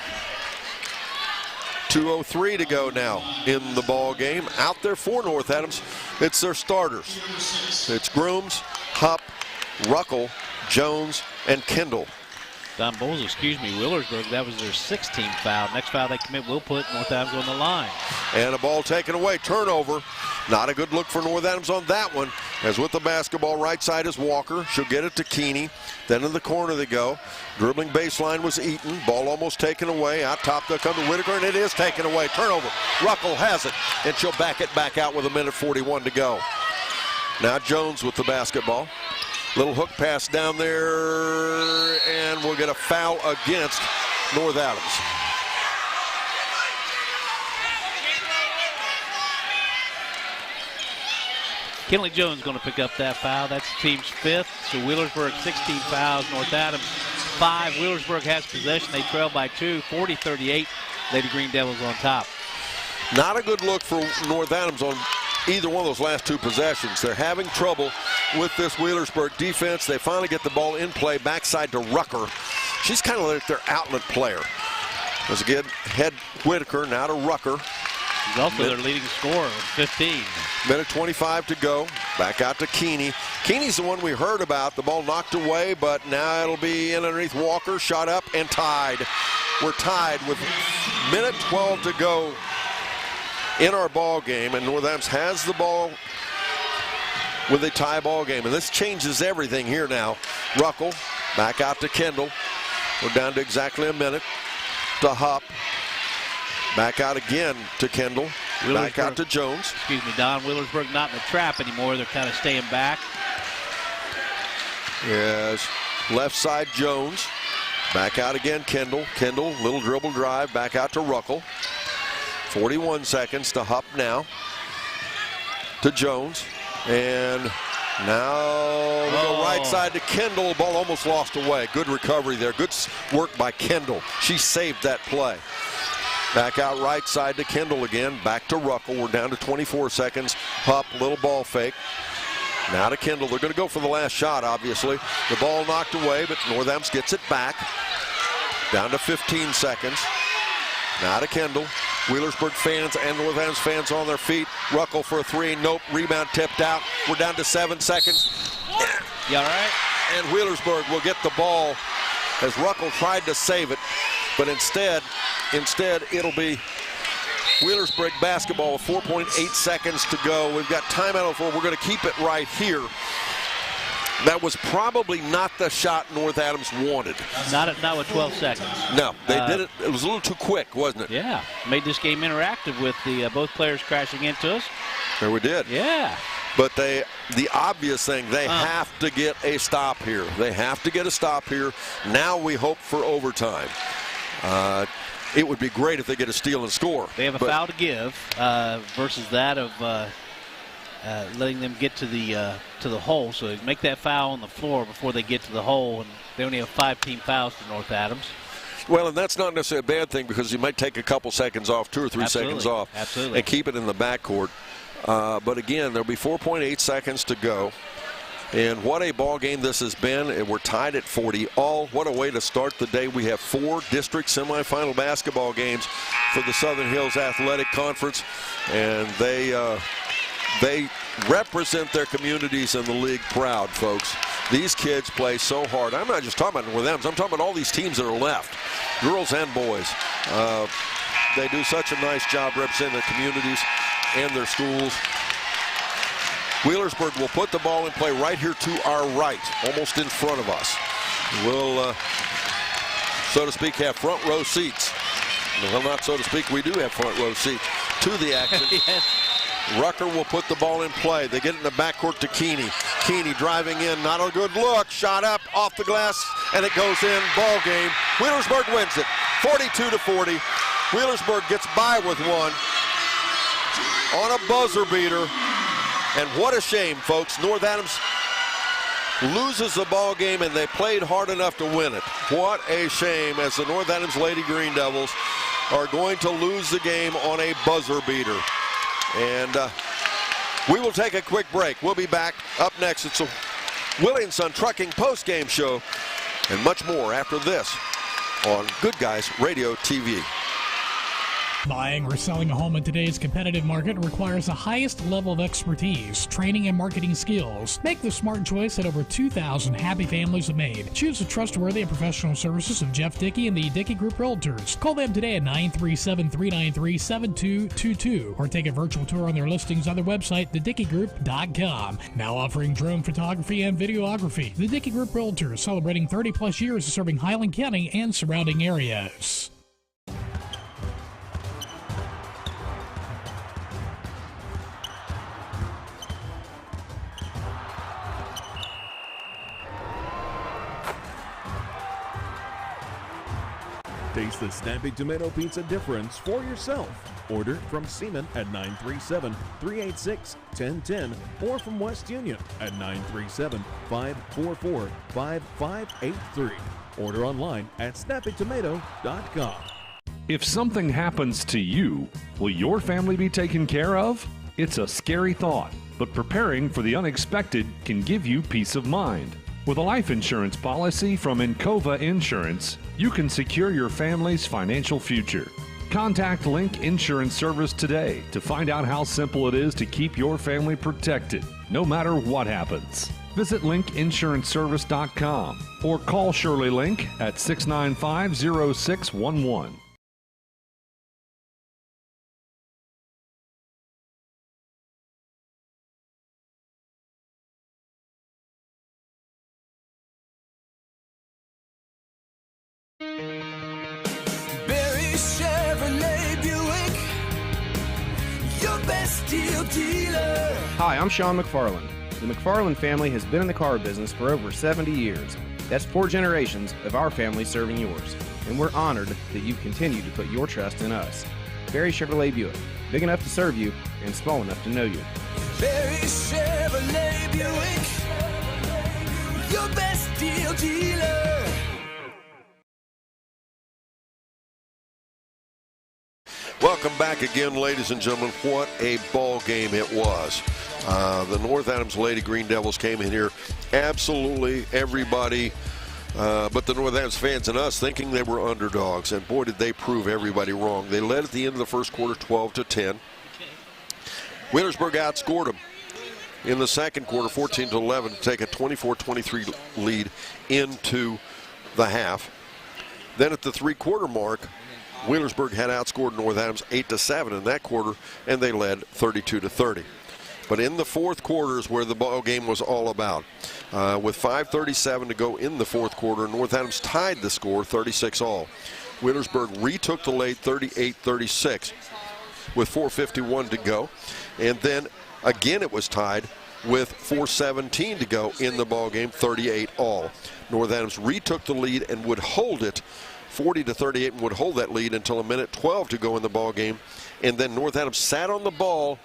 A: 2:03 to go now in the ball game. Out there for North Adams, it's their starters. It's Grooms, Hupp, Ruckle, Jones, and Kendall.
O: Don Bowles, Wheelersburg, that was their 16th foul. Next foul they commit will put North Adams on the line.
A: And a ball taken away, turnover. Not a good look for North Adams on that one. As with the basketball, right side is Walker. She'll get it to Keeney. Then in the corner they go. Dribbling baseline was Eaton. Ball almost taken away. Out top they'll come to Whitaker, and it is taken away. Turnover. Ruckle has it, and she'll back it back out with 1:41 to go. Now Jones with the basketball. Little hook pass down there, and we'll get a foul against North Adams.
O: Kenley Jones going to pick up that foul. That's the team's fifth. So Wheelersburg 16 fouls, North Adams 5. Wheelersburg has possession. They trail by 2, 40-38. Lady Green Devils on top.
A: Not a good look for North Adams on either one of those last two possessions. They're having trouble with this Wheelersburg defense. They finally get the ball in play, backside to Rucker. She's kind of like their outlet player. As again, head Whitaker, now to Rucker.
O: He's also their leading scorer, 15.
A: Minute 25 to go. Back out to Keeney. Keeney's the one we heard about. The ball knocked away, but now it'll be in underneath Walker. Shot up and tied. We're tied with minute 12 to go in our ball game, and North Adams has the ball with a tie ball game, and this changes everything here now. Ruckle back out to Kendall. We're down to exactly a minute. To Hupp. Back out again to Kendall. Back out to Jones.
O: Excuse me, Don. Wheelersburg not in the trap anymore. They're kind of staying back.
A: Yes. Left side Jones. Back out again Kendall. Kendall, little dribble drive. Back out to Ruckle. 41 seconds to Hupp now. To Jones. And now we go right side to Kendall. Ball almost lost away. Good recovery there. Good work by Kendall. She saved that play. Back out right side to Kendall again. Back to Ruckle. We're down to 24 seconds. Hupp, little ball fake. Now to Kendall. They're going to go for the last shot, obviously. The ball knocked away, but North Adams gets it back. Down to 15 seconds. Now to Kendall. Wheelersburg fans and North Adams fans on their feet. Ruckel for a three. Nope. Rebound tipped out. We're down to 7 seconds.
O: You all right?
A: And Wheelersburg will get the ball as Ruckel tried to save it. But instead, it'll be Wheelersburg basketball with 4.8 seconds to go. We've got timeout on 4. We're going to keep it right here. That was probably not the shot North Adams wanted.
O: Not with 12 seconds.
A: No, they did it. It was a little too quick, wasn't it?
O: Yeah, made this game interactive with the both players crashing into us.
A: There we did.
O: Yeah.
A: But the obvious thing, they have to get a stop here. They have to get a stop here. Now we hope for overtime. It would be great if they get a steal and score.
O: They have a foul to give versus that of letting them get to the hole. So they make that foul on the floor before they get to the hole, and they only have 5 team fouls to North Adams.
A: Well, and that's not necessarily a bad thing because you might take a couple seconds off, 2 or 3 seconds off, and keep it in the backcourt. But again, there'll be 4.8 seconds to go. And what a ball game this has been. And we're tied at 40 all. What a way to start the day. We have 4 district semifinal basketball games for the Southern Hills Athletic Conference. And they represent their communities and the league proud, folks. These kids play so hard. I'm not just talking about with them. I'm talking about all these teams that are left, girls and boys. They do such a nice job representing their communities and their schools. Wheelersburg will put the ball in play right here to our right, almost in front of us. We'll, so to speak, have front row seats. Well, not so to speak, we do have front row seats to the action.
O: Yes.
A: Rucker will put the ball in play. They get it in the backcourt to Keeney. Keeney driving in, not a good look. Shot up, off the glass, and it goes in. Ball game. Wheelersburg wins it, 42-40. Wheelersburg gets by with one on a buzzer beater. And what a shame, folks. North Adams loses the ball game, and they played hard enough to win it. What a shame, as the North Adams Lady Green Devils are going to lose the game on a buzzer beater. And we will take a quick break. We'll be back. Up next, it's a Willie & Son Trucking post-game show and much more after this on Good Guys Radio TV.
B: Buying or selling a home in today's competitive market requires the highest level of expertise, training, and marketing skills. Make the smart choice that over 2,000 happy families have made. Choose the trustworthy and professional services of Jeff Dickey and the Dickey Group Realtors. Call them today at 937-393-7222 or take a virtual tour on their listings on their website, thedickeygroup.com. Now offering drone photography and videography. The Dickey Group Realtors, celebrating 30-plus years of serving Highland County and surrounding areas.
H: Taste the Snappy Tomato Pizza difference for yourself. Order from Seaman at 937-386-1010 or from West Union at 937-544-5583. Order online at snappytomato.com.
C: If something happens to you, will your family be taken care of? It's a scary thought, but preparing for the unexpected can give you peace of mind. With a life insurance policy from Encova Insurance, you can secure your family's financial future. Contact Link Insurance Service today to find out how simple it is to keep your family protected, no matter what happens. Visit linkinsuranceservice.com or call Shirley Link at 695-0611.
I: Dealer. Hi, I'm Sean McFarland. The McFarland family has been in the car business for over 70 years. That's 4 generations of our family serving yours. And we're honored that you continue to put your trust in us. Barry Chevrolet Buick, big enough to serve you and small enough to know you.
D: Barry Chevrolet Buick, your best deal dealer.
A: Welcome back again, ladies and gentlemen. What a ball game it was. The North Adams Lady Green Devils came in here. Absolutely everybody But the North Adams fans and us thinking they were underdogs, and boy did they prove everybody wrong. They led at the end of the first quarter 12-10. Wheelersburg outscored them in the second quarter 14-11 to take a 24-23 lead into the half. Then at the three-quarter mark, Wheelersburg had outscored North Adams 8-7 in that quarter, and they led 32-30. But in the fourth quarter is where the ball game was all about. With 5:37 to go in the fourth quarter, North Adams tied the score 36-all. Wheelersburg retook the lead 38-36 with 4:51 to go. And then again it was tied with 4:17 to go in the ball game, 38-all. North Adams retook the lead and would hold it 40-38 and would hold that lead until a minute 12 to go in the ball game. And then North Adams sat on the ball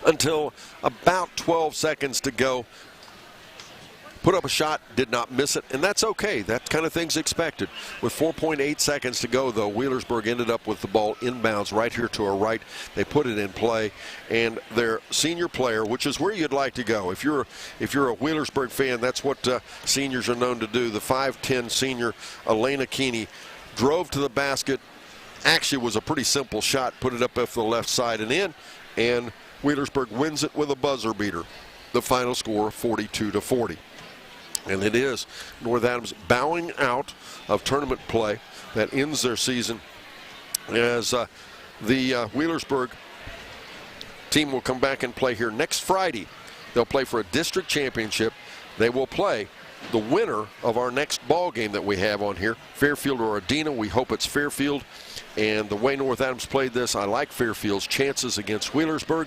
A: until about 12 seconds to go. Put up a shot, did not miss it, and that's okay. That kind of thing's expected. With 4.8 seconds to go, though, Wheelersburg ended up with the ball inbounds right here to our right. They put it in play, and their senior player, which is where you'd like to go. If you're a Wheelersburg fan, that's what seniors are known to do. The 5'10 senior, Elena Keeney, drove to the basket. Actually, was a pretty simple shot. Put it up off the left side and in, and Wheelersburg wins it with a buzzer beater. The final score, 42-40. And it is North Adams bowing out of tournament play. That ends their season as the Wheelersburg team will come back and play here next Friday. They'll play for a district championship. They will play the winner of our next ball game that we have on here, Fairfield or Adina. We hope it's Fairfield. And the way North Adams played this, I like Fairfield's chances against Wheelersburg.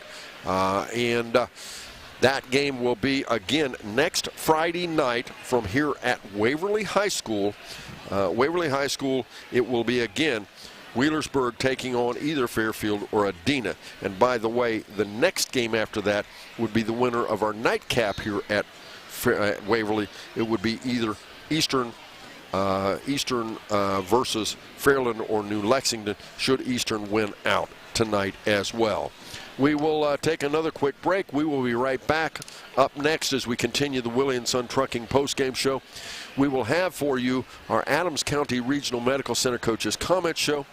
A: That game will be, again, next Friday night from here at Waverly High School. Waverly High School, it will be, again, Wheelersburg taking on either Fairfield or Adina. And by the way, the next game after that would be the winner of our nightcap here at Waverly. It would be either Eastern versus Fairland or New Lexington, should Eastern win out tonight as well. We will take another quick break. We will be right back. Up next, as we continue the Willie & Son Trucking postgame show, we will have for you our Adams County Regional Medical Center Coaches Comment Show.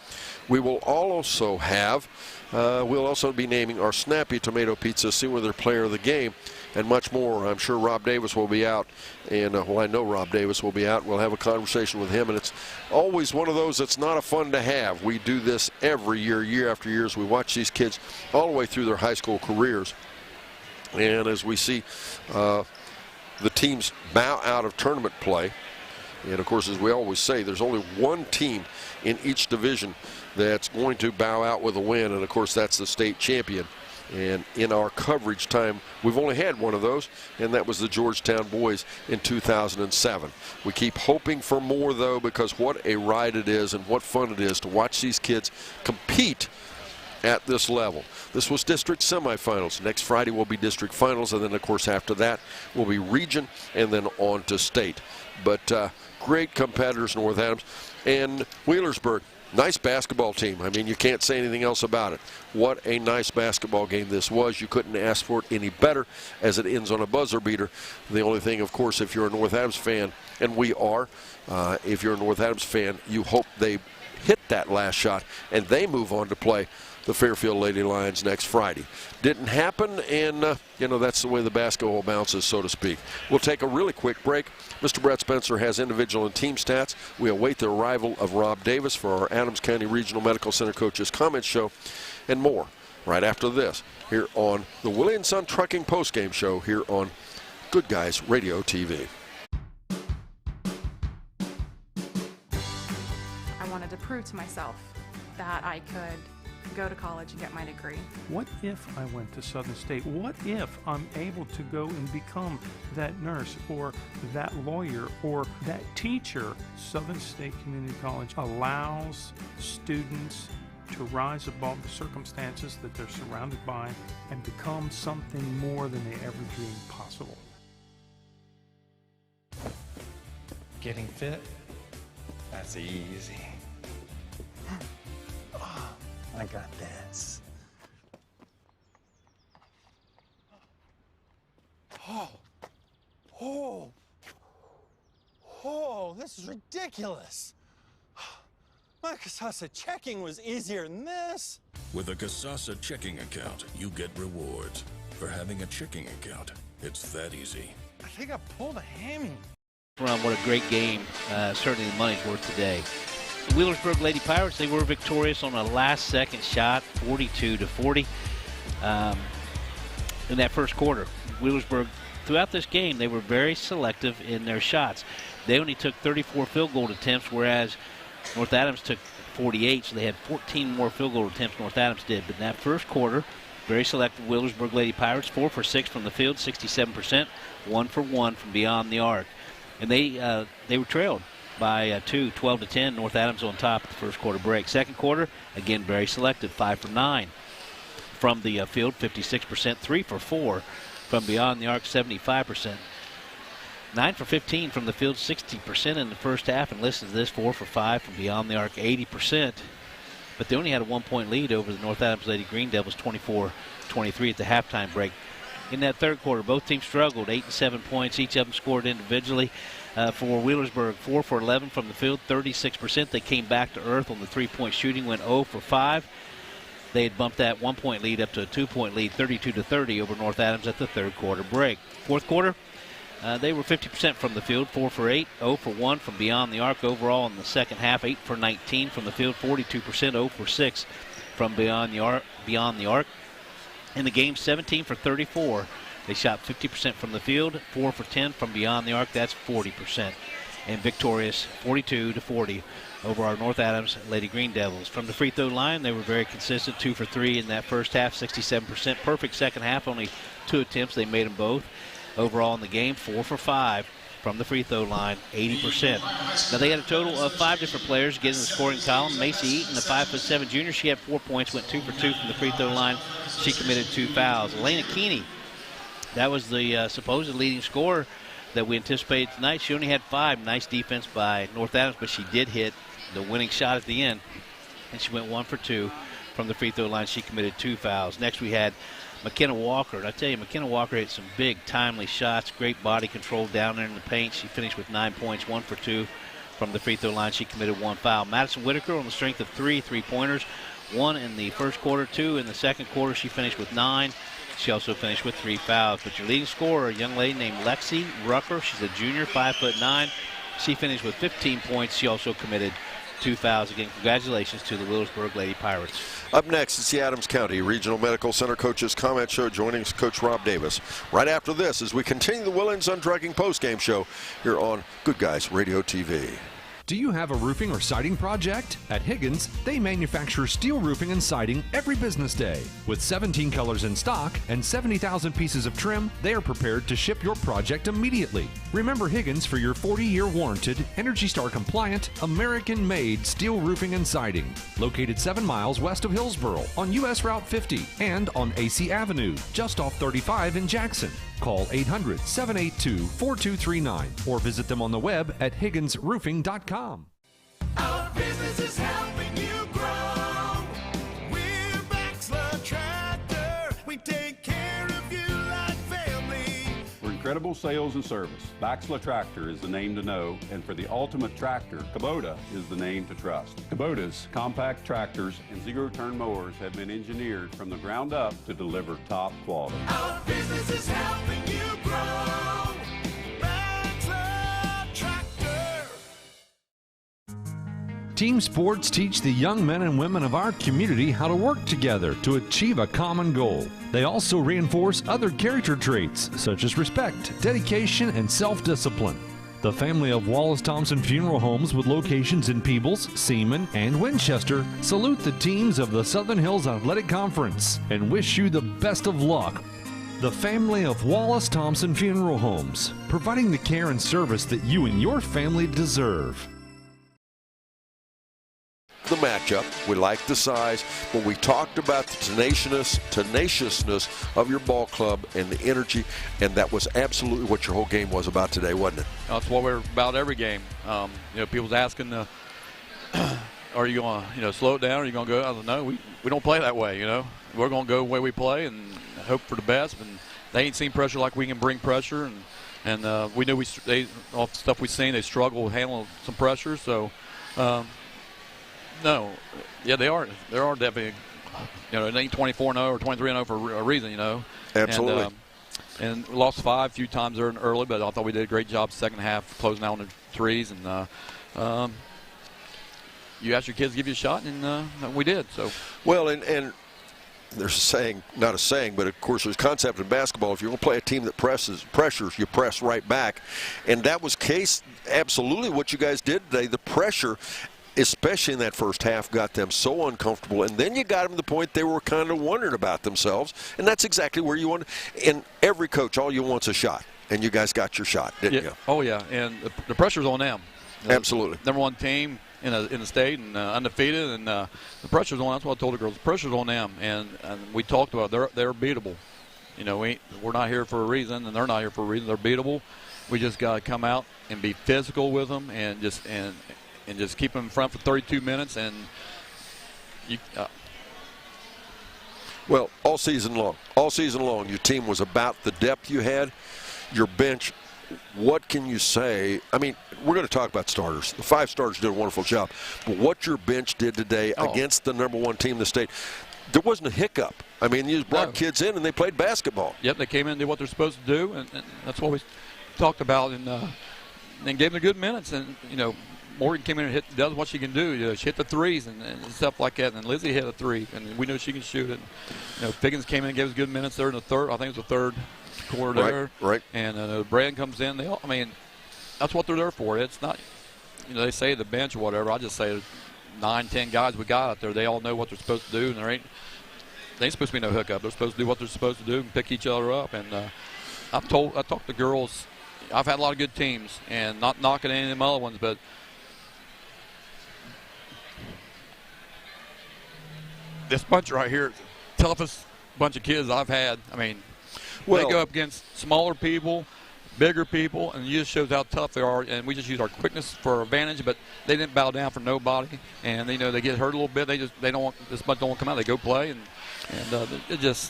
A: We will also have, we'll also be naming our Snappy Tomato Pizza, see whether player of the game, and much more. I'm sure Rob Davis will be out, and I know Rob Davis will be out. We'll have a conversation with him, and it's always one of those that's not a fun to have. We do this every year, year after year, as we watch these kids all the way through their high school careers. And as we see the teams bow out of tournament play, and of course, as we always say, there's only one team in each division that's going to bow out with a win, and of course, that's the state champion. And in our coverage time, we've only had one of those, and that was the Georgetown boys in 2007. We keep hoping for more, though, because what a ride it is and what fun it is to watch these kids compete at this level. This was district semifinals. Next Friday will be district finals, and then, of course, after that will be region and then on to state. But great competitors, North Adams. And Wheelersburg, nice basketball team. I mean, you can't say anything else about it. What a nice basketball game this was. You couldn't ask for it any better, as it ends on a buzzer beater. The only thing, of course, if you're a North Adams fan, and we are, if you're a North Adams fan, you hope they hit that last shot and they move on to play the Fairfield Lady Lions next Friday. Didn't happen, and that's the way the basketball bounces, so to speak. We'll take a really quick break. Mr. Brett Spencer has individual and team stats. We await the arrival of Rob Davis for our Adams County Regional Medical Center Coaches Comment Show, and more right after this here on the Willie & Son Trucking Postgame Show here on Good Guys Radio TV.
J: I wanted to prove to myself that I could go to college and get my degree.
K: What if I went to Southern State? What if I'm able to go and become that nurse or that lawyer or that teacher? Southern State Community College allows students to rise above the circumstances that they're surrounded by and become something more than they ever dreamed possible.
L: Getting fit? That's easy. I got this. Oh. Oh, this is ridiculous. My Casasa checking was easier than this.
M: With a Casasa checking account, you get rewards. For having a checking account, it's that easy.
L: I think I pulled a hammy.
O: What a great game. Certainly the money's worth today. The Wheelersburg Lady Pirates, they were victorious on a last-second shot, 42-40. In that first quarter, Wheelersburg, throughout this game, they were very selective in their shots. They only took 34 field goal attempts, whereas North Adams took 48, so they had 14 more field goal attempts North Adams did. But in that first quarter, very selective Wheelersburg Lady Pirates, 4 for 6 from the field, 67%, 1 for 1 from beyond the arc. And they were trailed by 2, 12-10. North Adams on top at the first quarter break. Second quarter, again, very selective, 5 for 9 from the field, 56%, 3 for 4 from beyond the arc, 75%. 9 for 15 from the field, 60% in the first half. And listen to this, 4 for 5 from beyond the arc, 80%. But they only had a 1-point lead over the North Adams Lady Green Devils, 24-23 at the halftime break. In that third quarter, both teams struggled, 8 and 7 points. Each of them scored individually. For Wheelersburg, 4 for 11 from the field, 36%. They came back to earth on the three-point shooting, went 0 for 5. They had bumped that 1-point lead up to a 2-point lead, 32-30 over North Adams at the third quarter break. Fourth quarter, they were 50% from the field, 4 for 8, 0 for 1 from beyond the arc. Overall in the second half, 8 for 19 from the field, 42%, 0 for 6 from beyond the arc. In the game, 17 for 34. They shot 50% from the field, 4 for 10 from beyond the arc. That's 40%. And victorious, 42-40 over our North Adams Lady Green Devils. From the free throw line, they were very consistent, 2 for 3 in that first half, 67%. Perfect second half, only 2 attempts. They made them both. Overall in the game, 4 for 5 from the free throw line, 80%. Now they had a total of 5 different players getting the scoring column. Macy Eaton, the 5'7" junior, she had 4 points, went 2 for 2 from the free throw line. She committed 2 fouls. Elena Keeney, that was the supposed leading scorer that we anticipated tonight. She only had 5. Nice defense by North Adams, but she did hit the winning shot at the end, and she went 1 for 2 from the free throw line. She committed 2 fouls. Next we had McKenna Walker. And I tell you, McKenna Walker hit some big, timely shots, great body control down there in the paint. She finished with 9 points, 1 for 2 from the free throw line. She committed 1 foul. Madison Whitaker on the strength of 3 3-pointers, 1 in the first quarter, 2 in the second quarter. She finished with 9. She also finished with 3 fouls. But your leading scorer, a young lady named Lexi Rucker. She's a junior, 5'9". She finished with 15 points. She also committed 2 fouls. Again, congratulations to the Wheelersburg Lady Pirates.
A: Up next, it's the Adams County Regional Medical Center Coaches Comment Show, joining Coach Rob Davis. Right after this, as we continue the Willens Undrugging postgame show here on Good Guys Radio TV.
C: Do you have a roofing or siding project? At Higgins, they manufacture steel roofing and siding every business day. With 17 colors in stock and 70,000 pieces of trim, they are prepared to ship your project immediately. Remember Higgins for your 40-year warranted, ENERGY STAR compliant, American-made steel roofing and siding. Located 7 miles west of Hillsboro on US Route 50 and on AC Avenue, just off 35 in Jackson. Call 800-782-4239 or visit them on the web at higginsroofing.com.
D: Our business is helping you grow. We're Baxler Tractor. We take care of you like family.
E: For incredible sales and service, Baxler Tractor is the name to know, and for the ultimate tractor, Kubota is the name to trust. Kubota's compact tractors and zero-turn mowers have been engineered from the ground up to deliver top quality.
D: Our business is helping you grow. Baxler Tractor.
C: Team sports teach the young men and women of our community how to work together to achieve a common goal. They also reinforce other character traits such as respect, dedication, and self-discipline. The family of Wallace Thompson Funeral Homes with locations in Peebles, Seaman, and Winchester salute the teams of the Southern Hills Athletic Conference and wish you the best of luck. The family of Wallace Thompson Funeral Homes, providing the care and service that you and your family deserve.
A: The matchup, we like the size, but we talked about the tenaciousness of your ball club and the energy, and that was absolutely what your whole game was about today, wasn't it?
P: That's what we're about every game. People's asking, are you going to slow it down, or are you going to go? I don't know. We don't play that way, We're going to go the way we play and hope for the best. And they ain't seen pressure like we can bring pressure. And And we knew all the stuff we've seen, they struggle with handling some pressure. So, no, yeah, they are definitely, it ain't 24-0 or 23-0 for a reason,
A: Absolutely.
P: And we lost 5 a few times there early, but I thought we did a great job second half closing out on the threes. And you asked your kids to give you a shot, and we did. So
A: well, and there's a saying, not a saying, but of course there's a concept in basketball. If you're going to play a team that pressures, you press right back. And that was case absolutely what you guys did today. The pressure, especially in that first half, got them so uncomfortable. And then you got them to the point they were kind of wondering about themselves. And that's exactly where you want. And every coach, all you want's a shot. And you guys got your shot, didn't you?
P: Oh, yeah. And the pressure's on them.
A: Absolutely.
P: Number one team in the state and undefeated, and the pressure's on. That's what I told the girls. The pressure's on them, and we talked about they're beatable. We're not here for a reason, and they're not here for a reason. They're beatable. We just got to come out and be physical with them, and just keep them in front for 32 minutes. And
A: well, all season long, your team was about the depth you had. Your bench. What can you say? I mean, we're going to talk about starters. The 5 starters did a wonderful job. But what your bench did today against the number 1 team in the state, there wasn't a hiccup. I mean, you just brought kids in and they played basketball.
P: Yep, they came in and did what they're supposed to do, and that's what we talked about, and gave them good minutes. And, Morgan came in and does what she can do. She hit the threes and stuff like that. And Lizzie hit a 3, and we know she can shoot it. Figgins came in and gave us good minutes there in the third. I think it was the third quarter there.
A: Right.
P: And Brand comes in. That's what they're there for. It's not, they say the bench or whatever. I just say 9, 10 guys we got out there. They all know what they're supposed to do, and they ain't supposed to be no hookup. They're supposed to do what they're supposed to do and pick each other up. And I talked to girls. I've had a lot of good teams, and not knocking any of them other ones, but this bunch right here is the toughest bunch of kids I've had. They go up against smaller people, bigger people, and it just shows how tough they are. And we just use our quickness for our advantage, but they didn't bow down for nobody. And they get hurt a little bit. They don't want this bunch. Don't want to come out. They go play, and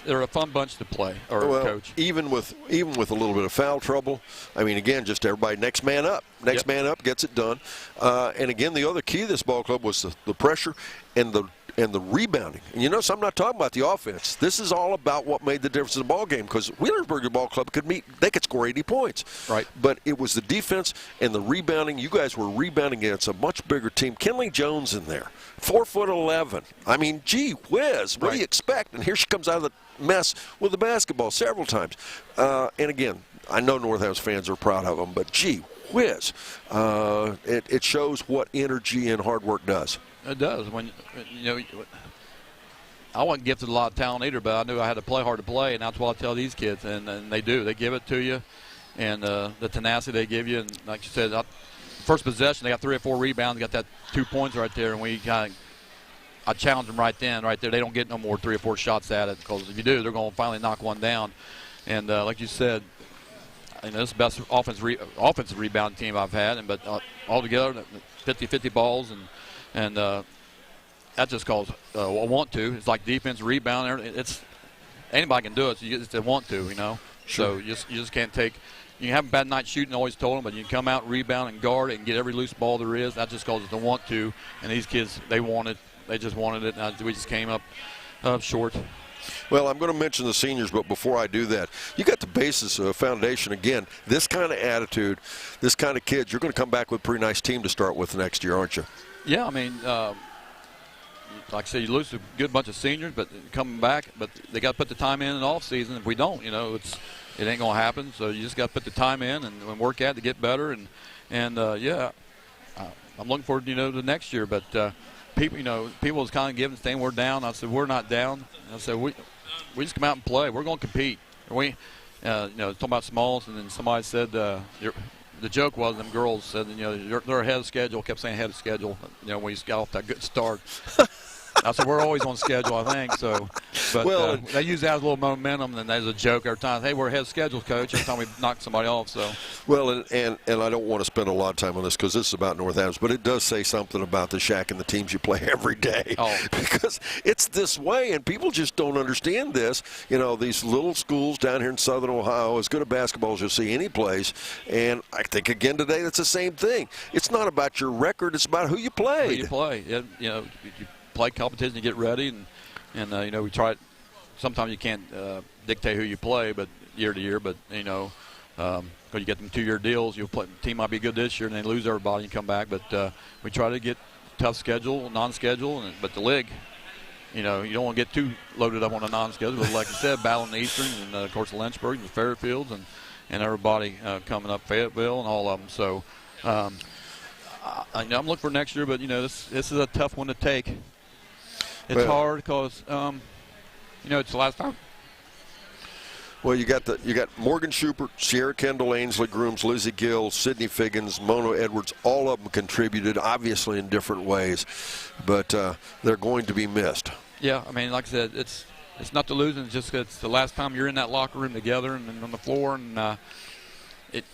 P: they're a fun bunch to play or coach.
A: Even with a little bit of foul trouble. Again, just everybody next man up. Next man up gets it done. And again, the other key of this ball club was the pressure and the rebounding. And you notice I'm not talking about the offense. This is all about what made the difference in the ball game, because Wheelersburg ball club they could score 80 points.
P: Right.
A: But it was the defense and the rebounding. You guys were rebounding against a much bigger team. Kenley Jones in there, 4'11". Gee whiz, what do you expect? And here she comes out of the mess with the basketball several times. And again, I know North fans are proud of them, but gee whiz, it shows what energy and hard work does.
P: It does. I wasn't gifted a lot of talent either, but I knew I had to play hard to play, and that's what I tell these kids. And they do. They give it to you, and the tenacity they give you. And like you said, first possession, they got 3 or 4 rebounds, got that 2 points right there, and I challenged them right there. They don't get no more 3 or 4 shots at it, because if you do, they're going to finally knock one down. And like you said, this is the best offensive rebound team I've had, but altogether, 50-50 balls, and that just calls a want to. It's like defense, rebound. Anybody can do it. So you just want to,
A: Sure.
P: So you just can't take. You can have a bad night shooting, always told them, but you can come out, rebound, and guard it and get every loose ball there is. That just calls it a want to. And these kids, they just wanted it, and we just came up short.
A: Well, I'm going to mention the seniors, but before I do that, you got the basis of foundation. Again, this kind of attitude, this kind of kids, you're going to come back with a pretty nice team to start with next year, aren't you?
P: Yeah, like I said, you lose a good bunch of seniors, but coming back, but they got to put the time in the off season. If we don't, it ain't going to happen. So you just got to put the time in and work at it to get better. And I'm looking forward to the next year. But people was kind of giving, saying we're down. I said we're not down. I said we just come out and play. We're going to compete. Talking about Smalls, and then somebody said the joke was them girls said they're ahead of schedule. Kept saying ahead of schedule. We just got off that good start. I said, we're always on schedule, I think. So, but they use that as a little momentum, and there's a joke every time. Hey, we're ahead of schedule, Coach. Every time we knock somebody off. So,
A: well, and I don't want to spend a lot of time on this because this is about North Adams, but it does say something about the Shack and the teams you play every day.
P: Oh.
A: Because it's this way, and people just don't understand this. You know, these little schools down here in Southern Ohio, as good at basketball as you'll see any place, and I think again today that's the same thing. It's not about your record; it's about who you played.
P: Who you play, you play competition, you get ready, and we try. Sometimes you can't dictate who you play, but year to year. But because you get them 2-year deals, you'll play. The team might be good this year, and they lose everybody and come back. But we try to get tough schedule, non-schedule, but the league. You don't want to get too loaded up on a non-schedule. But like I said, battling the Eastern and of course Lynchburg and the Fairfields and everybody coming up, Fayetteville and all of them. So I'm looking for next year, but this is a tough one to take. It's hard because it's the last time.
A: Well, you got Morgan Schubert, Sierra Kendall, Ainsley Grooms, Lizzie Gill, Sydney Figgins, Mona Edwards. All of them contributed, obviously in different ways, but they're going to be missed.
P: Yeah, I mean, like I said, it's not the losing. It's just it's the last time you're in that locker room together and on the floor, and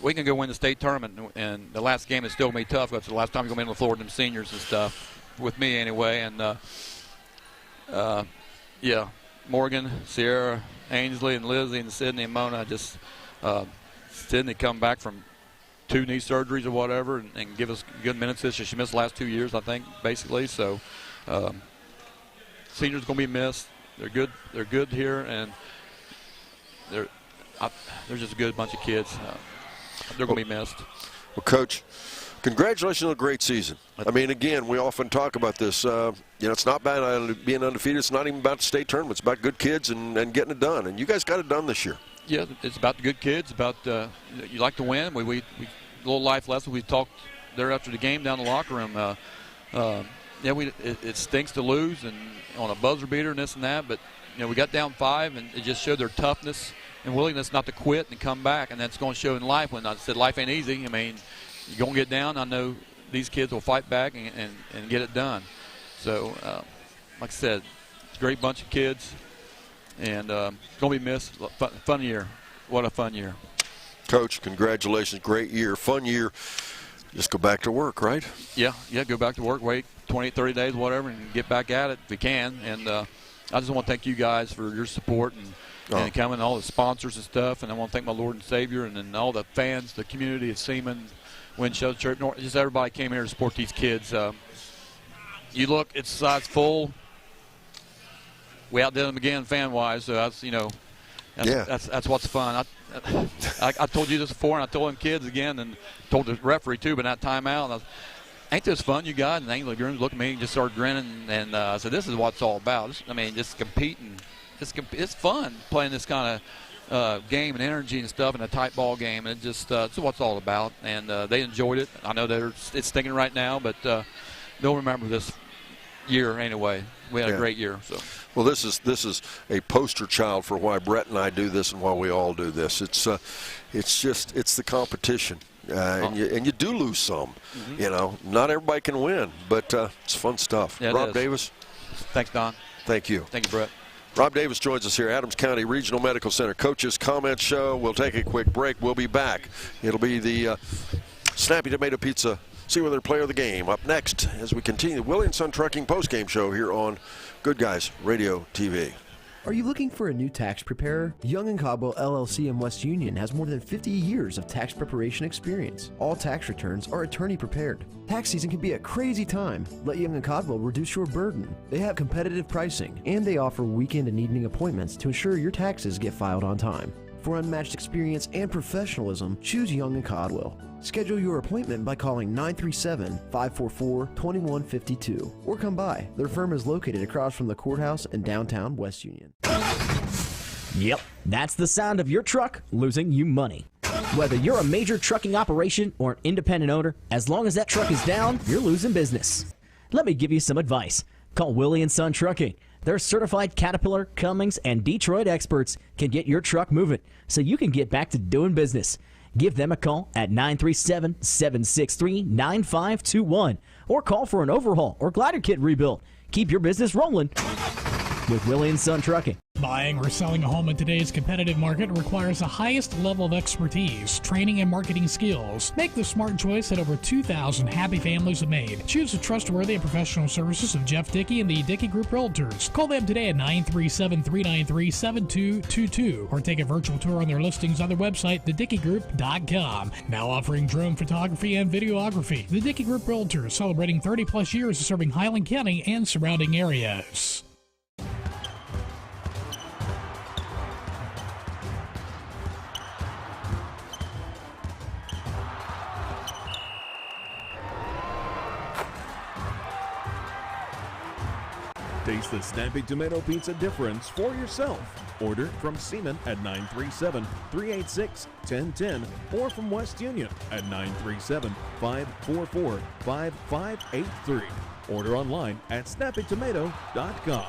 P: we can go win the state tournament, and the last game is still going to be tough. That's the last time you're going to be on the floor with them seniors and stuff, with me anyway. And Morgan, Sierra, Ainsley, and Lizzie, and Sydney and Mona. Sydney come back from 2 knee surgeries or whatever, and give us good minutes this year. She missed the last 2 years, I think, basically. So seniors going to be missed. They're good. They're good here, and they're just a good bunch of kids. They're going to be missed.
A: Well, Coach, congratulations on a great season. I mean, again, we often talk about this. It's not about being undefeated. It's not even about the state tournament. It's about good kids and getting it done. And you guys got it done this year.
P: Yeah, it's about the good kids. About you like to win. We little life lesson. We talked there after the game down in the locker room. It stinks to lose and on a buzzer beater and this and that. But we got down 5, and it just showed their toughness and willingness not to quit and come back. And that's going to show in life. When I said life ain't easy, I mean, you're going to get down. I know these kids will fight back and get it done. So, like I said, it's a great bunch of kids, and it's going to be missed. Fun year. What a fun year.
A: Coach, congratulations. Great year. Fun year. Just go back to work, right?
P: Yeah, go back to work, wait 20, 30 days, whatever, and get back at it if we can. And I just want to thank you guys for your support and coming, all the sponsors and stuff. And I want to thank my Lord and Savior and then all the fans, the community of Seaman, Winchester Church, just everybody came here to support these kids. You look, it's size full. We outdid them again fan-wise, so that's what's fun. I told you this before, and I told them kids again, and told the referee too. But that timeout, ain't this fun, you guys? And Ainsley Grooms looked at me and just started grinning, and I said, "This is what it's all about." Just competing. It's fun playing this kind of game and energy and stuff in a tight ball game, and it's what it's all about. And they enjoyed it. I know it's stinking right now, but they'll remember this year anyway. We had a great year. So.
A: Well, this is a poster child for why Brett and I do this and why we all do this. It's the competition, and you do lose some. Mm-hmm. Not everybody can win, but it's fun stuff.
P: Yeah,
A: Rob Davis.
P: Thanks, Don.
A: Thank you.
P: Thank you, Brett.
A: Rob Davis joins us here, Adams County Regional Medical Center Coaches Comment Show. We'll take a quick break. We'll be back. It'll be the Snappy Tomato Pizza See Whether Player of the Game up next as we continue the Willie & Son Trucking postgame show here on Good Guys Radio TV.
F: Are you looking for a new tax preparer? Young & Caldwell LLC in West Union has more than 50 years of tax preparation experience. All tax returns are attorney prepared. Tax season can be a crazy time. Let Young & Caldwell reduce your burden. They have competitive pricing, and they offer weekend and evening appointments to ensure your taxes get filed on time. For unmatched experience and professionalism, choose Young & Caldwell. Schedule your appointment by calling 937-544-2152 or come by. Their firm is located across from the courthouse in downtown West Union.
G: Yep, that's the sound of your truck losing you money. Whether you're a major trucking operation or an independent owner, as long as that truck is down, you're losing business. Let me give you some advice. Call Willie & Son Trucking. Their certified Caterpillar, Cummins, and Detroit experts can get your truck moving so you can get back to doing business. Give them a call at 937-763-9521 or call for an overhaul or glider kit rebuild. Keep your business rolling with Willie & Son Trucking.
B: Buying or selling a home in today's competitive market requires the highest level of expertise, training, and marketing skills. Make the smart choice that over 2,000 happy families have made. Choose the trustworthy and professional services of Jeff Dickey and the Dickey Group Realtors. Call them today at 937-393-7222 or take a virtual tour on their listings on their website, thedickeygroup.com. Now offering drone photography and videography. The Dickey Group Realtors, celebrating 30-plus years of serving Highland County and surrounding areas.
H: Taste the Snappy Tomato Pizza difference for yourself. Order from Seaman at 937-386-1010 or from West Union at 937-544-5583. Order online at snappytomato.com.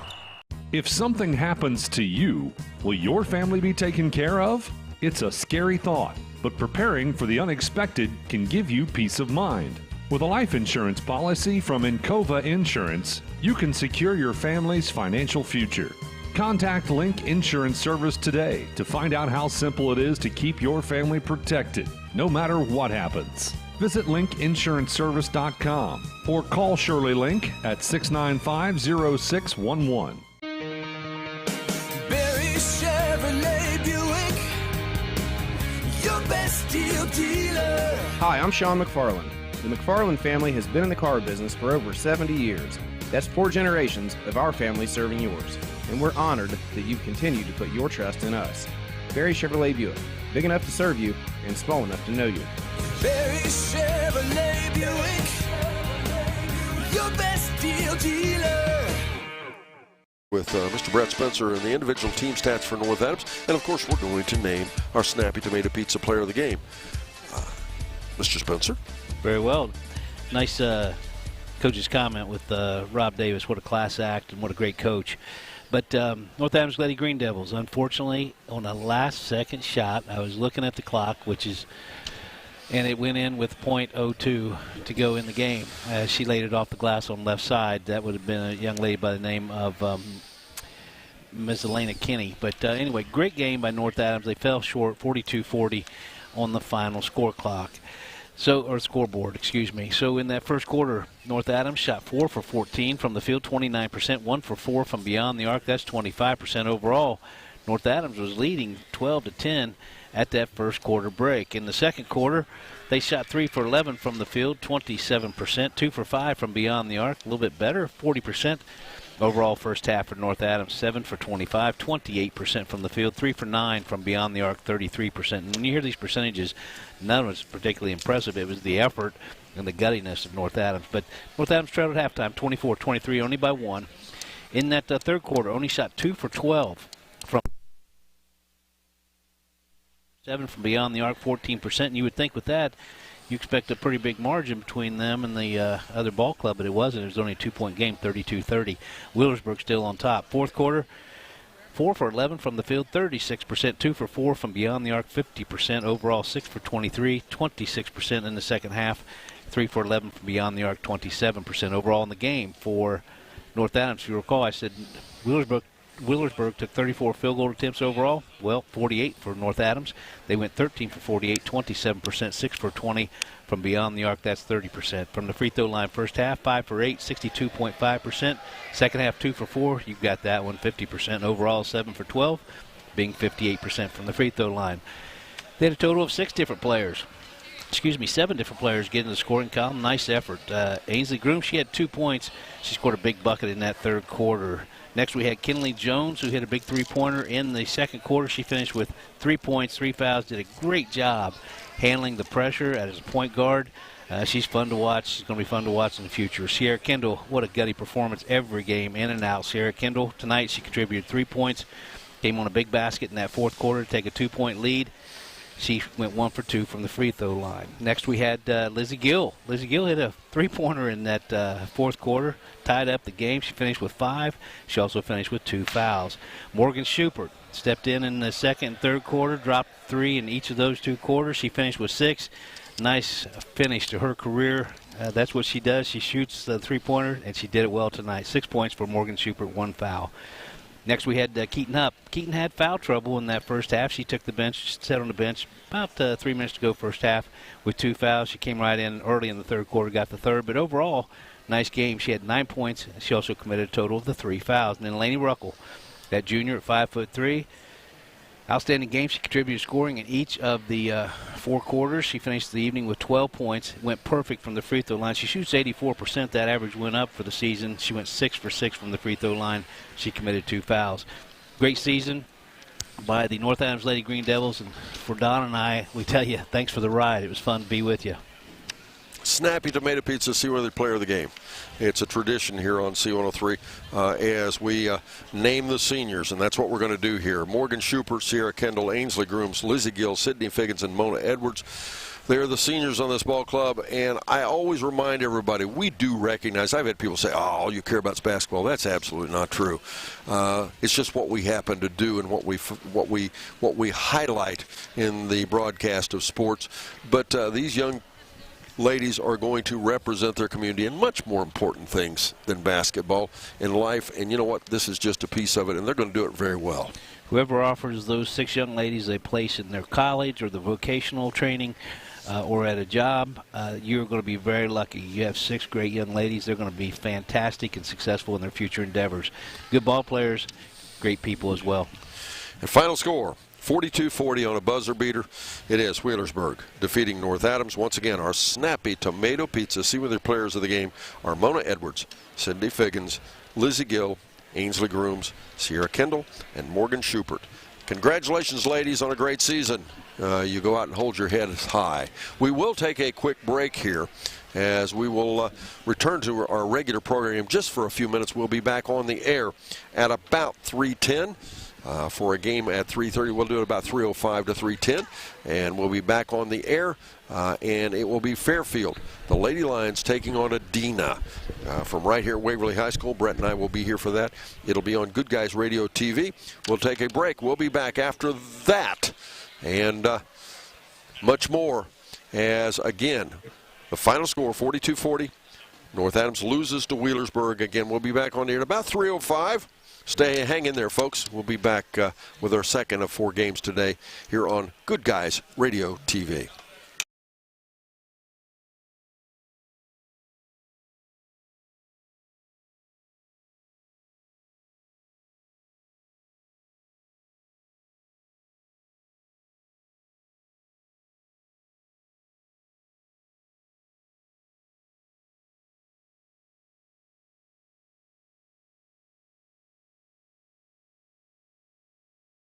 C: If something happens to you, will your family be taken care of? It's a scary thought, but preparing for the unexpected can give you peace of mind. With a life insurance policy from Encova Insurance, you can secure your family's financial future. Contact Link Insurance Service today to find out how simple it is to keep your family protected, no matter what happens. Visit linkinsuranceservice.com or call Shirley Link at 695-0611.
D: Barry Chevrolet Buick, your best deal dealer.
I: Hi, I'm Sean McFarland. The McFarland family has been in the car business for over 70 years. That's 4 generations of our family serving yours. And we're honored that you continue to put your trust in us. Barry Chevrolet Buick, big enough to serve you and small enough to know you.
D: Barry Chevrolet Buick, your best deal dealer.
A: With Mr. Brett Spencer and the individual team stats for North Adams. And, of course, we're going to name our Snappy Tomato Pizza player of the game. Mr. Spencer?
O: Very well. Nice coach's comment with Rob Davis. What a class act and what a great coach. But North Adams Lady Green Devils, unfortunately, on a last-second shot, I was looking at the clock, and it went in with .02 to go in the game. She laid it off the glass on the left side. That would have been a young lady by the name of Ms. Elena Kinney. But anyway, great game by North Adams. They fell short, 42-40 on the final scoreboard, excuse me. So in that first quarter, North Adams shot 4 for 14 from the field, 29%, 1 for 4 from beyond the arc. That's 25% overall. North Adams was leading 12-10 at that first quarter break. In the second quarter, they shot 3 for 11 from the field, 27%, 2 for 5 from beyond the arc, a little bit better, 40%. Overall first half for North Adams, 7 for 25, 28% from the field, 3 for 9 from beyond the arc, 33%. And when you hear these percentages, none of it's particularly impressive. It was the effort and the guttiness of North Adams. But North Adams trailed at halftime, 24-23, only by 1. In that third quarter, only shot 2 for 12 from 7 from beyond the arc, 14%. And you would think with that, you expect a pretty big margin between them and the other ball club, but it wasn't. It was only a 2-point game, 32-30. Wheelersburg still on top. Fourth quarter, 4 for 11 from the field, 36%, 2 for 4 from beyond the arc, 50%. Overall, 6 for 23, 26% in the second half, 3 for 11 from beyond the arc, 27% overall in the game for North Adams. If you recall, I said Wheelersburg took 34 field goal attempts overall. Well, 48 for North Adams. They went 13 for 48, 27%, 6 for 20 from beyond the arc. That's 30%. From the free throw line, first half, 5 for 8, 62.5%. Second half, 2 for 4. You've got that one, 50%. Overall, 7 for 12, being 58% from the free throw line. They had a total of 7 different players get in the scoring column. Nice effort. Ainsley Groom, she had 2 points. She scored a big bucket in that third quarter. Next, we had Kinley Jones, who hit a big three-pointer in the second quarter. She finished with 3 points, 3 fouls, did a great job handling the pressure as a point guard. She's fun to watch. She's going to be fun to watch in the future. Sierra Kendall, what a gutty performance every game, in and out. Sierra Kendall, tonight, she contributed 3 points. Came on a big basket in that fourth quarter to take a 2-point lead. She went 1 for 2 from the free throw line. Next, we had Lizzie Gill. Lizzie Gill hit a three-pointer in that fourth quarter, tied up the game. She finished with 5. She also finished with 2 fouls. Morgan Schubert stepped in the second and third quarter, dropped 3 in each of those 2 quarters. She finished with 6. nice finish to her career. That's what she does. She shoots the three-pointer, and she did it well tonight. 6 points for Morgan Schubert, 1 foul. Next we had Keaton Hupp. Keaton had foul trouble in that first half. She took the bench, sat on the bench about 3 minutes to go first half with 2 fouls. She came right in early in the third quarter, got the third. But overall, nice game. She had 9 points. She also committed a total of the 3 fouls. And then Lainey Ruckle, that junior at 5'3", outstanding game. She contributed scoring in each of the 4 quarters. She finished the evening with 12 points. Went perfect from the free throw line. She shoots 84%. That average went up for the season. She went 6 for 6 from the free throw line. She committed 2 fouls. Great season by the North Adams Lady Green Devils. And for Don and I, we tell you, thanks for the ride. It was fun to be with you.
A: Snappy Tomato Pizza, C103 Player of the Game. It's a tradition here on C103 as we name the seniors, and that's what we're going to do here. Morgan Schubert, Sierra Kendall, Ainsley Grooms, Lizzie Gill, Sydney Figgins, and Mona Edwards. They're the seniors on this ball club, and I always remind everybody, we do recognize, I've had people say, oh, all you care about is basketball. That's absolutely not true. It's just what we happen to do and what we highlight in the broadcast of sports. But these young ladies are going to represent their community in much more important things than basketball in life. And you know what? This is just a piece of it, and they're going to do it very well.
O: Whoever offers those 6 young ladies a place in their college or the vocational training or at a job, you're going to be very lucky. You have 6 great young ladies. They're going to be fantastic and successful in their future endeavors. Good ball players, great people as well.
A: And final score, 42-40 on a buzzer beater. It is Wheelersburg defeating North Adams. Once again, our Snappy Tomato Pizza C103 Players of the Game are Mona Edwards, Cindy Figgins, Lizzie Gill, Ainsley Grooms, Sierra Kendall, and Morgan Schubert. Congratulations, ladies, on a great season. You go out and hold your head high. We will take a quick break here as we will return to our regular program just for a few minutes. We'll be back on the air at about 3:10. For a game at 3:30. We'll do it about 3:05 to 3:10, and we'll be back on the air, and it will be Fairfield, the Lady Lions, taking on Adina from right here at Waverly High School. Brett and I will be here for that. It'll be on Good Guys Radio TV. We'll take a break. We'll be back after that, and much more as, again, the final score, 42-40. North Adams loses to Wheelersburg. Again, we'll be back on the air at about 3:05. Hang in there, folks. We'll be back with our second of 4 games today here on Good Guys Radio TV.